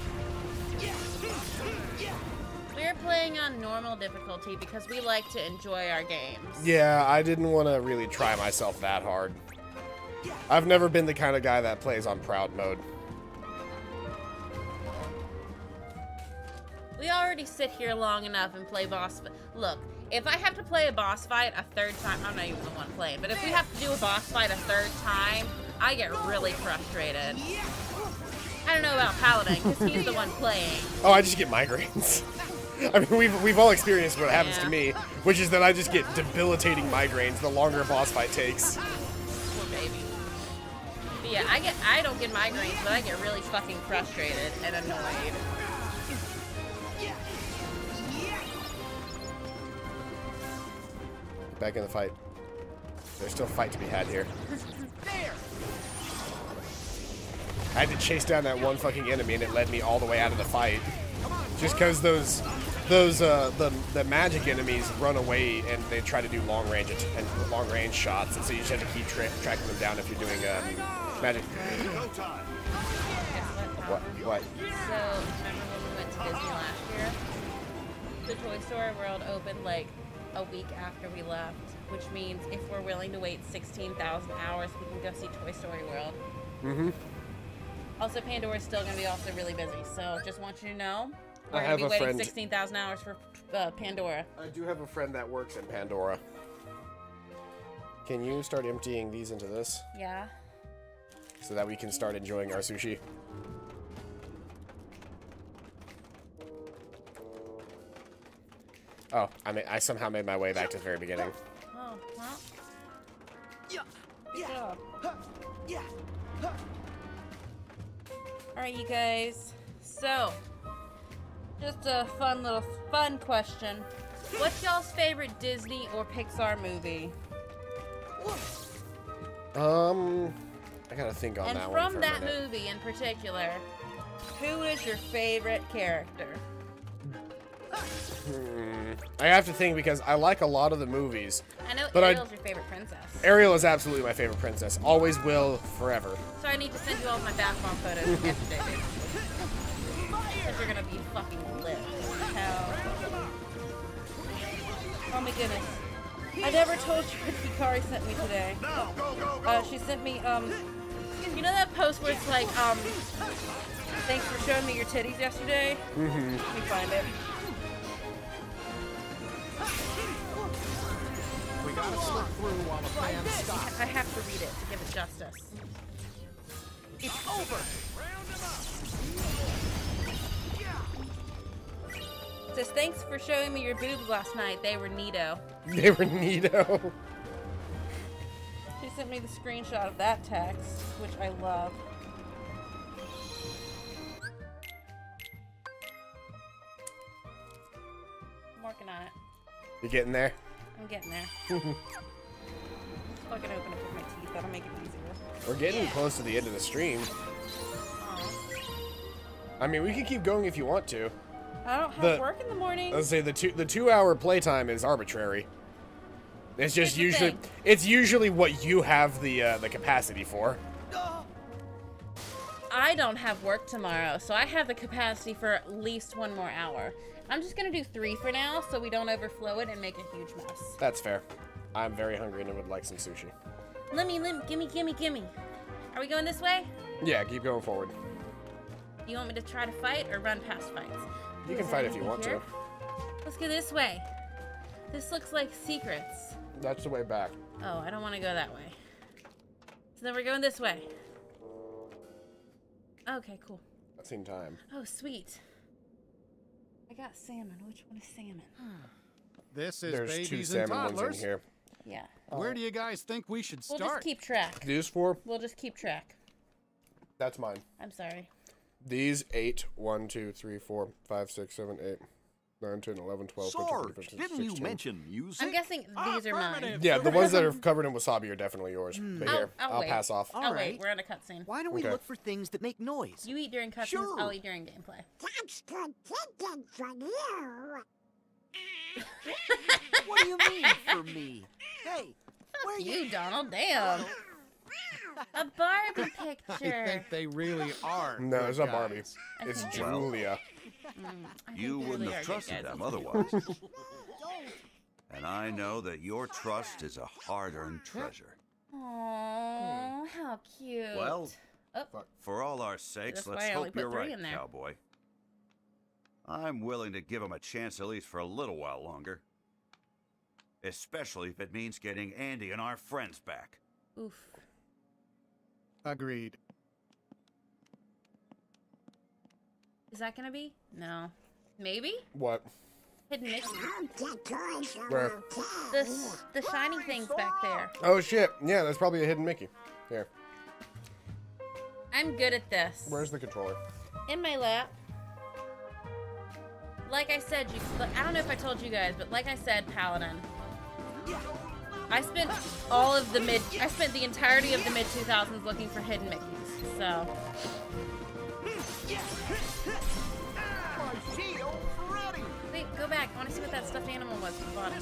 We're playing on normal difficulty because we like to enjoy our games. Yeah, I didn't want to really try myself that hard. I've never been the kind of guy that plays on proud mode. We already sit here long enough and play boss fight. Look, if I have to play a boss fight a third time, I'm not even the one playing, but if we have to do a boss fight a third time, I get really frustrated. I don't know about Paladin, because he's the one playing. Oh, I just get migraines. I mean, we've all experienced what happens to me, which is that I just get debilitating migraines the longer a boss fight takes. Poor baby. But yeah, I don't get migraines, but I get really fucking frustrated and annoyed. Back in the fight. There's still a fight to be had here. There. I had to chase down that one fucking enemy, and it led me all the way out of the fight. Just because the magic enemies run away and they try to do long range shots, and so you just have to keep tracking them down if you're doing magic. What? So remember when we went to Disney last year? The Toy Story World opened like a week after we left, which means if we're willing to wait 16,000 hours, we can go see Toy Story World. Mm-hmm. Also, Pandora's still going to be also really busy, so just want you to know, we're I going to have be a waiting friend- 16,000 hours for Pandora. I do have a friend that works in Pandora. Can you start emptying these into this? Yeah. So that we can start enjoying our sushi. Oh, I somehow made my way back to the very beginning. Oh, well. Yeah. Alright, you guys. So, just a fun question. What's y'all's favorite Disney or Pixar movie? I gotta think on And that one from for a that minute. movie in particular, who is your favorite character? I have to think because I like a lot of the movies. I know but Ariel's your favorite princess. Ariel is absolutely my favorite princess. Always will, forever. So I need to send you all my bathroom photos from yesterday, basically. Because you're gonna be fucking lit. Hell. Oh my goodness. I never told you what Hikari sent me today. She sent me, you know that post where it's like, thanks for showing me your titties yesterday? Mm-hmm. Let me find it. We gotta slip through while the fans stop. I have to read it to give it justice. It's over. It says, thanks for showing me your boobs last night. They were neato. They were neato. She sent me the screenshot of that text, which I love. I'm working on it. You getting there? I'm getting there. Let's fucking open it with my teeth. That'll make it easier. We're getting close to the end of the stream. I mean, we can keep going if you want to. I don't have work in the morning. Let's say the 2 hour playtime is arbitrary. It's just usually what you have the capacity for. I don't have work tomorrow, so I have the capacity for at least 1 more hour. I'm just gonna do 3 for now, so we don't overflow it and make a huge mess. That's fair. I'm very hungry and I would like some sushi. Gimme. Are we going this way? Yeah, keep going forward. You want me to try to fight or run past fights? You can fight if you want to. Let's go this way. This looks like secrets. That's the way back. Oh, I don't want to go that way. So then we're going this way. Okay, cool. That's in time. Oh, sweet. I got salmon. Which one is salmon? This is There's babies 2 and salmon toddlers. ones in here. Yeah. Where do you guys think we should We'll start? just keep track. These 4? We'll just keep track. That's mine. I'm sorry. These 8, 1, 2, 3, 4, 5, 6, 7, 8, 9, 10, 11, 12, 13, 14, 15, Didn't 16. you mention music? I'm guessing these are mine. Yeah, the ones that are covered in wasabi are definitely yours. But here, I'll wait. pass off. I'll wait. We're in a cutscene. Why don't we Okay. look for things that make noise? You eat during cutscenes, Sure. I'll eat during gameplay. That's good thinking from you. What do you mean for me? Hey, where You, Donald, damn. A Barbie I picture. think they really are. No, good it's not Barbie. guys. It's think Julia. You wouldn't have trusted them otherwise. And I know that your trust is a hard-earned treasure. Aww, how cute. Well, Oh. for all our sakes, That's why let's I only hope put you're 3 right, in there. cowboy. I'm willing to give him a chance at least for a little while longer. Especially if it means getting Andy and our friends back. Oof. Agreed. Is that gonna be? No. Maybe? What? Hidden Mickey. Where? The shiny things back there. Oh shit! Yeah, that's probably a hidden Mickey. Here. I'm good at this. Where's the controller? In my lap. Like I said, I don't know if I told you guys, but like I said, Paladin. I spent the entirety of the mid 2000s looking for hidden Mickeys. So. Wait, go back. I want to see what that stuffed animal was you bought.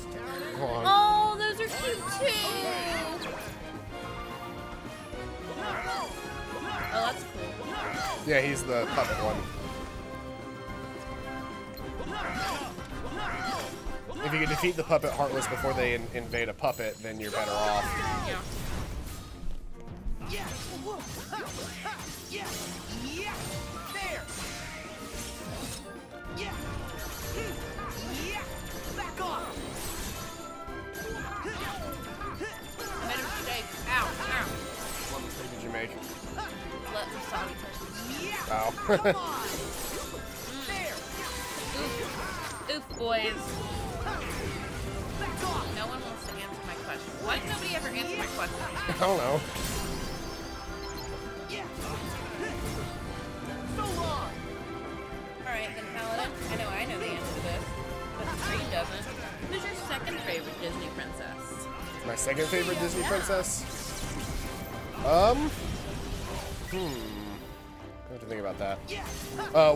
Oh, those are cute too. Oh, that's cool. Yeah, he's the puppet one. If you can defeat the puppet Heartless before they invade a puppet, then you're better off. Yeah. There. Back off. I made a mistake. Ow, ow. What mistake did you make? Let me saw me touch. Oh. Oof, boys. No one wants to answer my question. Why did nobody ever answer my question? I don't know. Alright, then Paladin. I know the answer to this. But the screen doesn't. Who's your second favorite Disney princess? My second favorite Disney princess? I have to think about that.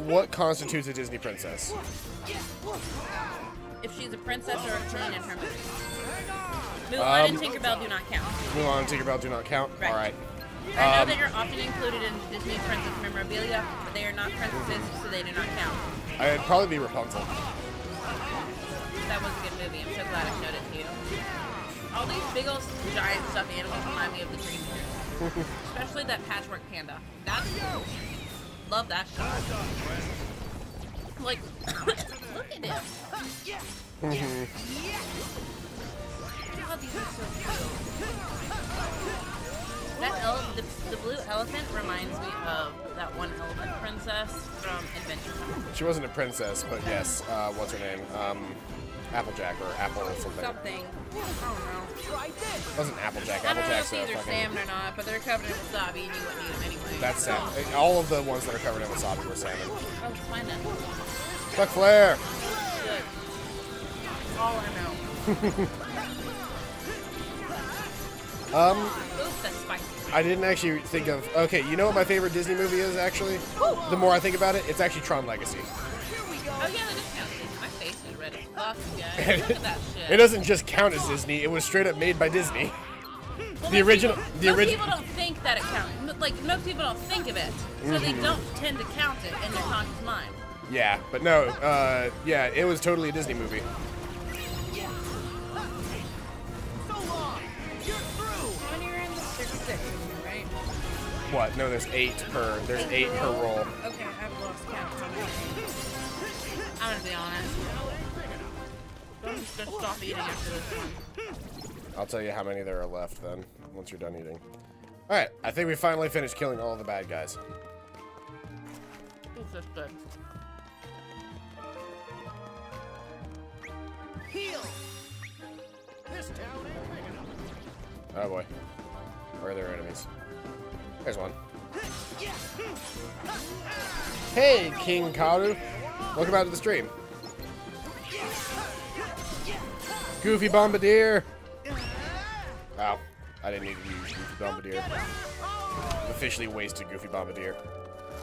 What constitutes a Disney princess? If she's a princess or a queen in her movie. Mulan and Tinkerbell do not count. Mulan and Tinkerbell do not count? Right. Alright. I know that you're often included in Disney princess memorabilia, but they are not princesses, so they do not count. I'd probably be Rapunzel. That was a good movie. I'm so glad I showed it to you. All these big old giant stuffed animals remind me of the Dream Team. Especially that patchwork panda. That's cool. Love that shit. Like, look at him. God, these are so cute. That the blue elephant reminds me of that one elephant princess from Adventure Time. She wasn't a princess, but yes. What's her name? Applejack or Apple or something. Something. I don't know. Try this. It wasn't Applejack. I don't know Applejack's if these are fucking... salmon or not, but they're covered in wasabi and you wouldn't eat them anyway. That's salmon. All of the ones that are covered in wasabi were salmon. Oh, it's fine then. Fuck Flair! Good. All I know. Oof, that's spicy. I didn't actually think of... Okay, you know what my favorite Disney movie is, actually? The more I think about it, it's actually Tron Legacy. Oh, yeah, that does count. My face is red as fuck, guys. Look at that shit. It doesn't just count as Disney, it was straight up made by Disney. Well, the original... Most people don't think that it counts. Like, most people don't think of it. So they don't tend to count it in their conscious mind. Yeah, but no, yeah, it was totally a Disney movie. What? No, there's 8 per. There's 8 per roll. Okay, I've lost count. I'm gonna be honest. I'm just gonna stop eating after this one. I'll tell you how many there are left then, once you're done eating. Alright, I think we finally finished killing all of the bad guys. It's just good. Heal. This town ain't big enough. Oh boy. Where are their enemies? There's one. Hey, King Karu. Welcome back to the stream. Goofy Bombardier. Wow. I didn't need to use Goofy Bombardier. Officially wasted Goofy Bombardier.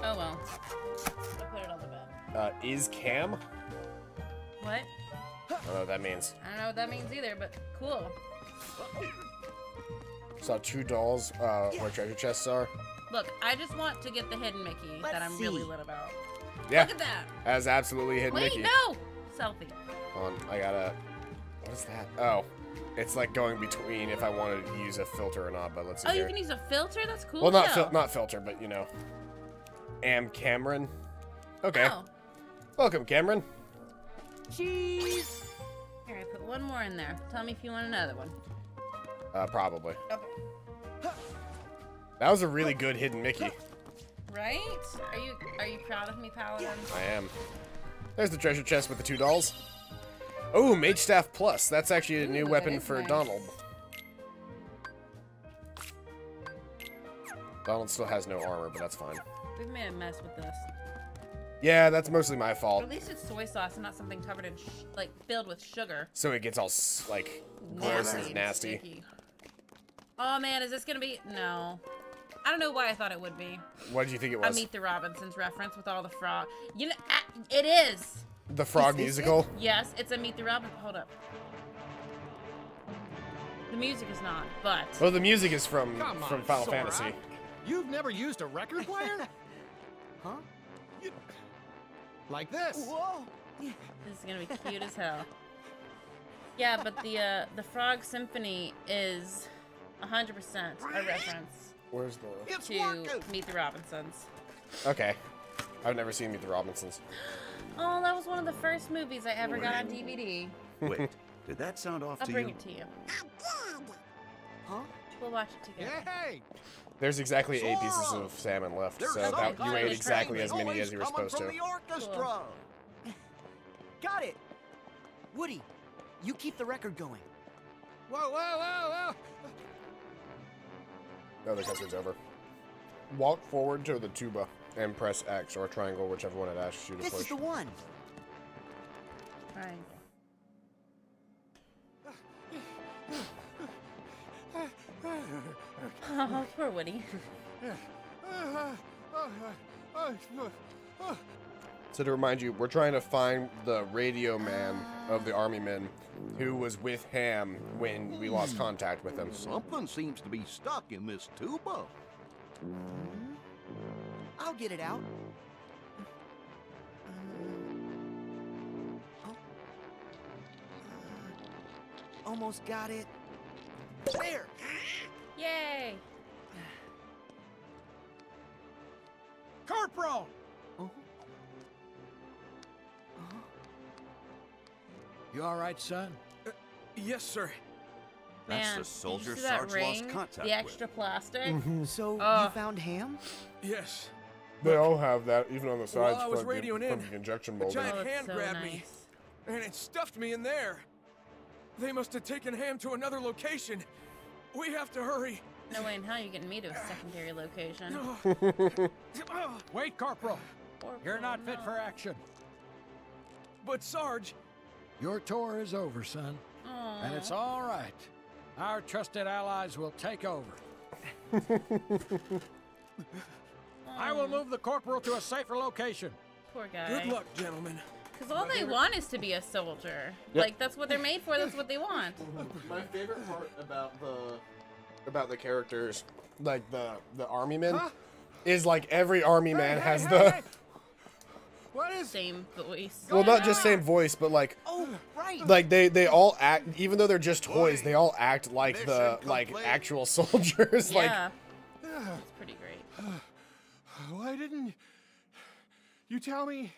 Oh well. I'll put it on the bed. Is Cam? What? I don't know what that means. I don't know what that means either, but cool. Saw 2 dolls where treasure chests are. Look, I just want to get the hidden Mickey that I'm really lit about. Yeah. Look at that. That's absolutely hidden Wait, Mickey. no! Selfie. Hold on, I gotta... What is that? Oh. It's like going between if I wanted to use a filter or not, but let's see Oh, here. you can use a filter? That's cool. Well, though. not filter, but you know. Am Cameron. Okay. Oh. Welcome, Cameron. Cheese. Here, I put one more in there. Tell me if you want another one. Probably. Okay. That was a really good hidden Mickey. Right? Are you proud of me, Paladin? I am. There's the treasure chest with the 2 dolls. Oh, Mage Staff Plus. That's actually a new weapon for nice. Donald. Donald still has no armor, but that's fine. We've made a mess with this. Yeah, that's mostly my fault. At least it's soy sauce and not something covered in, like, filled with sugar. So it gets all, like, gross and nasty. Sticky. Oh, man, is this gonna be... No. I don't know why I thought it would be. What did you think it was? A Meet the Robinsons reference with all the frog. You know, it is. The frog musical? Yes, it's a Meet the Robinsons. Hold up. The music is not, but... Well, the music is from Final Sora. Fantasy. You've never used a record player? Huh? Like this? Whoa! This is gonna be cute as hell. Yeah, but the Frog Symphony is 100% a reference. Where's the... To Meet the Robinsons. Okay. I've never seen Meet the Robinsons. Oh, that was one of the first movies I ever got on DVD. Wait, did that sound off I'll to bring you? it to you. Huh? We'll watch it together. Hey! There's exactly 8 pieces of salmon left, so that, you ate exactly as many as you were supposed to. Cool. Got it. Woody, you keep the record going. Whoa, whoa, whoa, whoa! No, the cutscene's over. Walk forward to the tuba and press X or triangle, whichever one it asks you to push. This is the one. Triangle. Oh, poor Woody. So to remind you, we're trying to find the radio man of the army men who was with Ham when we lost contact with him. Something seems to be stuck in this tuba. I'll get it out. Almost got it. There. Yay! Corporal! You all right, son? Yes, sir. That's Man, the soldier did you see that Sarge ring? lost contact The extra plastic? So you found Ham? Yes. They all have that, even on the sides While I was from the radioing in, injection a molding. giant hand grabbed me, and it stuffed me in there. They must have taken Ham to another location. We have to hurry. No way in hell you're getting me to a secondary location. Wait, Corporal. You're not fit for action. But Sarge... Your tour is over, son. Aww. And it's all right. Our trusted allies will take over. I will move the Corporal to a safer location. Poor guy. Good luck, gentlemen. Because all they want is to be a soldier. Yep. Like, that's what they're made for. That's what they want. My favorite part about the characters, like the army men, is like every army man has the What is same voice? well, not just same voice, but like right. like they all act, even though they're just toys, they all act like the actual soldiers. Yeah, it's pretty great. Why didn't you tell me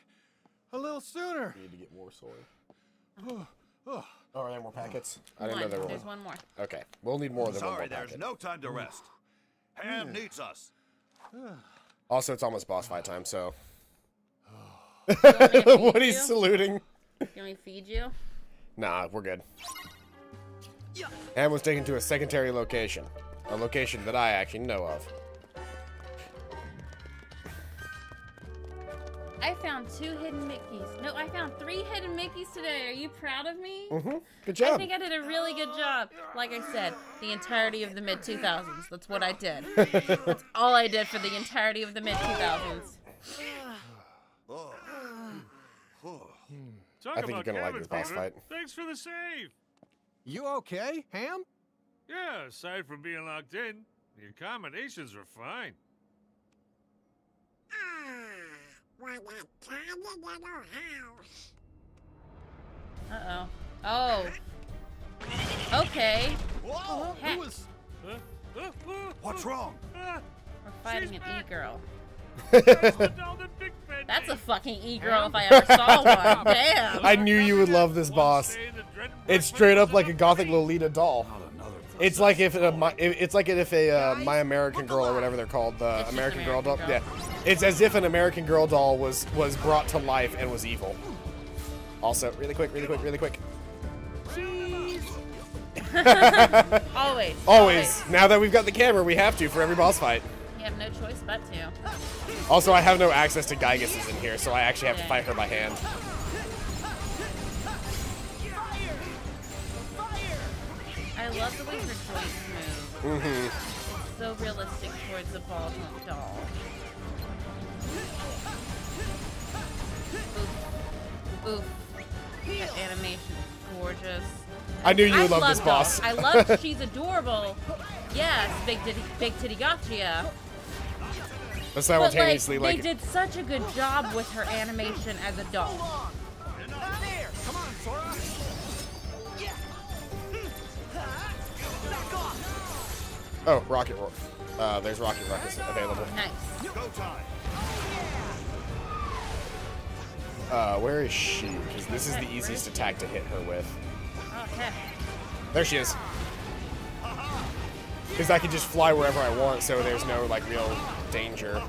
a little sooner? Need to get more soy. Oh, are there more packets? I didn't know One. there were. There's one more. Okay, we'll need more than one more Sorry, packet. there's no time to rest. Ham needs us. Also, it's almost boss fight time, so. You want me to feed Woody's you? saluting. You want me to feed you? Nah, we're good. Ham was taken to a secondary location. A location that I actually know of. I found 2 hidden Mickeys. No, I found 3 hidden Mickeys today. Are you proud of me? Mm-hmm. Good job. I think I did a really good job. Like I said, the entirety of the mid-2000s. That's what I did. That's all I did for the entirety of the mid-2000s. Talk I think you're about gonna like cabin this boss fever. fight. Thanks for the save. You okay, Ham? Yeah, aside from being locked in, the accommodations were fine. What a tiny little house. Uh-oh. Oh. Okay. Whoa! Heck. What's wrong? We're fighting an e-girl. Big That's a fucking e-girl if I ever saw one. Damn. I knew you would love this boss. It's straight up like a gothic Lolita doll. It's like if a My American Girl or whatever they're called, the American Girl doll. Yeah, it's as if an American Girl doll was brought to life and was evil. Also, really quick. Always. Always. Now that we've got the camera, we have to for every boss fight. Yep. have no choice but to. Also, I have no access to Gygas's in here, so I actually have to fight her by hand. I love the way her joints move. Mm-hmm. It's so realistic towards a ball doll. Oof. That animation is gorgeous. I knew you would love this boss. I love she's adorable. Yes, big titty gotcha. But simultaneously, they did such a good job with her animation as a doll. There! Come on, Sora! Oh, Rocket Rock. There's Rocket Ruckus available. Nice. Go time. Where is she? Because this is the easiest attack to hit her with. Okay. There she is. Because I can just fly wherever I want, so there's no like real danger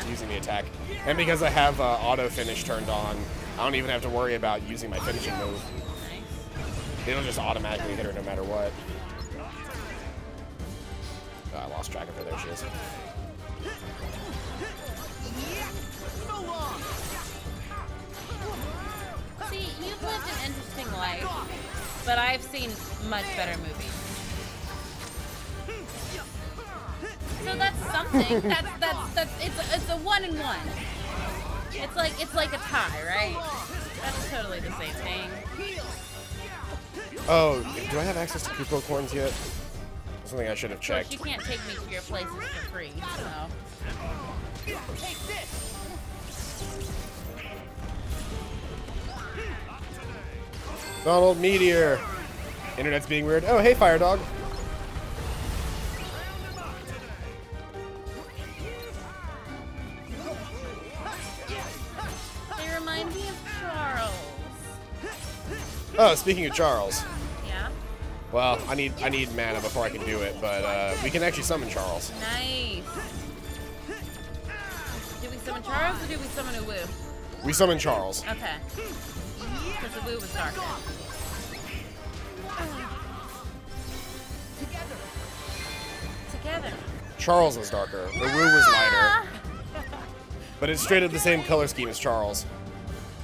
using the attack. And because I have auto finish turned on, I don't even have to worry about using my finishing move. Nice. It'll just automatically hit her no matter what. I lost track of her. There she is. See, you've lived an interesting life, but I've seen much better movies. So that's something. That's it's a 1-1. It's like a tie, right? That's totally the same thing. Oh, do I have access to Kupo coins yet? Something I should have checked. Of course, you can't take me to your places for free, so. Take this! Donald Meteor. Internet's being weird. Oh, hey, Fire Dog. They remind me of Charles. Oh, speaking of Charles. Yeah? Well, I need mana before I can do it, but we can actually summon Charles. Nice. Do we summon Charles or do we summon a Woo? We summon Charles. Okay. Because the Woo was darker. Together. Charles was darker. The Woo was lighter. But it's straight up the same color scheme as Charles.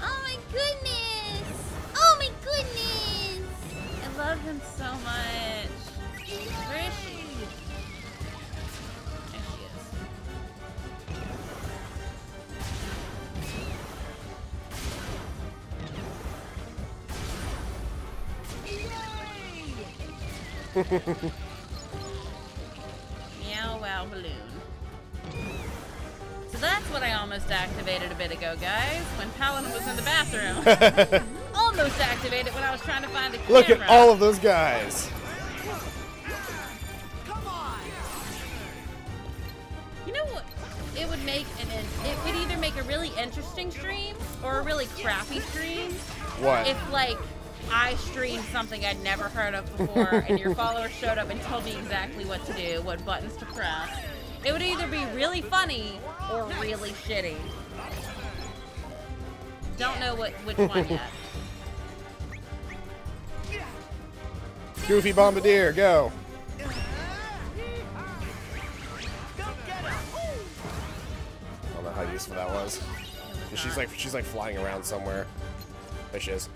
Oh my goodness! Oh my goodness! I love him so much. Where is she? There she is. Meow wow balloon. So that's what I almost activated a bit ago, guys, when Paladin was in the bathroom. Almost activated when I was trying to find the camera. Look at all of those guys. You know what? It would make it would either make a really interesting stream or a really crappy stream. What? If like I streamed something I'd never heard of before and your followers showed up and told me exactly what to do, what buttons to press. It would either be really funny or really shitty. Don't know which one yet. Goofy Bombardier, go. I don't know how useful that was. She's like flying around somewhere. There she is.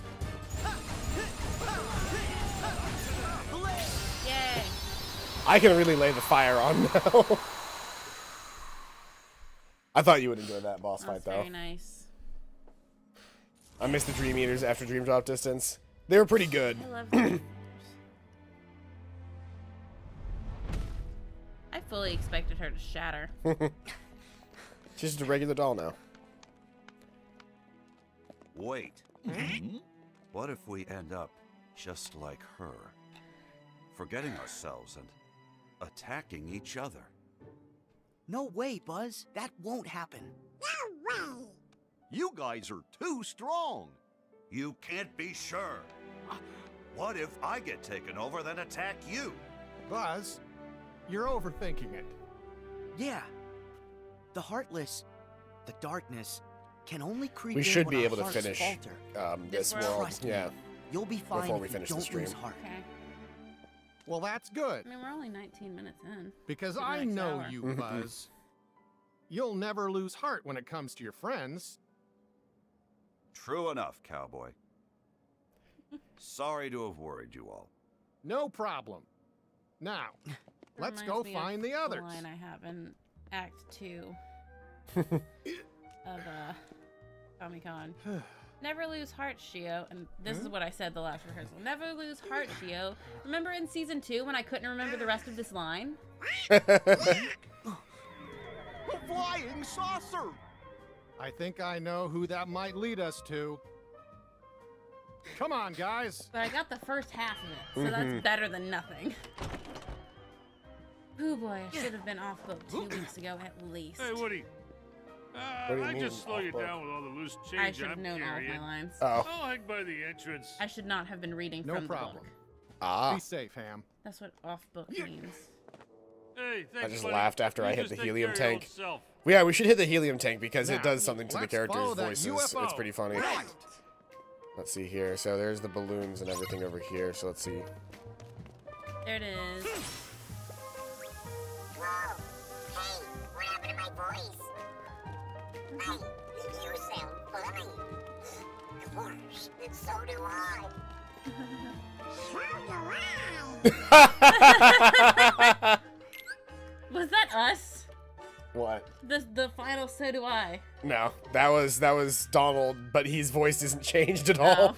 Yay. I can really lay the fire on now. I thought you would enjoy that boss fight, though. Very nice. I missed the Dream Eaters after Dream Drop Distance. They were pretty good. I love Dream I fully expected her to shatter. She's just a regular doll now. Wait. What if we end up just like her? Forgetting ourselves and attacking each other. No way, Buzz. That won't happen. No way. You guys are too strong. You can't be sure. What if I get taken over, then attack you? Buzz, you're overthinking it. Yeah. The Heartless, the darkness, can only creep We in should when be our able to hearts finish falter. this world. Trust me, Yeah. You'll be fine before we if finish you the don't stream. lose heart. Okay. Well, that's good. I mean, we're only 19 minutes in. Because To the I next know hour. you, Buzz. you'll never lose heart when it comes to your friends. True enough, cowboy. Sorry to have worried you all. No problem. Now, let's go find the others. The line I have in Act 2 of Comic-Con. Never lose heart, Shio. And this is what I said the last rehearsal. Never lose heart, Shio. Remember in Season 2 when I couldn't remember the rest of this line? A flying saucer! I think I know who that might lead us to. Come on, guys. But I got the first half of it, so that's better than nothing. Oh boy, I should have been off book 2 weeks ago at least. Hey, Woody. What do you I mean, just slow you off-book? down with all the loose I change should have I'm known all of carrying. my lines. Oh. I'll hang by the entrance. I should not have been reading No from problem. the book. Ah. Be safe, Ham. That's what off book means. Hey, thanks, I just buddy. laughed after You I hit just the take helium care of your tank. old self. Well, yeah, we should hit the helium tank because it Now, does something to the let's characters' follow that voices. UFO. It's pretty funny. Right. Let's see here. So there's the balloons and everything over here. So let's see. There it is. Whoa! Hey, what happened to my voice? Hey, you sound funny. Of course, and so do I. Was that us? What? The final so do I. No, that was Donald, but his voice isn't changed at all. Oh.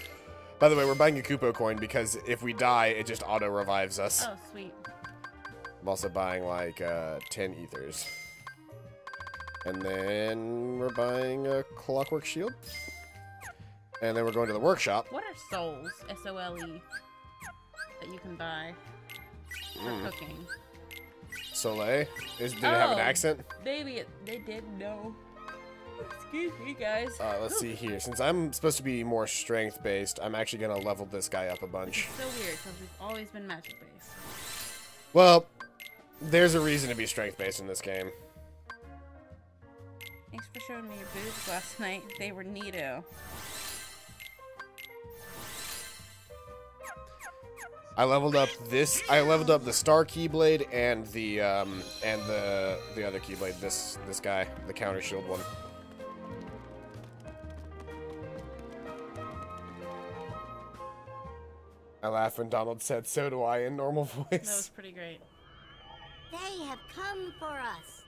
By the way, we're buying a Kupo coin because if we die, it just auto revives us. Oh, sweet. I'm also buying like 10 ethers. And then we're buying a clockwork shield. And then we're going to the workshop. What are souls? S-O-L-E. That you can buy for cooking. Soleil? Did it have an accent? Baby, they did know. Excuse me, guys. Let's see here. Since I'm supposed to be more strength-based, I'm actually going to level this guy up a bunch. It's so weird, because we've always been magic-based. Well, there's a reason to be strength-based in this game. Thanks for showing me your boobs last night. They were neato. I leveled up this. I leveled up the Star Keyblade and the other Keyblade. This guy, the Counter Shield one. I laughed when Donald said, "So do I," in normal voice. That was pretty great. They have come for us.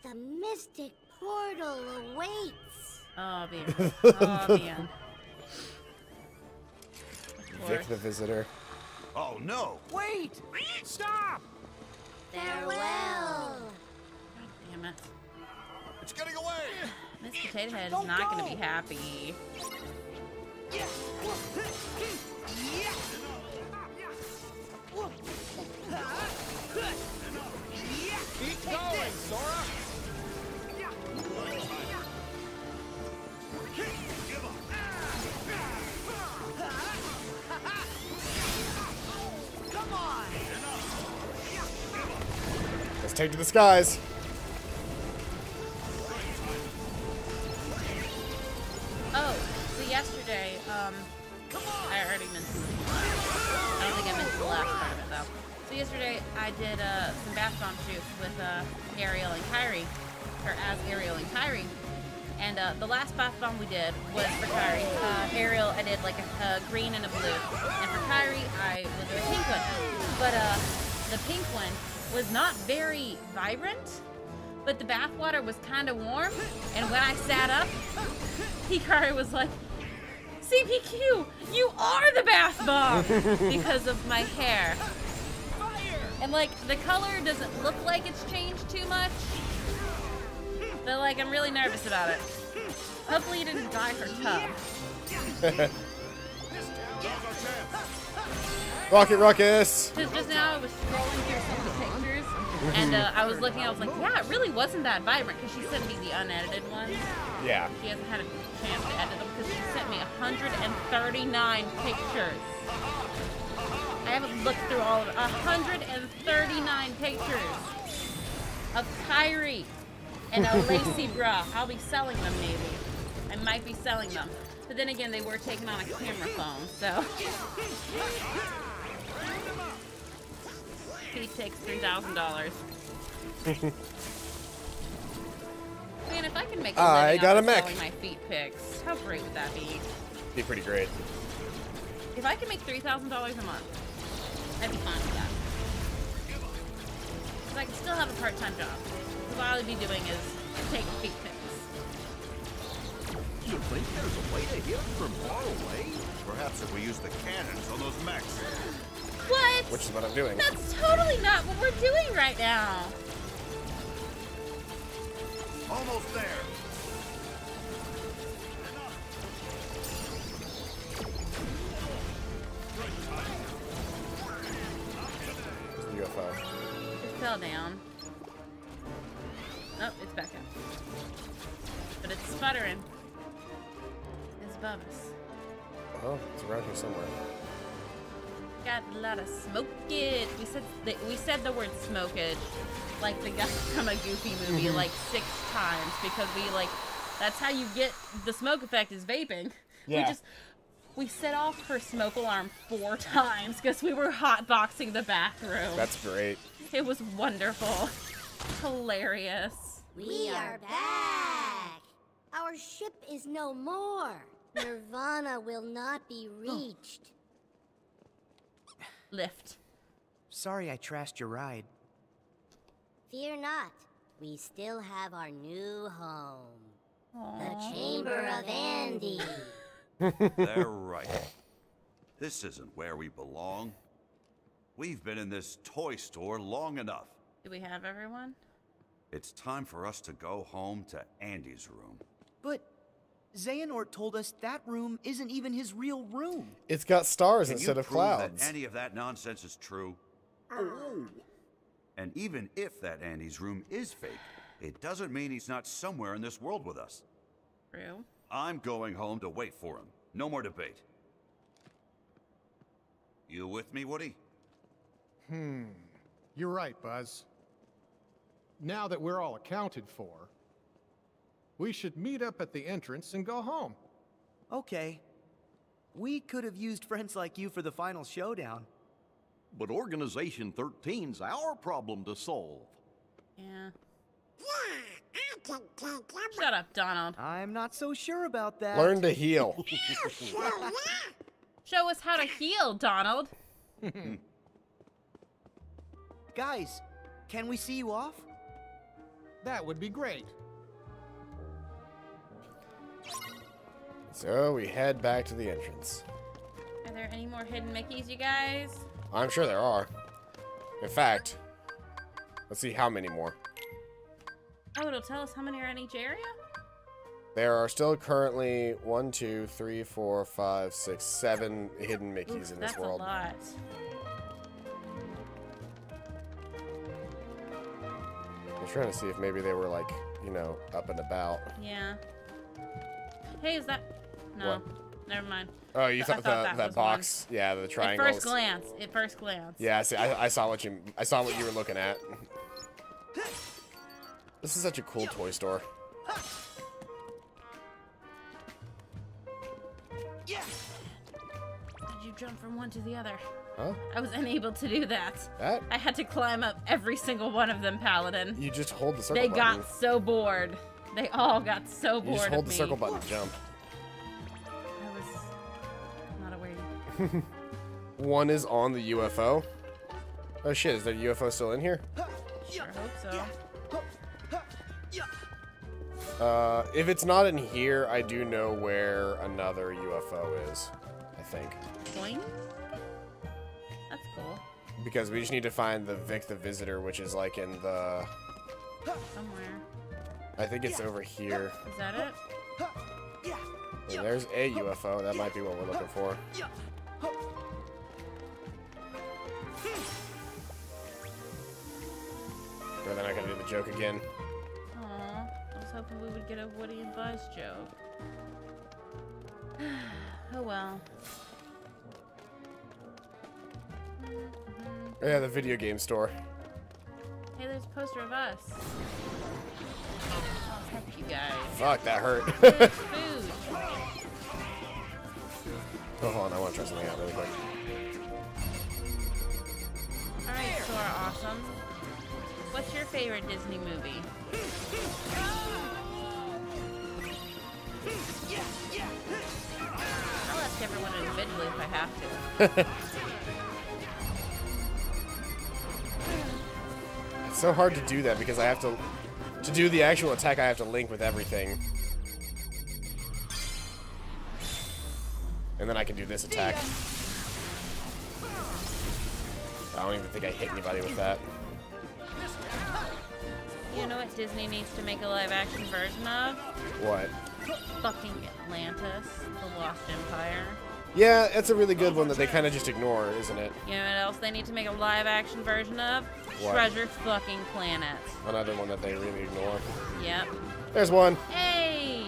The mystic portal awaits. Oh, man. Oh, man. Vic the Visitor. Oh no! Wait! Stop! Farewell. Damn it. It's getting away! Miss Potato Head is not going to be happy. Keep going, Sora. Come on! Let's take to the skies. Oh, so yesterday, I already mentioned this. I don't think I mentioned the last part of it, though. So yesterday, I did some bath bomb shoots with Ariel and Kyrie, or as Ariel and Kyrie. And the last bath bomb we did was for Kyrie. Ariel, I did like a green and a blue. And for Kyrie, I was the pink one. But the pink one was not very vibrant, but the bath water was kind of warm. And when I sat up, Hikari was like, CPQ, you are the bath bomb because of my hair. And like, the color doesn't look like it's changed too much. But like, I'm really nervous about it. Hopefully you didn't dye her tub. Rocket Ruckus! Because just now I was scrolling through some of the pictures, and I was looking, I was like, yeah, it really wasn't that vibrant, because she sent me the unedited ones. Yeah. She hasn't had a chance to edit them, because she sent me 139 pictures. I haven't looked through all of it. 139 pictures of Kyrie and a lacy bra. I'll be selling them, maybe. I might be selling them. But then again, they were taken on a camera phone, so. He takes $3,000. I can make a I living got off a of mech. selling my feet pics, how great would that be? Be pretty great. If I could make $3,000 a month, I'd be fine with that. Because I can still have a part-time job. Because all I'd be doing is taking feet pics. You think there's a way to hit from far away? Perhaps if we use the cannons on those mechs. What? Which is what I'm doing. That's totally not what we're doing right now. Almost there. UFO. It fell down. Oh, it's back up. But it's sputtering. It's above us. Oh, it's around here somewhere. Got a lot of smokage. We said the word smokage like the guy from a Goofy movie like 6 times because that's how you get the smoke effect is vaping. Yeah. We set off her smoke alarm 4 times because we were hotboxing the bathroom. That's great. It was wonderful. Hilarious. We are back. Our ship is no more. Nirvana will not be reached. Lift. Sorry I trashed your ride. Fear not. We still have our new home. The Chamber of Andy. They're right. This isn't where we belong. We've been in this toy store long enough. Do we have everyone? It's time for us to go home to Andy's room. But Xehanort told us that room isn't even his real room. It's got stars Can instead you of prove clouds. that any of that nonsense is true? Oh. And even if that Andy's room is fake, it doesn't mean he's not somewhere in this world with us. True. I'm going home to wait for him. No more debate. You with me, Woody? You're right, Buzz. Now that we're all accounted for, we should meet up at the entrance and go home. Okay. We could have used friends like you for the final showdown. But Organization 13's our problem to solve. Yeah. Shut up, Donald. I'm not so sure about that. Learn to heal. Show us how to heal, Donald. Guys, can we see you off? That would be great. So we head back to the entrance. Are there any more hidden Mickeys, you guys? I'm sure there are. In fact, let's see how many more. Oh, it'll tell us how many are in each area? There are still currently 1, 2, 3, 4, 5, 6, 7 hidden Mickeys in this world. That's a lot. I'm trying to see if maybe they were like, you know, up and about. Yeah. Hey, is that... No. What? Never mind. Oh, you I thought that that was box? one. Yeah, the triangles. At first glance. Yeah, see, I saw what you were looking at. This is such a cool toy store. Did you jump from one to the other? Huh? I was unable to do that. That? I had to climb up every single one of them, Paladin. You just hold the circle They button. got so bored. They all got so bored You just hold of the me. circle button and jump. I was not aware. One is on the UFO. Oh shit, is there a UFO still in here? Sure hope so. If it's not in here, I do know where another UFO is, I think. Boing? That's cool. Because we just need to find the Vic the Visitor, which is like in the... Somewhere. I think it's over here. Is that it? And there's a UFO. That might be what we're looking for. Or then I gotta do the joke again. Aw, I was hoping we would get a Woody and Buzz joke. Oh well. Oh, yeah, the video game store. Hey, there's a poster of us. Oh, heck you guys. Fuck, that hurt. There's food. Oh, hold on, I want to try something out really quick. Alright, so our awesome. What's your favorite Disney movie? I'll ask everyone individually if I have to. It's so hard to do that because I have to do the actual attack, I have to link with everything. And then I can do this attack. I don't even think I hit anybody with that. You know what Disney needs to make a live-action version of? What? Fucking Atlantis, the Lost Empire. Yeah, it's a really good one that they kind of just ignore, isn't it? You know what else they need to make a live-action version of? What? Treasure fucking Planet. Another one that they really ignore. Yep. There's one. Hey!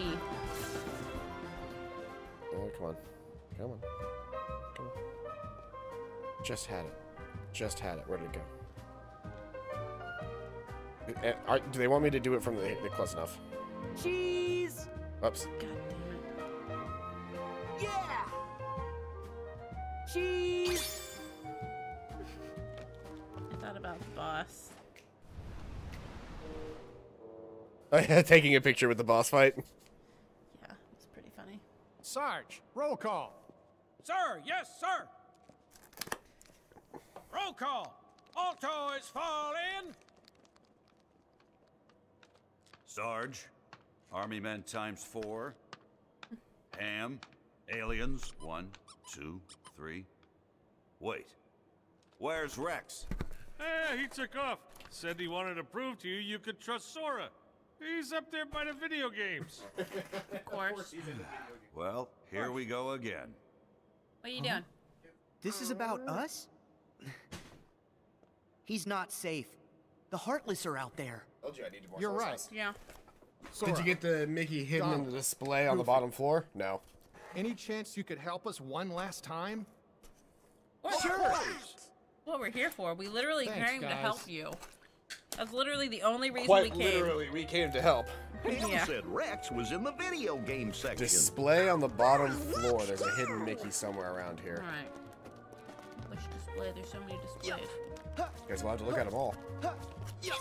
Oh, come on. Come on. Come on. Just had it. Just had it. Where did it go? Do they want me to do it from the close enough? Cheese! Oops. God damn it. Yeah! Cheese! I thought about the boss. Taking a picture with the boss fight. Yeah, it's pretty funny. Sarge, roll call. Sir, yes, sir. Roll call. Alto is fall in. Sarge, Army men ×4. Ham, aliens, 1, 2, 3. Wait, where's Rex? He took off. Said he wanted to prove to you you could trust Sora. He's up there by the video games. Of course. Well, here we go again. What are you doing? This is about us? He's not safe. The Heartless are out there. Told you I needed more You're soy right. sauce. Yeah. Did you get the Mickey hidden in the display on the Proof it. bottom floor? No. Any chance you could help us one last time? Well, Sure. That's what we're here for. We literally Thanks, came to guys. help you. That's literally the only reason Quite we came. literally, we came to help. Ham Yeah. said Rex was in the video game section. Display on the bottom floor. There's a hidden Mickey somewhere around here. Alright. Which display? There's so many displays. You guys will have to look at them all. You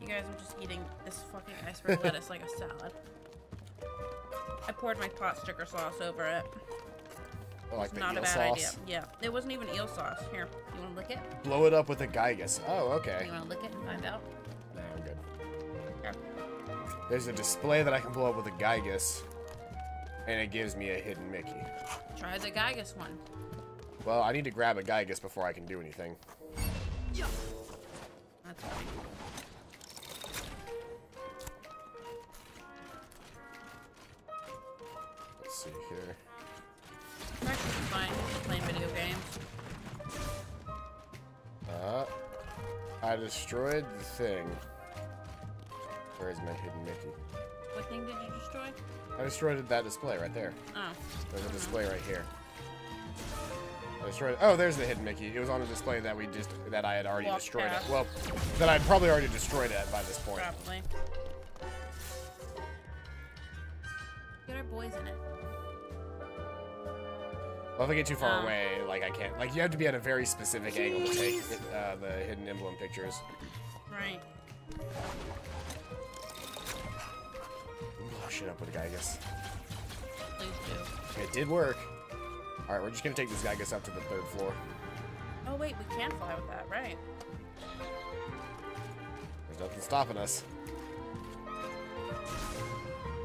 guys are just eating this fucking iceberg lettuce like a salad. I poured my pot sticker sauce over it. Oh, like It's the not eel a bad sauce? idea. Yeah, it wasn't even eel sauce. Here, you want to lick it? Blow it up with a Gygus. Oh, okay. You want to lick it and find out? Nah, I'm good. Here. There's a display that I can blow up with a Gygus, and it gives me a hidden Mickey. Try the Gygus one. Well, I need to grab a Gygus before I can do anything. That's fine. Let's see here. I'm actually fine just playing video games. I destroyed the thing. Where's my hidden Mickey? What thing did you destroy? I destroyed that display right there. Oh. There's a display right here. I destroyed. Oh, there's the hidden Mickey. It was on a display that I had already Walked destroyed past. it. Well, that I'd probably already destroyed it by this point. Probably. Get our boys in it. Well, if I get too far away, like I can't. Like you have to be at a very specific angle to take the hidden emblem pictures. Right. Blow shit up with a Gygus. Please do. It did work. All right, we're just gonna take this Gygus up to the 3rd floor. Oh wait, we can fly with that, right? There's nothing stopping us.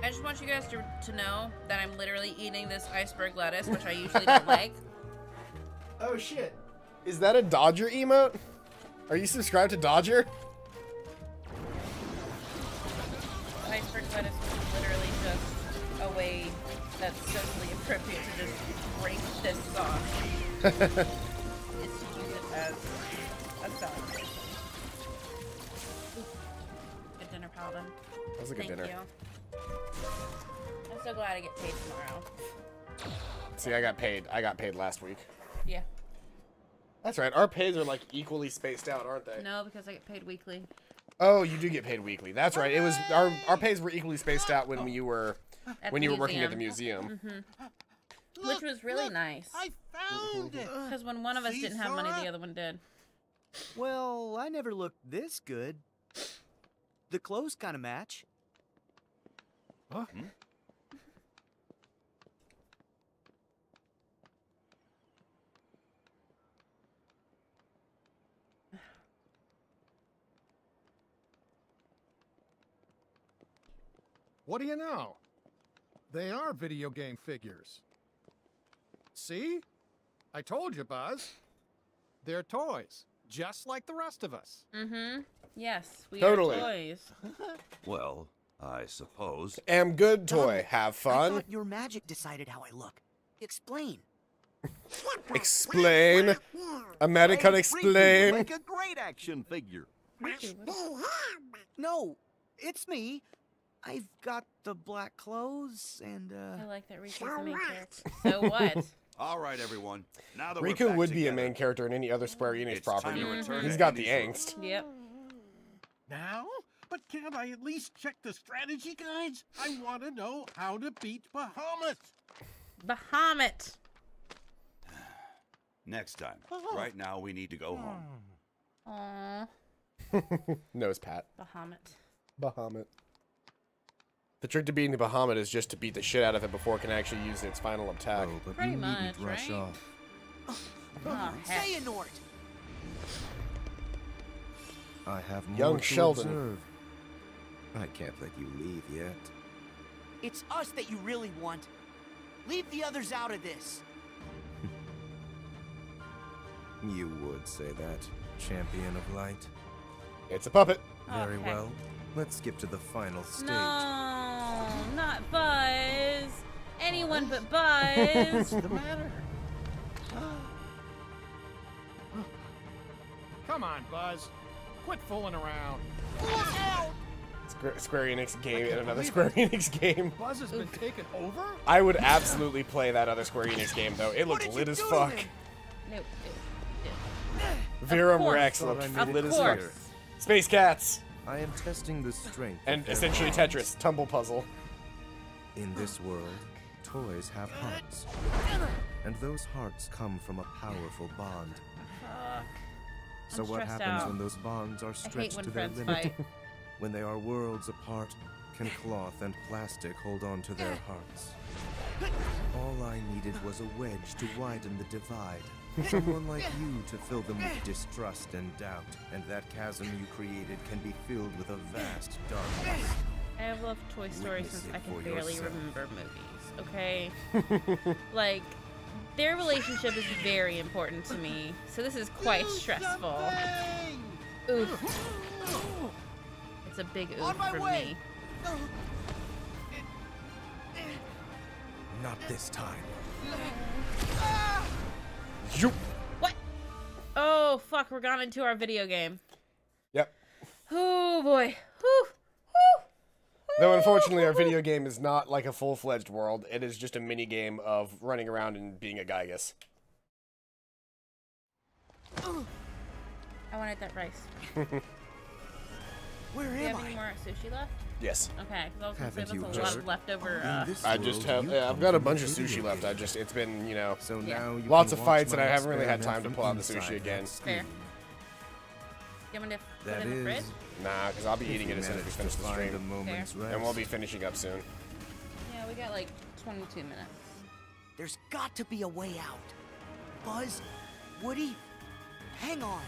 I just want you guys to know that I'm literally eating this iceberg lettuce, which I usually don't like. Oh shit. Is that a Dodger emote? Are you subscribed to Dodger? Iceberg lettuce is literally just a way that's socially appropriate to just break this sauce. Is to use it as a salad. Good dinner, Paladin. That was a good dinner. Thank you. I'm so glad I get paid tomorrow. See, I got paid last week. Yeah. That's right. Our pays are like equally spaced out, aren't they? No, because I get paid weekly. Oh, you do get paid weekly. That's right. It was our pays were equally spaced out when you were working at the museum. Mm-hmm. Which was really nice. I found it! Because when one of us didn't have money, the other one did. Well, I never looked this good. The clothes kind of match. Huh? What do you know? They are video game figures. See? I told you, Buzz. They're toys, just like the rest of us. Mm-hmm. Yes, we Totally. are toys. Well, I suppose. Am good toy. Have I fun. thought your magic decided how I look. Explain. Explain. American explain. Make a great action figure. No, it's me. I've got the black clothes and, I like that Riku's the main character. So what? All right, everyone. Now that we're Riku back would be a together, main character in any other Square Enix it's time property. to return He's to got the Andy's angst. Yep. Now? But can't I at least check the strategy guides? I want to know how to beat Bahamut. Bahamut. Next time. Right now, we need to go home. Aww. Nose pat. Bahamut. Bahamut. The trick to beating the Bahamut is just to beat the shit out of it before it can actually use its final attack. Oh, but Pretty you much, needn't rush right? off. Oh, heck. Xehanort! I have more Young to Sheldon. observe. I can't let you leave yet. It's us that you really want. Leave the others out of this. You would say that, champion of light. It's a puppet. Very Okay. well. Let's skip to the final stage. No, not Buzz. Anyone but Buzz. What's the matter? Come on, Buzz. Quit fooling around. Square Enix game and another Square Enix game. Buzz has been taken over? I would absolutely play that other Square Enix game, though. It looked lit as fuck. Nope. Virum course. Rex Thought I looked made it lit as fuck. clear. Space Cats. I am testing the strength of And their essentially bonds. Tetris. Tumble Puzzle. In this world, toys have hearts. And those hearts come from a powerful bond. Fuck. So I'm what stressed happens out. when those bonds are I hate stretched when to their friends limit? fight. When they are worlds apart, can cloth and plastic hold on to their hearts? All I needed was a wedge to widen the divide. Someone like you to fill them with distrust and doubt. And that chasm you created can be filled with a vast darkness. I have loved Toy Story Witness since it I can for barely yourself. remember movies, okay? Like, their relationship is very important to me, so this is quite stressful. Oof. It's a big oof for me. Not this time. What? Oh, fuck, we're gone into our video game. Yep. Oh, boy. Whew. Though, unfortunately, our video game is not like a full-fledged world. It is just a mini-game of running around and being a Gygus. I wanted that rice. Where Do you am have any I? more sushi left? Yes. Okay, because I was gonna say Haven't you that's a lot heard? of leftover, In this I just world, have, you I've come got a from bunch of video sushi left. game. I just, it's been, you know, So Yeah. now you lots can of watch fights, and my I haven't really had experiment time to from pull out the inside sushi again. that Fair. screen. You want me to put That it in the fridge? is, Nah, because I'll be if eating you it as soon as we manage finish to the find a stream. moment's rest. And we'll be finishing up soon. Yeah, we got like 22 minutes. There's got to be a way out. Buzz, Woody, hang on.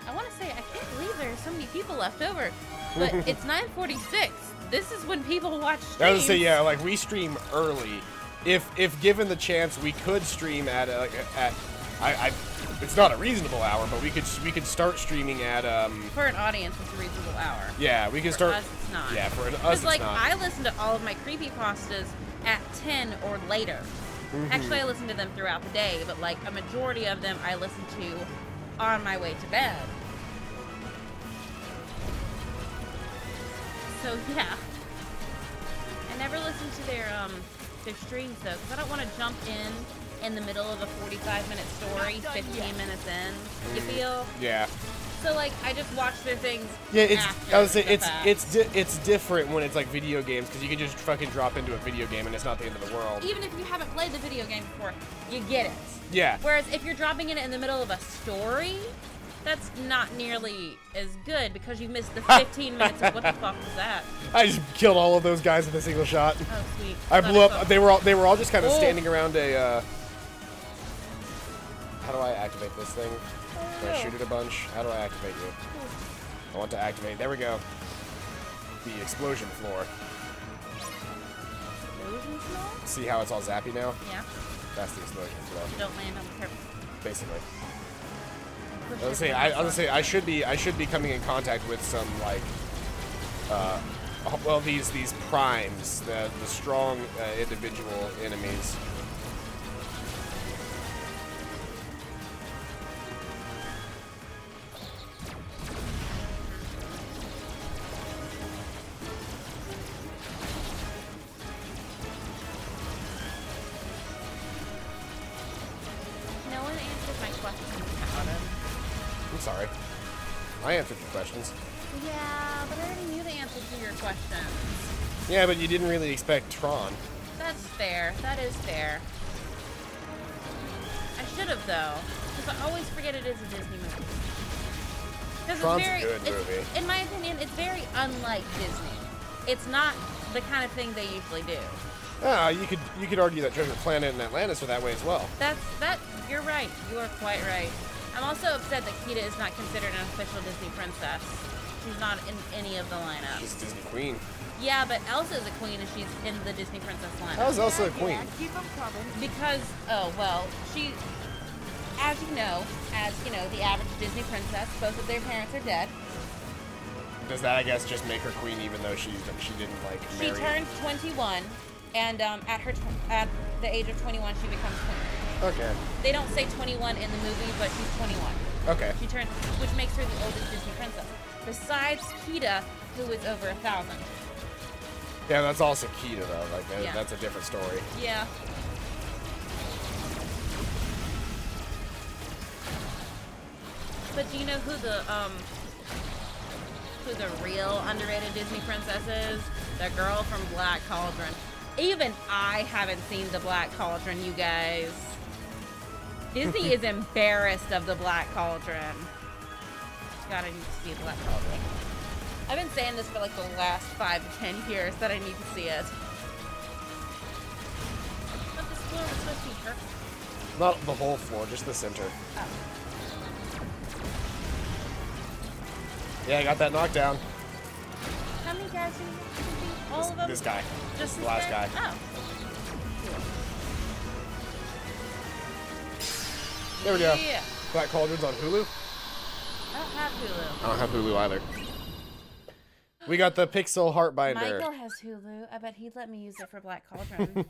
I want to say, I can't believe there are so many people left over, but it's 9:46. This is when people watch streams. I was gonna say, yeah, like we stream early. If given the chance, we could stream at it's not a reasonable hour, but we could start streaming at For an audience, it's a reasonable hour. Yeah, we can For start. us, it's not. Yeah, for us, Because it's like not. I listen to all of my creepypastas at 10 or later. Actually, I listen to them throughout the day, but like a majority of them I listen to on my way to bed. So yeah, I never listen to their streams though, because I don't want to jump in the middle of a 45-minute story, 15 minutes in. You feel? Yeah. So like I just watch their things. Yeah, it's. After I would say the fact. it's different when it's like video games because you can just fucking drop into a video game and it's not the end of the world. Even if you haven't played the video game before, you get it. Yeah. Whereas if you're dropping in it in the middle of a story, That's not nearly as good because you missed the 15 minutes of what the fuck was that? I just killed all of those guys with a single shot. Oh, sweet. I blew up. They were all just kind of standing around a. How do I activate this thing? Do I shoot it a bunch? How do I activate you? I want to activate. There we go. The explosion floor. Explosion floor? See how it's all zappy now? Yeah. That's the explosion floor. You don't land on purpose. Basically. I was gonna say I should be coming in contact with some like well these primes, the strong individual enemies. No one answered my question about it. I'm sorry. I answered your questions. Yeah, but I already knew the answer to your questions. Yeah, but you didn't really expect Tron. That's fair. That is fair. I should have though, because I always forget it is a Disney movie. Tron's a good movie. In my opinion, it's very unlike Disney. It's not the kind of thing they usually do. You could argue that Treasure Planet and Atlantis are that way as well. You're right. You are quite right. I'm also upset that Kida is not considered an official Disney princess. She's not in any of the lineups. She's Disney Queen. Yeah, but Elsa is a queen and she's in the Disney princess lineup. How's Elsa a queen? Keep them coming. Because, she, as you know, the average Disney princess, both of their parents are dead. Does that, I guess, just make her queen even though she didn't, like, marry? She turned 21, and at the age of 21, she becomes queen. Okay. They don't say 21 in the movie, but she's 21. Okay. She turned, which makes her the oldest Disney princess. Besides Kida, who is over 1,000. Yeah, that's also Kida, though. Like, Yeah. that's a different story. Yeah. But do you know who the real underrated Disney princess is? The girl from Black Cauldron. Even I haven't seen the Black Cauldron, you guys. Disney is embarrassed of the Black Cauldron. God, I need to see the Black Cauldron. I've been saying this for like the last 5 to 10 years that I need to see it. But this floor was supposed to be perfect. Not the whole floor, just the center. Oh. Yeah, I got that knockdown. How many guys do you think? All of them? This guy. Just the last guy. Oh. There we go. Yeah. Black Cauldron's on Hulu? I don't have Hulu. I don't have Hulu either. We got the Pixel Heart Binder. Michael has Hulu. I bet he'd let me use it for Black Cauldron.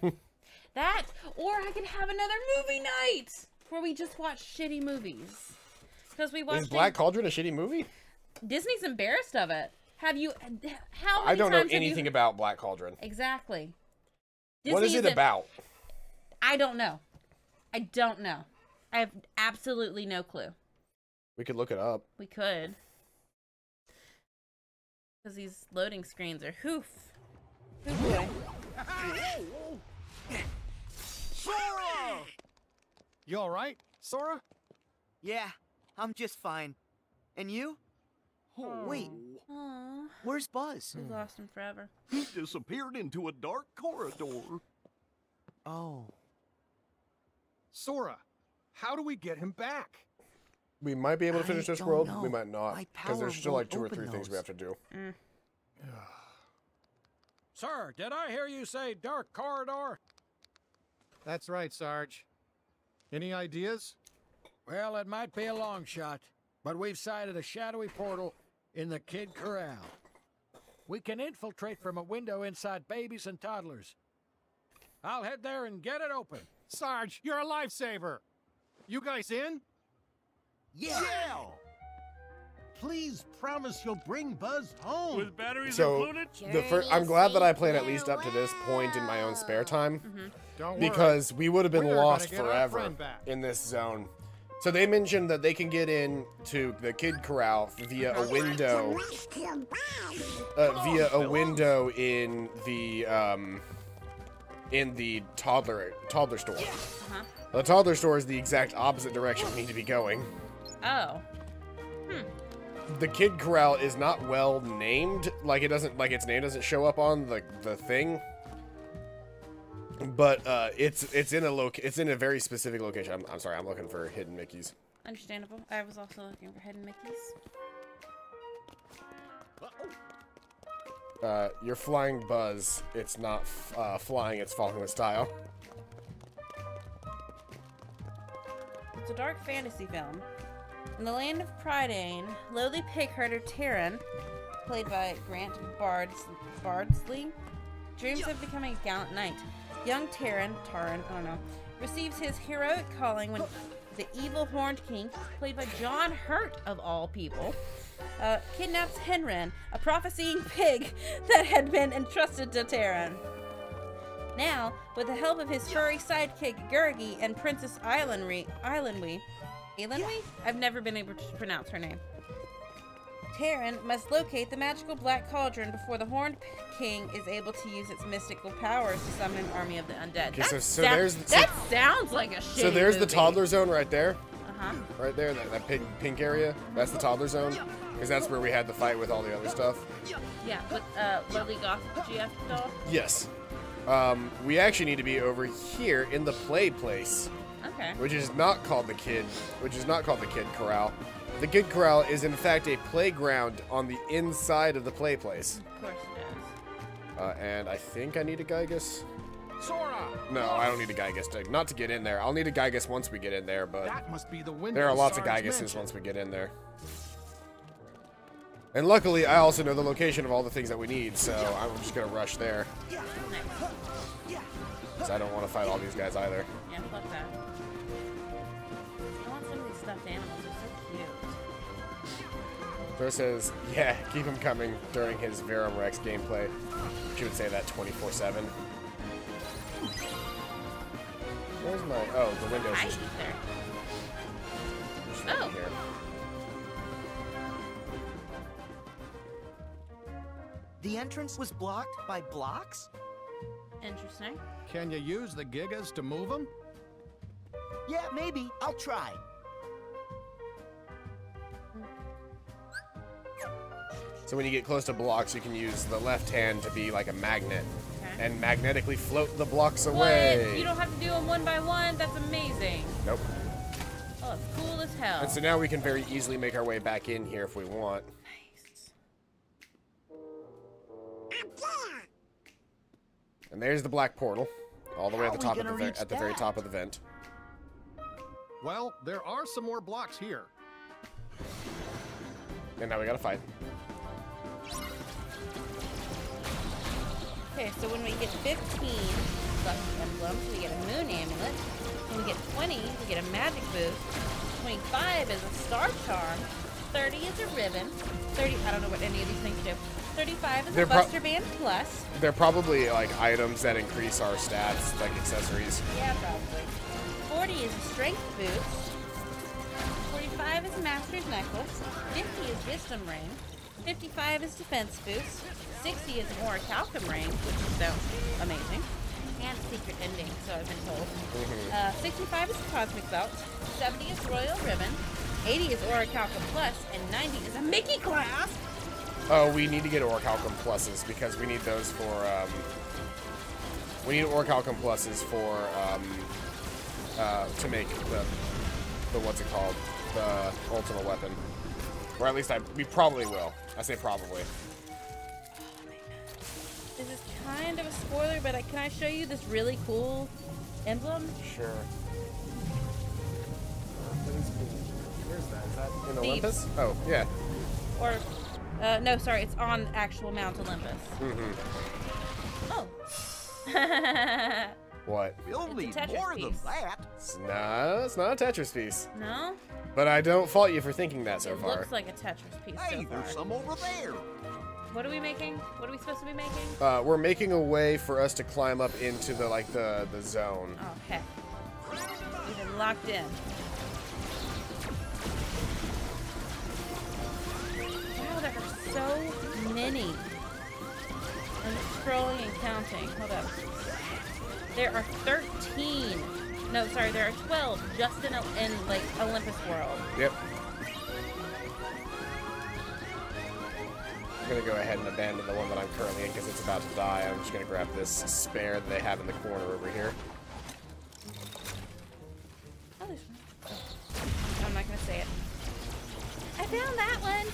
That, or I could have another movie night where we just watch shitty movies. Because we watched. Is Black Cauldron a shitty movie? Disney's embarrassed of it. Have you? How many I don't know times have anything about Black Cauldron. Exactly. What is it about? I don't know. I don't know. I have absolutely no clue. We could look it up. We could. Because these loading screens are hoof. Hoof boy. Sora! You alright, Sora? Yeah, I'm just fine. And you? Oh, wait. Aww. Where's Buzz? We've lost him forever. He disappeared into a dark corridor. Oh. Sora, how do we get him back? We might be able to finish this don't world. know. We might not. My Because there's power still like won't 2 or open 3 things we those. have to do. Sir, did I hear you say dark corridor? That's right, Sarge. Any ideas? Well, it might be a long shot, but we've sighted a shadowy portal in the Kid Corral. We can infiltrate from a window inside babies and toddlers. I'll head there and get it open. Sarge, you're a lifesaver. You guys in? Yeah! Please promise you'll bring Buzz home. With batteries So included? I'm glad that I played at least up to this point in my own spare time, Don't because we would have been We're gonna lost get our forever friend back. in this zone. So they mentioned that they can get into the Kid Corral via a window, in the toddler store. The toddler store is the exact opposite direction we need to be going. Oh. The Kid Corral is not well named. Like, it doesn't, like, its name doesn't show up on the thing. But it's in a very specific location. I'm sorry, I'm looking for hidden Mickeys. Understandable. I was also looking for hidden Mickeys. You're flying Buzz. It's not flying, it's falling with style. It's a dark fantasy film. In the land of Prydain, lowly pig herder Taran, played by Grant Bardsley, dreams of becoming a gallant knight. Young Taran, I don't know, receives his heroic calling when the evil Horned King, played by John Hurt of all people, kidnaps Henren, a prophesying pig that had been entrusted to Taran. Now, with the help of his furry sidekick Gurgi and Princess Ailenwy? I've never been able to pronounce her name. Taran must locate the magical Black Cauldron before the Horned King is able to use its mystical powers to summon an army of the undead. Okay, That sounds like a shitty So there's movie. the toddler zone right there. Uh-huh. Right there, that pink area. That's the toddler zone. Because that's where we had the fight with all the other stuff. Yeah, with Lily Goth GF doll. Yes. We actually need to be over here in the play place. Okay. Which is not called the Kid Corral. The Kid Corral is in fact a playground on the inside of the play place. Of course it is. And I think I need a Gygus. Sora! No, I don't need a Gygus. Not to get in there. I'll need a Gygus once we get in there, but That must be the window there are lots of Sarge Gyguses mentioned. once we get in there. And luckily, I also know the location of all the things that we need, so I'm just gonna rush there. Because I don't want to fight all these guys either. Yeah, fuck that. I want some of these stuffed animals. They're so cute. Thor says, yeah, keep him coming during his Verum Rex gameplay. She would say that 24/7. Where's my... Oh, the window's just... there. just right Oh. here. The entrance was blocked by blocks? Interesting. Can you use the Gigas to move them? Yeah, maybe. I'll try. So when you get close to blocks, you can use the left hand to be like a magnet. Okay. And magnetically float the blocks away. What? You don't have to do them one by one? That's amazing. Nope. Oh, it's cool as hell. And so now we can very easily make our way back in here if we want. And there's the black portal, all the way at the top of the at the very top of the vent. Well, there are some more blocks here. And now we gotta fight. Okay, so when we get 15 lucky emblems, we get a moon amulet. When we get 20, we get a magic boost. 25 is a star charm. 30 is a ribbon. 30, I don't know what any of these things do. 35 is a Buster Band Plus. They're probably like items that increase our stats, like accessories. Yeah, probably. 40 is a strength boost. 45 is a Master's Necklace. 50 is Wisdom Ring. 55 is Defense Boost. 60 is an Orichalcum Ring, which sounds amazing. And Secret Ending, so I've been told. 65 is a Cosmic Belt. 70 is Royal Ribbon. 80 is Orichalcum Plus. And 90 is a Mickey Clasp. Oh, we need to get Orichalcum Pluses because we need those for, we need Orichalcum Pluses for, to make the what's it called? The ultimate weapon. Or at least we probably will. I say probably. This is kind of a spoiler, but can I show you this really cool emblem? Sure. Where's that? Is that in Thebes. Olympus? Oh, yeah. Or, no, sorry, it's on actual Mount Olympus. Oh. What? We'll It's a need Tetris more than piece. that. It's not a Tetris piece. No? But I don't fault you for thinking that so It far. looks like a Tetris piece Hey, so far. there's some over there. What are we making? What are we supposed to be making? We're making a way for us to climb up into the the zone. Oh, heck. We've been locked in. Wow, there are so many. I'm scrolling and counting. Hold up. There are 13. No, sorry, there are 12 just in like Olympus World. Yep. gonna go ahead and abandon the one that I'm currently in because it's about to die. I'm just gonna grab this spare that they have in the corner over here. Oh, there's one. I'm not gonna say it. I found that one.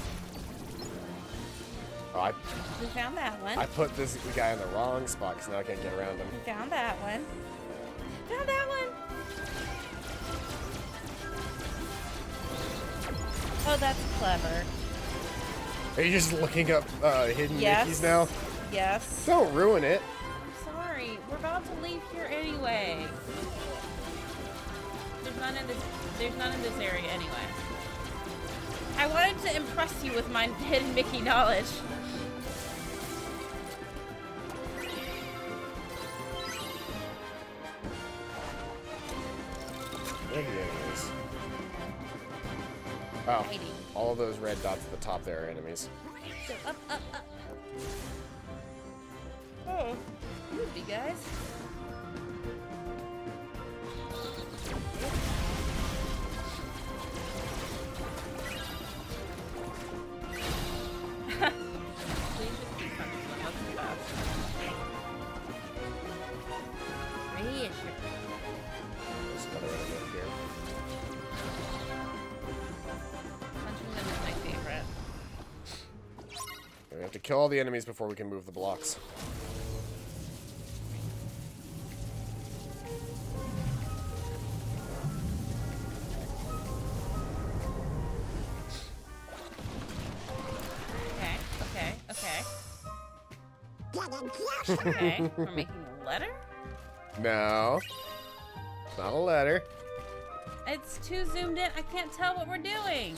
Oh, We found that one. I put this guy in the wrong spot because now I can't get around him. We found that one. Found that one. Oh, that's clever. Are you just looking up hidden Yes. Mickeys now? Yes. Don't ruin it. I'm sorry. We're about to leave here anyway. There's none in this area anyway. I wanted to impress you with my hidden Mickey knowledge. There he is. Oh, all of those red dots at the top there are enemies. So up. Oh, movie guys. There's another enemy up here. Punching them is my favorite. We have to kill all the enemies before we can move the blocks. Okay, we're making a letter? No. It's not a letter. It's too zoomed in. I can't tell what we're doing.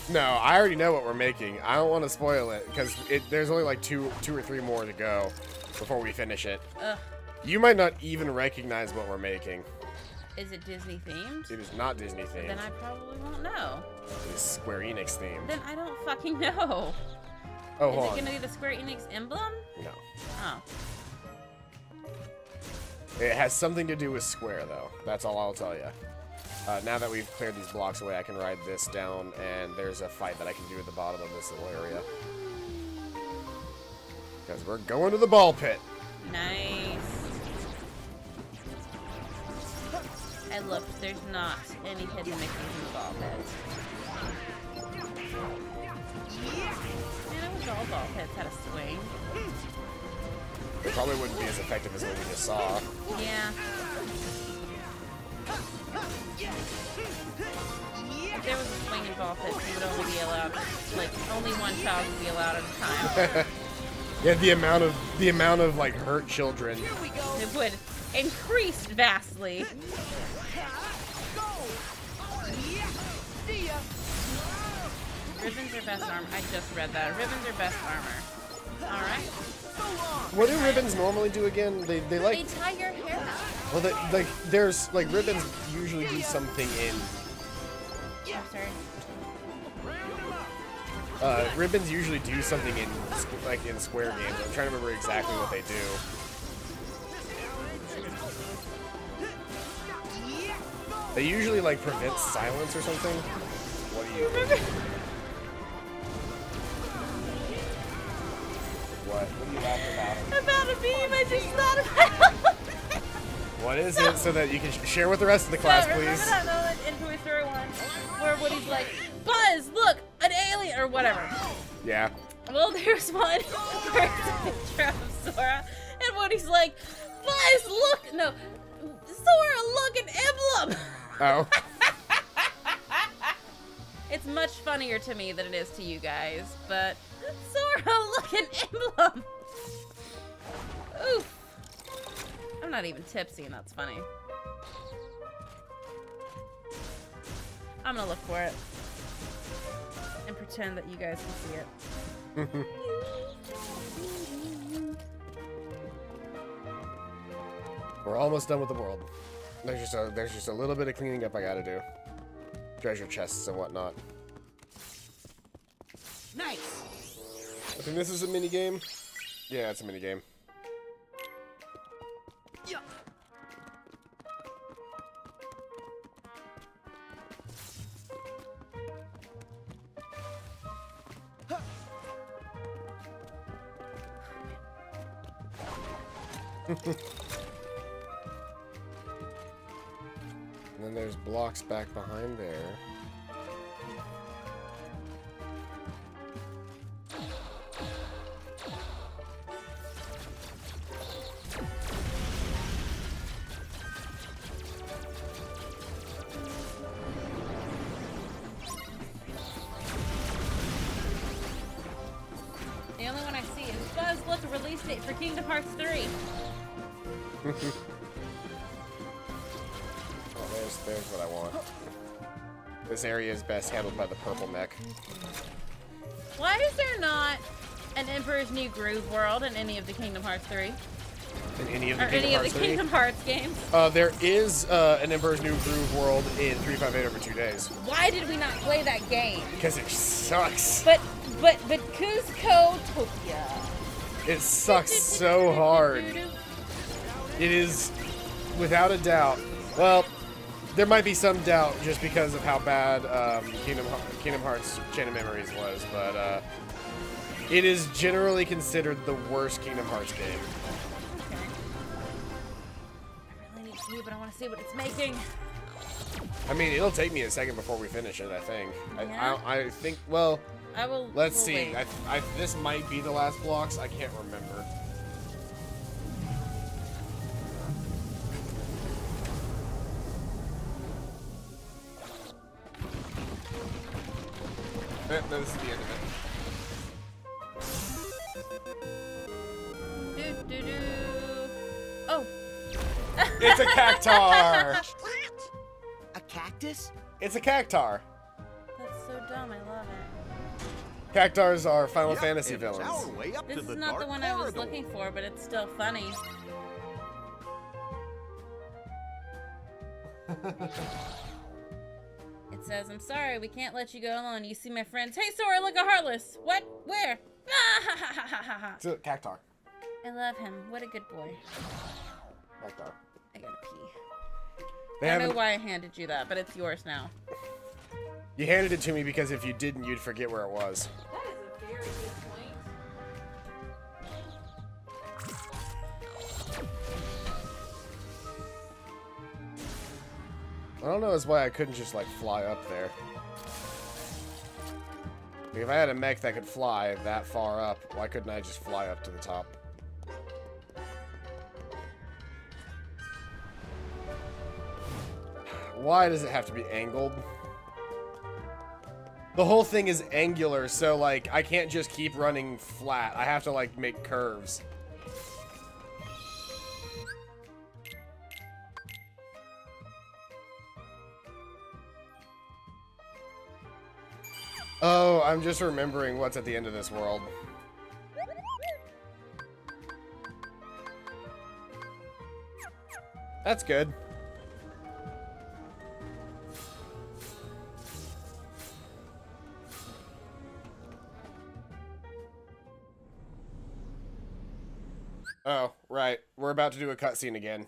No, I already know what we're making. I don't want to spoil it because there's only like two or three more to go before we finish it. Ugh. You might not even recognize what we're making. Is it Disney themed? It is not Disney themed. Then I probably won't know. It is Square Enix themed. Then I don't fucking know. Oh, is hold it on. gonna be the Square Enix emblem? No. Oh. It has something to do with Square, though. That's all I'll tell you. Now that we've cleared these blocks away, I can ride this down, and there's a fight that I can do at the bottom of this little area. Because we're going to the ball pit. Nice. And look, there's not any hidden Mickeys in the ball pit. Man, I wish all ball pits had a swing. It probably wouldn't be as effective as what we just saw. Yeah. If there was a swinging ball pit, we would only be allowed, like, only one child would be allowed at a time. Yeah, the amount of like hurt children. It would increase vastly. Ribbons are best armor. I just read that. Ribbons are best armor. Alright. What do ribbons normally do again? They like. They tie your hair up. Well, there's like ribbons usually do something in. I'm sorry. Ribbons usually do something in in Square games. I'm trying to remember exactly what they do. They usually like prevent silence or something. What do you remember? What are you laughing about? About a beam, I just thought about. What is it so that you can share with the rest of the class, remember please? that moment in Toy Story 1 where Woody's like, Buzz, look, an alien, or whatever. Yeah. Well, there's one where it's a picture of Sora, and Woody's like, Buzz, look, no, Sora, look, an emblem. Oh. It's much funnier to me than it is to you guys, but Sora, look, an emblem. Oof. I'm not even tipsy, and that's funny. I'm gonna look for it and pretend that you guys can see it. We're almost done with the world. There's just a little bit of cleaning up I gotta do. Treasure chests and whatnot. Nice. I think this is a mini game. Yeah, it's a mini game. Yeah. And then there's blocks back behind there. The only one I see is Buzz, look, a release date for Kingdom Hearts 3. Oh, there's what I want. This area is best handled by the purple mech. Why is there not an Emperor's New Groove world in any of the Kingdom Hearts 3? In any of the Or Kingdom any of Hearts the 3? Kingdom Hearts games? There is an Emperor's New Groove world in 358 over 2 days. Why did we not play that game? Because it sucks. But Cusco Topia. It sucks so hard. It is, without a doubt. Well, there might be some doubt just because of how bad Kingdom Hearts Chain of Memories was, but it is generally considered the worst Kingdom Hearts game. I really need to, but I want to see what it's making. I mean, it'll take me a second before we finish it, I think. Yeah? I think, well, let's we'll see. wait. This might be the last blocks. I can't remember. No, this is the end of it. Do-do-do. Oh. It's a cactar! A cactus? It's a cactar. That's so dumb, I love it. Cactars are Final Fantasy villains. This is not the one I was looking for, but it's still funny. It says, I'm sorry, we can't let you go alone. You see my friends. Hey, Sora, look, a Heartless. What? Where? Ah, ha, ha, ha, ha, ha. It's a cactar. I love him. What a good boy. Cactar. I gotta pee. They I don't know haven't- why I handed you that, but it's yours now. You handed it to me because if you didn't, you'd forget where it was. That is a very good point. I don't know is why I couldn't just like fly up there. Like, if I had a mech that could fly that far up, why couldn't I just fly up to the top? Why does it have to be angled? The whole thing is angular, so like I can't just keep running flat. I have to like make curves. Oh, I'm just remembering what's at the end of this world. That's good. Oh, right. We're about to do a cutscene again.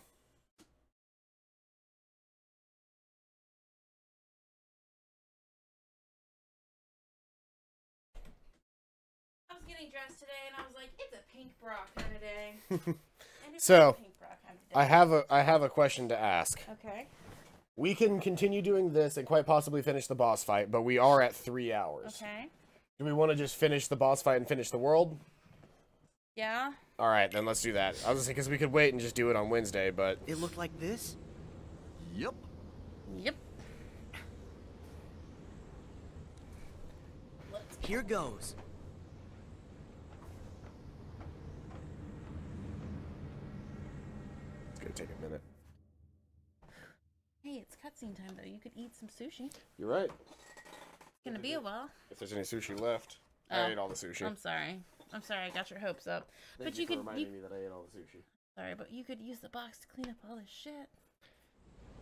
I was getting dressed today, and I was like, it's a pink bra kind of day. And it's So, not a pink bra kind of day. I have a question to ask. Okay. We can continue doing this and quite possibly finish the boss fight, but we are at 3 hours. Okay. Do we want to just finish the boss fight and finish the world? Yeah. All right, then let's do that. I was gonna say because we could wait and just do it on Wednesday, but It looked like this? Yep. Yep. Here goes. it's gonna take a minute. Hey, it's cutscene time, though. You could eat some sushi. You're right. It's gonna be a while. If there's any sushi left, Oh, I ate all the sushi. I'm sorry. I'm sorry, I got your hopes up. Thank but you for could. reminding me that I ate all the sushi. Sorry, but you could use the box to clean up all this shit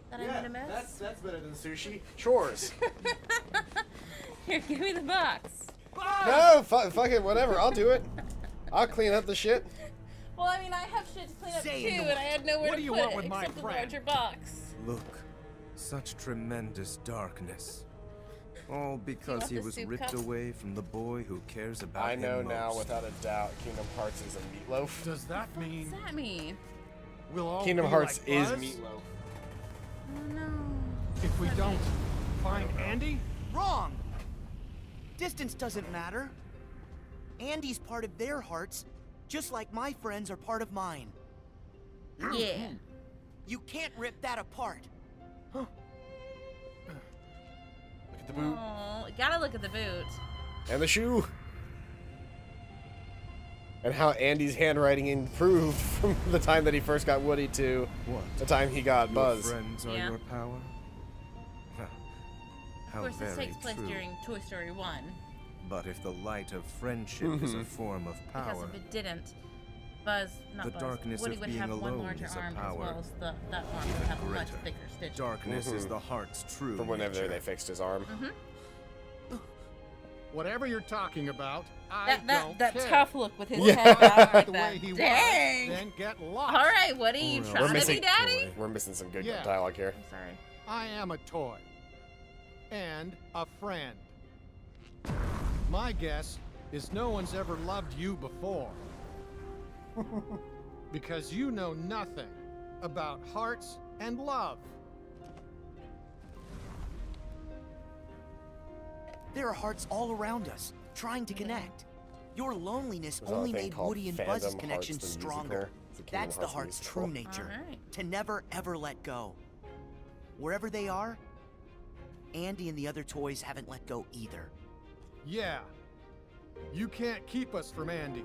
that I Yeah, made a mess. that's better than sushi. Chores. Here, give me the box. No, fuck it, whatever. I'll do it. I'll clean up the shit. Well, I mean, I have shit to clean up too, Say no. and I had nowhere What to do you put want it with my except the friend? larger box. Look, such tremendous darkness. All because want he the was soup ripped cup? away from the boy who cares about I know him now, most. without a doubt, Kingdom Hearts is a meatloaf. Does that mean? What does that mean? we'll all Kingdom be Hearts like is Buzz? Meatloaf. Oh no. If we don't find Andy? Wrong! Distance doesn't matter. Andy's part of their hearts, just like my friends are part of mine. Yeah. You can't rip that apart. Look at the boot. Oh, gotta look at the boot. And the shoe. And how Andy's handwriting improved from the time that he first got Woody to the time he got Buzz. Your friends are your power? Of course, this takes place during Toy Story 1. But if the light of friendship is a form of power, Because if it didn't, Buzz, not the Buzz, darkness Woody of would being have one alone larger is a arm as power well as that arm would have a much bigger stitch. darkness is the heart's true For whenever nature. they fixed his arm. Whatever you're talking about, I That don't care. tough look with his Look head out like the that. way he Dang. was, then get lost. All right, Woody, you trying to be daddy? We're missing some good Yeah. dialogue here. I'm sorry. I am a toy. And a friend. My guess is no one's ever loved you before. Because you know nothing about hearts and love. There are hearts all around us, trying to connect. Your loneliness There's only another thing made called Woody and Fandom Buzz's Hearts, connection the stronger. musical. It's a Kingdom That's the Hearts heart's musical. true nature. Alright. To never ever let go. Wherever they are, Andy and the other toys haven't let go either. Yeah. You can't keep us from Andy.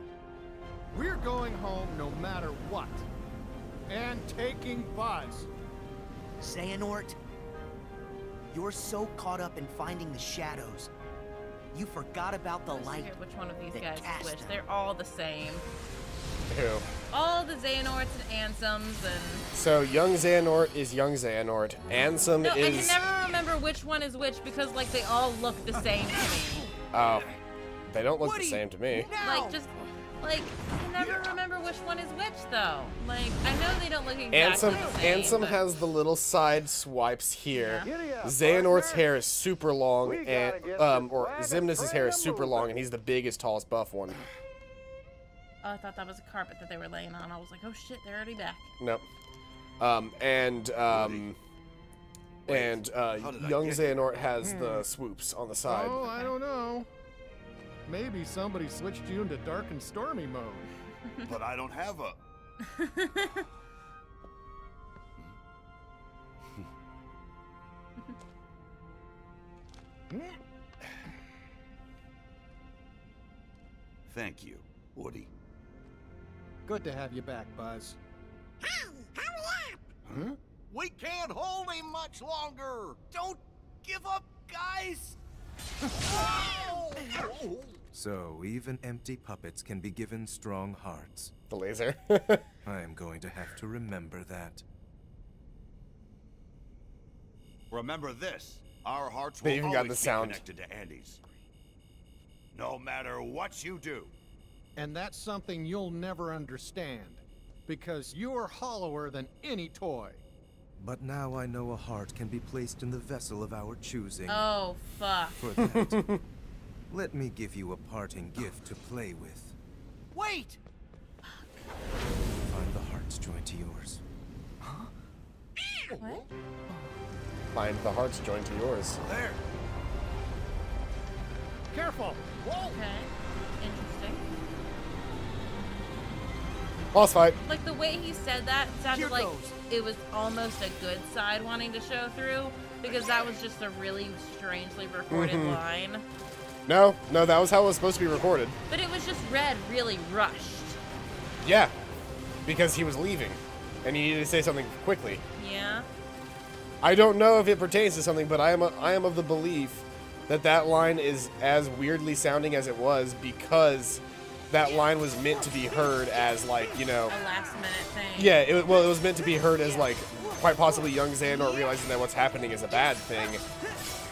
We're going home no matter what. And taking Buzz. Xehanort, you're so caught up in finding the shadows. You forgot about the Let's light. hear which one of these that guys cast switch. them. They're all the same. Who? All the Xehanorts and Ansems and... So young Xehanort is young Xehanort. Ansem No, I can is. never remember which one is which because, like, they all look the same to me. Oh, they don't look the same to me. Like, just... Like, I can never remember which one is which, though. Like, I know they don't look exactly the same, Ansem but- has the little side swipes here. Yeah. Xehanort's hair is super long, and or Xemnas' hair is super long, and he's the biggest, tallest, buff one. Oh, I thought that was a carpet that they were laying on. I was like, oh shit, they're already back. Nope. Young Xehanort has the swoops on the side. Oh, I don't know. Maybe somebody switched you into dark and stormy mode. But I don't have a... Thank you, Woody. Good to have you back, Buzz. Huh? We can't hold him much longer! Don't give up, guys! So even empty puppets can be given strong hearts. The laser. I am going to have to remember that. Remember this, our hearts They will even got always the be sound. connected to Andy's. No matter what you do. And that's something you'll never understand. Because you're hollower than any toy. But now I know a heart can be placed in the vessel of our choosing. Oh, fuck. For that, let me give you a parting gift to play with. Wait! Find the heart's joined to yours. What? Find the heart's joined to yours. There. Careful! Okay. Interesting. Boss fight. Like, the way he said that sounded Here like goes. it was almost a good side wanting to show through, because that was just a really strangely recorded line. No, that was how it was supposed to be recorded. But it was just read really rushed. Yeah, because he was leaving, and he needed to say something quickly. Yeah. I don't know if it pertains to something, but I am of the belief that that line is as weirdly sounding as it was because that line was meant to be heard as, like, you know... A last minute thing. Yeah, it was meant to be heard as, like, quite possibly young Xehanort realizing that what's happening is a bad thing,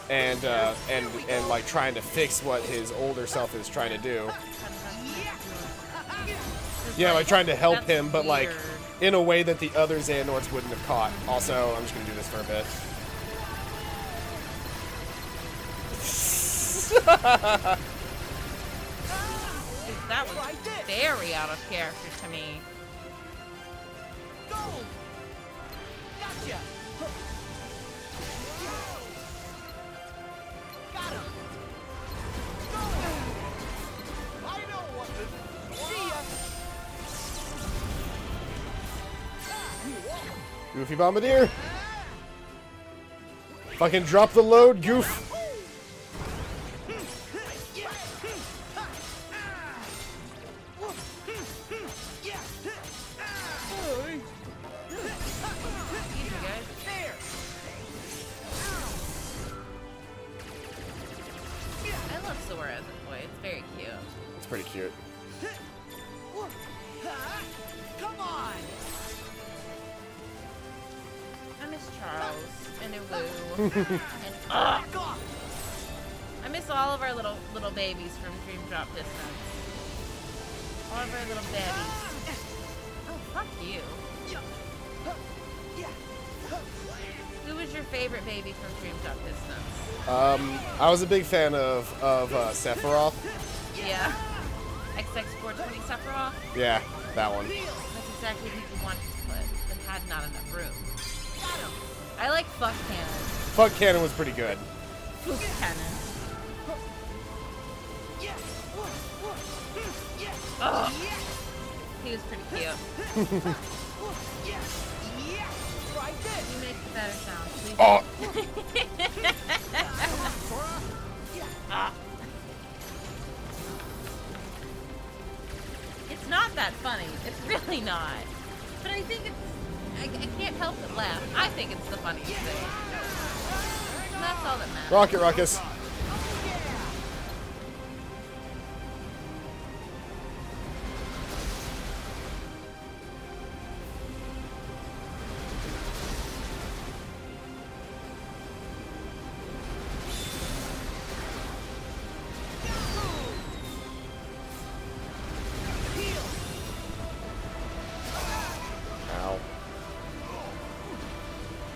and like, trying to fix what his older self is trying to do. Yeah, like, trying to help him, but, like, in a way that the other Xehanorts wouldn't have caught. Also, I'm just gonna do this for a bit. That was very out of character to me. Go! Gotcha! Got him! I know what to do! See ya! Goofy Bombardier. Fucking drop the load, goof. I love Sora as a boy. It's very cute. It's pretty cute. Come on! I miss Charles and Uwu. And I miss all of our little babies from Dream Drop Distance. All of our little babies. Oh, fuck you. Who was your favorite baby from Dream Drop Distance? I was a big fan of Sephiroth. Yeah. XX420 Sephiroth? Yeah, that one. That's exactly who you wanted to put, but had not enough room. I like Fuck Cannon. Fuck Cannon was pretty good. Fuck Cannon. Oh, he was pretty cute. You make the better sound, please. Oh. Ah. It's not that funny. It's really not. But I think it's... I can't help but laugh. I think it's the funniest thing. And that's all that matters. Rocket Ruckus.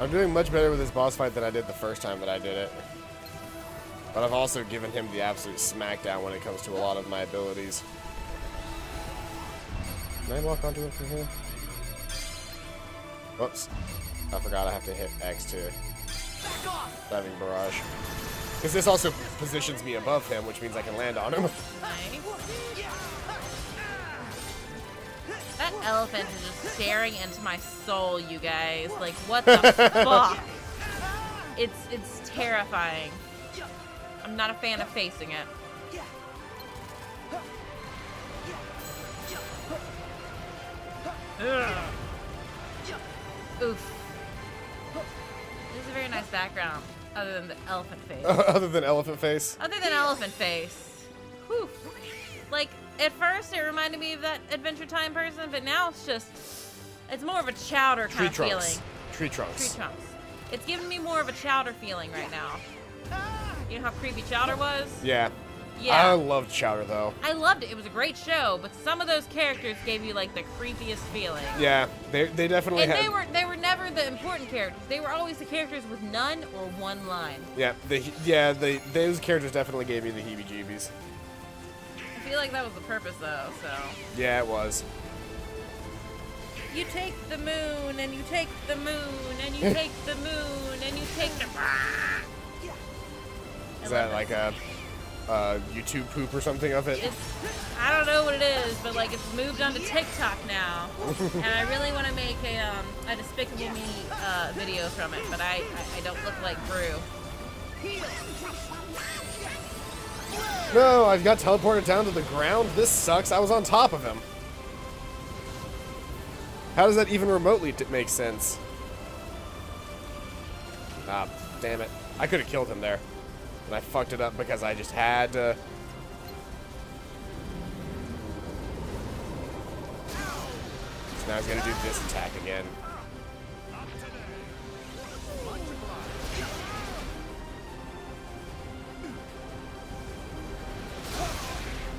I'm doing much better with this boss fight than I did the first time that I did it. But I've also given him the absolute smackdown when it comes to a lot of my abilities. Can I walk onto it from here? Whoops. I forgot I have to hit X to Diving Barrage. Because this also positions me above him, which means I can land on him. Nice. That elephant is just staring into my soul, you guys. Like, what the fuck? It's terrifying. I'm not a fan of facing it. Ugh. Oof. This is a very nice background, other than the elephant face. Other than elephant face? Other than elephant face. Whew. Like, at first it reminded me of that Adventure Time person, but now it's more of a Chowder kind of feeling. Tree Trunks. Tree Trunks. It's giving me more of a Chowder feeling right now. You know how creepy Chowder was? Yeah. Yeah. I loved Chowder, though. I loved it. It was a great show, but some of those characters gave you, like, the creepiest feeling. Yeah, they definitely had... And they were never the important characters. They were always the characters with none or one line. Yeah, those characters definitely gave me the heebie-jeebies. I feel like that was the purpose, though, so... Yeah, it was. You take the moon, and you take the moon, and you take the moon, and you take the... Is that like a YouTube poop or something of it? I don't know what it is, but like it's moved onto TikTok now, and I really want to make a Despicable Me video from it, but I don't look like Brew. No, I got teleported down to the ground. This sucks. I was on top of him. How does that even remotely make sense? Ah, damn it. I could have killed him there. And I fucked it up because I just had to... So now he's going to do this attack again.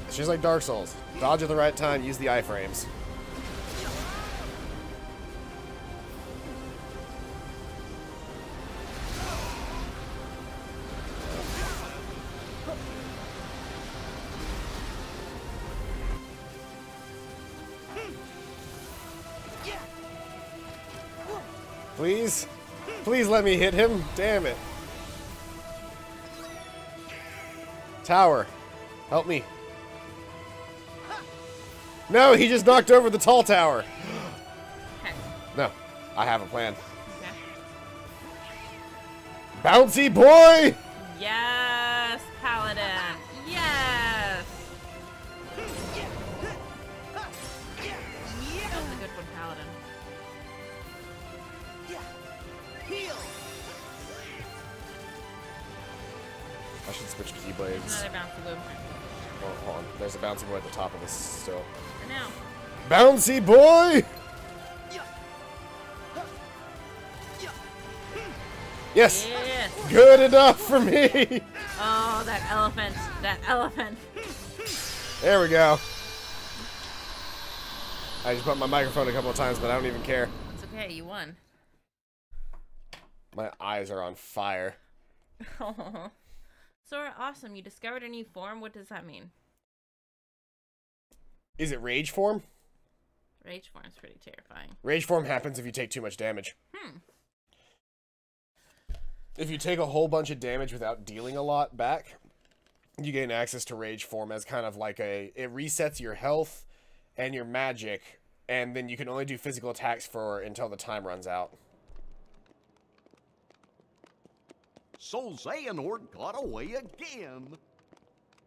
It's just like Dark Souls. Dodge at the right time, use the iframes. Please? Please let me hit him. Damn it. Tower. Help me. No, he just knocked over the tall tower. Okay. No, I have a plan. Okay. Bouncy boy! Yes, Paladin. Yes. That was a good one, Paladin. I should switch keyblades. Another bouncy boy. Oh, hold on. There's a bouncy boy at the top of this still. For now. Bouncy boy! Yes! Yes. Good enough for me! Oh, that elephant. That elephant. There we go. I just bumped my microphone a couple of times, but I don't even care. It's okay, you won. My eyes are on fire. Oh. Sora, awesome. You discovered a new form. What does that mean? Is it rage form? Rage form is pretty terrifying. Rage form happens if you take too much damage. If you take a whole bunch of damage without dealing a lot back, you gain access to rage form as kind of like it resets your health and your magic, and then you can only do physical attacks until the time runs out. So Xehanort got away again.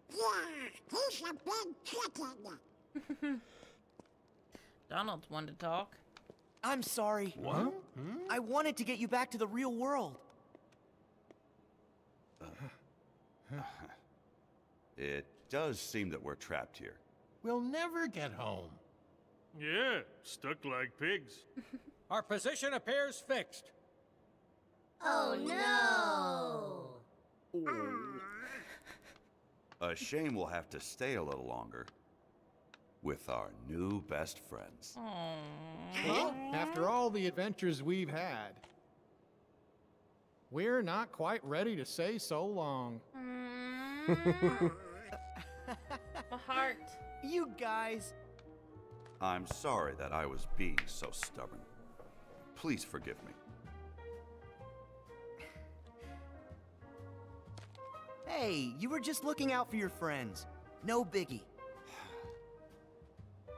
Yeah, he's a big chicken. Donald's one to talk. I'm sorry. What? I wanted to get you back to the real world. It does seem that we're trapped here. We'll never get home. Yeah, stuck like pigs. Our position appears fixed. Oh no! A shame we'll have to stay a little longer with our new best friends. Well, after all the adventures we've had, we're not quite ready to say so long. A heart. You guys. I'm sorry that I was being so stubborn. Please forgive me. Hey, you were just looking out for your friends. No biggie.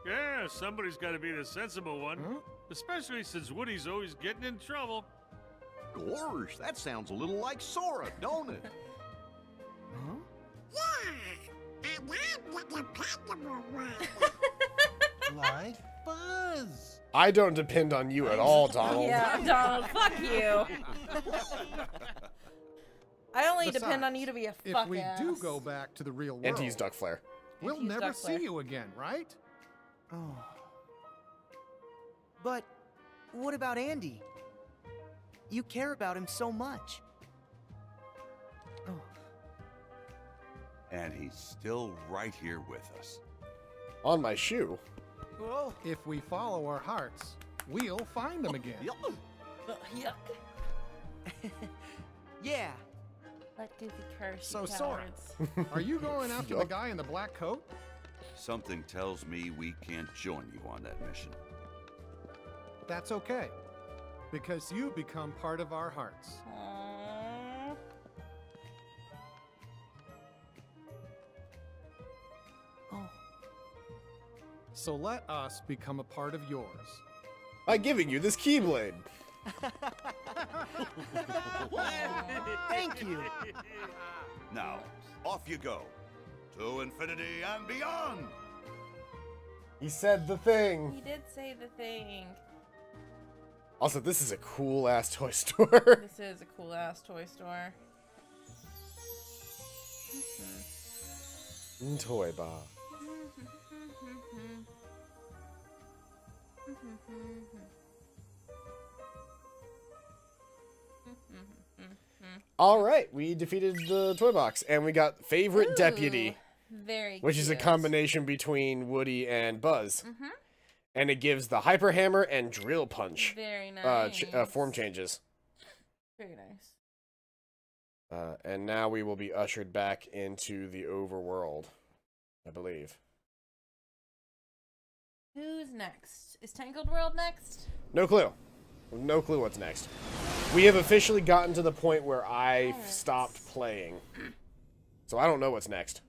Yeah, somebody's got to be the sensible one. Especially since Woody's always getting in trouble. Gosh, that sounds a little like Sora, don't it? Yeah, and I'm the dependable one. Like Buzz. I don't depend on you at all, Donald. Yeah, Donald, fuck you. I only Besides, depend on you to be a fuck if we ass. do go back to the real world, And to use Duck Flare. we'll never see you again, right? Oh. But what about Andy? You care about him so much. And he's still right here with us. On my shoe. Well, if we follow our hearts, we'll find them again. Yuck. Yeah. Let Goofy curse. So, you Sora, cowards. are you going after the guy in the black coat? Something tells me we can't join you on that mission. That's okay, because you become part of our hearts. Aww. Oh. So let us become a part of yours. By giving you this Keyblade. Thank you. Now, off you go. To infinity and beyond! He said the thing. He did say the thing. Also, this is a cool-ass toy store. This is a cool ass toy store. Toy bar. All right, we defeated the toy box, and we got favorite deputy, Very which is a cute. combination between Woody and Buzz, and it gives the hyper hammer and drill punch. Very nice. Form changes. Very nice. And now we will be ushered back into the overworld, I believe. Who's next? Is Tangled World next? No clue. No clue what's next. We have officially gotten to the point where I stopped playing. So I don't know what's next.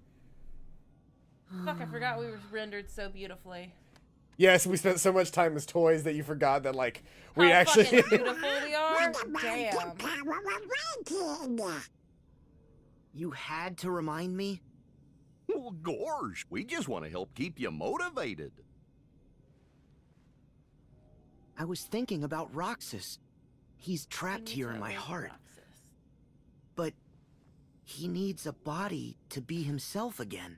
Fuck, I forgot we were rendered so beautifully. Yes, we spent so much time as toys that you forgot that, like, we How actually... fucking beautiful we are. Damn. You had to remind me? Well, gosh, we just want to help keep you motivated. I was thinking about Roxas. He's trapped here in my heart. But he needs a body to be himself again.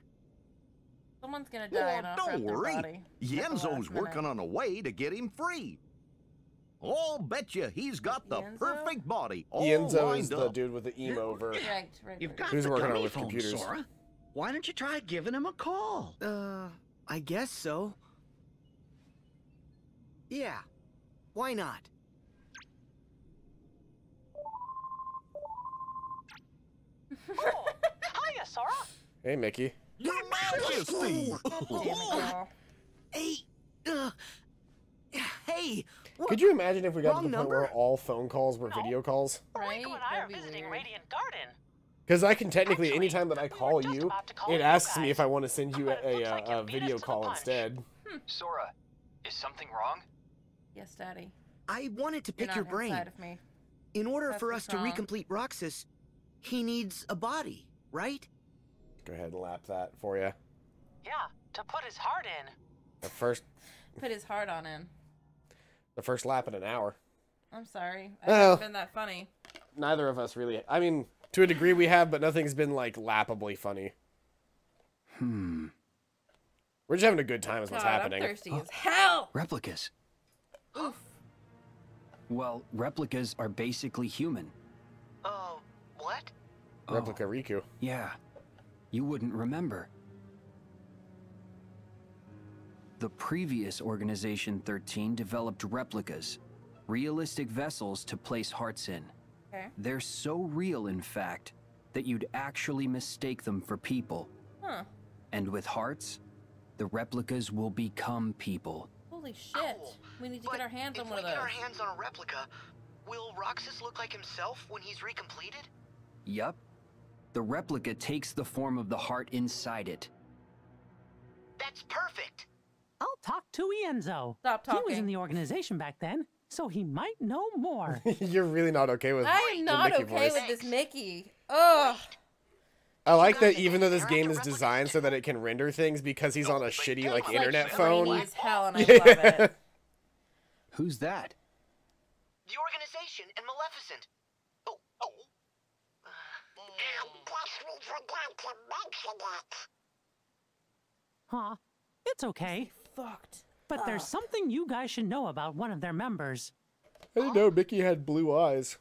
Someone's gonna die and I'll Don't worry. body. Yenzo's working on a way to get him free. I'll bet you he's got the perfect body all Yenzo lined is the up. dude with the emo over. Right. You've got Who's the working on it dummy with phone, computers? Sora. Why don't you try giving him a call? I guess so. Yeah, why not? Oh, hiya, Sora. Hey, Mickey. Your Majesty! Hey, hey! Could you imagine if we got to Wrong the point number? where all phone calls were video calls? Right? Rico and I are visiting Radiant Garden. Because I can technically, anytime that I call you, it asks me if I want to send you a video call instead. Sora, is something wrong? Yes, Daddy. I wanted to You're pick your not brain. inside of me. In order That's for what's us to wrong. recomplete Roxas, he needs a body, right? Go ahead and lap that for you. Yeah, to put his heart in. The first Put his heart on in. lap in an hour. I'm sorry. I Well. haven't been that funny. Neither of us really. I mean, to a degree we have, but nothing's been like lappably funny. We're just having a good time is what's God, happening. I'm thirsty as hell. Replicas. Oof. Well, replicas are basically human. What? Replica Riku. Yeah. You wouldn't remember. The previous Organization 13 developed replicas, realistic vessels to place hearts in. Okay. They're so real, in fact, that you'd actually mistake them for people. Huh. And with hearts, the replicas will become people. Holy shit. We need to get our hands on one of those. If we get our hands on a replica, will Roxas look like himself when he's recompleted? Yup. The replica takes the form of the heart inside it. That's perfect. I'll talk to Ienzo. Stop He was talking. in the organization back then, so he might know more. You're really not okay with I am the not Mickey okay voice. with this Mickey. Ugh. I like that even though this game is designed so that it can render things because he's on a shitty like internet phone. Grainy as hell and I love it. Who's that? The organization and Maleficent. I guess we forgot to mention it. Huh? It's okay. Fucked. But there's something you guys should know about one of their members. I didn't know Mickey had blue eyes.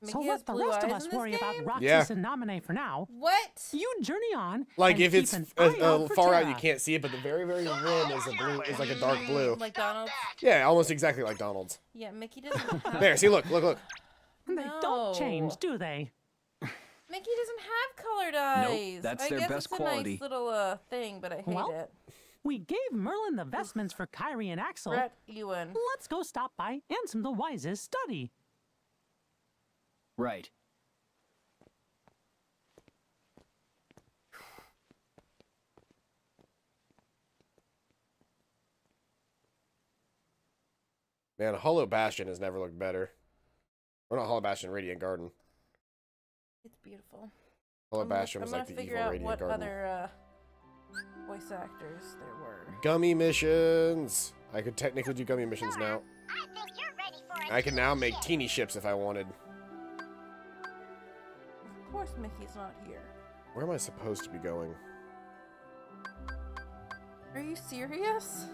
So Mickey has let the blue rest of eyes us in this worry about game? Roxas Yeah. and Naminé for now. What? You journey on. Like and if keep it's an eye out for far out, Terra. you can't see it, but the very rim is a blue, is like a dark blue. Like Donald? Yeah, almost exactly like Donald's. Yeah, Mickey doesn't have... There, see, look. They don't change, do they? Mickey doesn't have colored eyes. that's I their guess best it's a quality. nice little thing, but I hate Well, it. We gave Merlin the vestments for Kyrie and Axel. Brett Ewan. Let's go stop by Ansem the Wise's study. Right. Man, Hollow Bastion has never looked better. Or not Hollow Bastion, Radiant Garden. It's beautiful. Hollow Bastion was I'm like gonna the figure evil out Radiant what Garden. other voice actors there were. Gummy missions! I could technically do gummy missions now. I think you're ready for I can now make teeny ships if I wanted. Of course Mickey's not here. Where am I supposed to be going? Are you serious?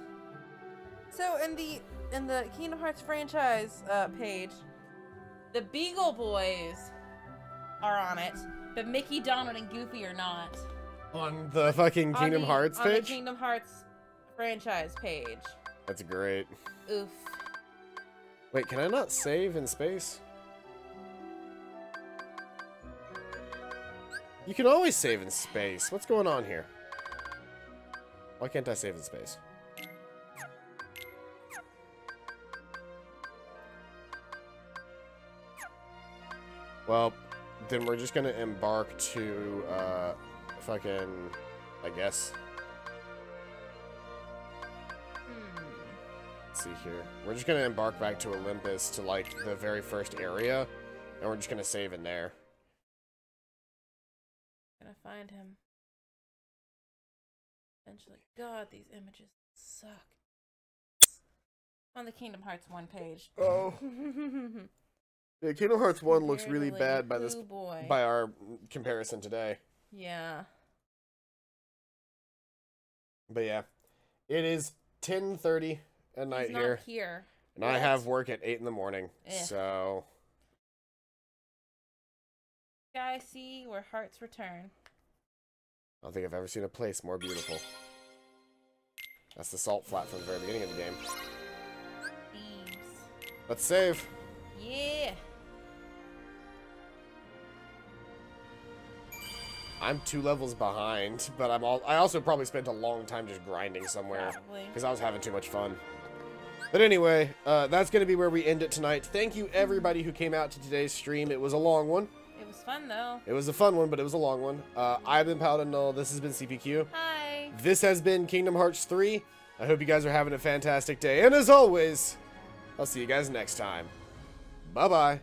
So in the Kingdom Hearts franchise page, the Beagle Boys are on it, but Mickey, Donald, and Goofy are not. On the fucking Kingdom Hearts On the page? Kingdom Hearts franchise page. That's great. Oof. Wait, can I not save in space? You can always save in space. What's going on here? Why can't I save in space? Well, then we're just gonna embark to, fucking, I guess. Let's see here. We're just gonna embark back to Olympus to, like, the very first area, and we're just gonna save in there. Gonna find him. Eventually. God, these images suck. On the Kingdom Hearts 1 page. Oh. Yeah, Kingdom Hearts 1 looks really bad by this, by our comparison today. Yeah. But yeah, it is 10:30 at night He's not here. And I have work at 8 in the morning, so. Sky Sea, where hearts return. I don't think I've ever seen a place more beautiful. That's the salt flat from the very beginning of the game. Thieves. Let's save. Yeah. I'm 2 levels behind, but I also probably spent a long time just grinding somewhere because I was having too much fun. But anyway, that's going to be where we end it tonight. Thank you everybody who came out to today's stream. It was a long one. It was fun though. It was a fun one, but it was a long one. I've been Paladin Null. This has been CPQ. Hi. This has been Kingdom Hearts 3. I hope you guys are having a fantastic day. And as always, I'll see you guys next time. Bye-bye.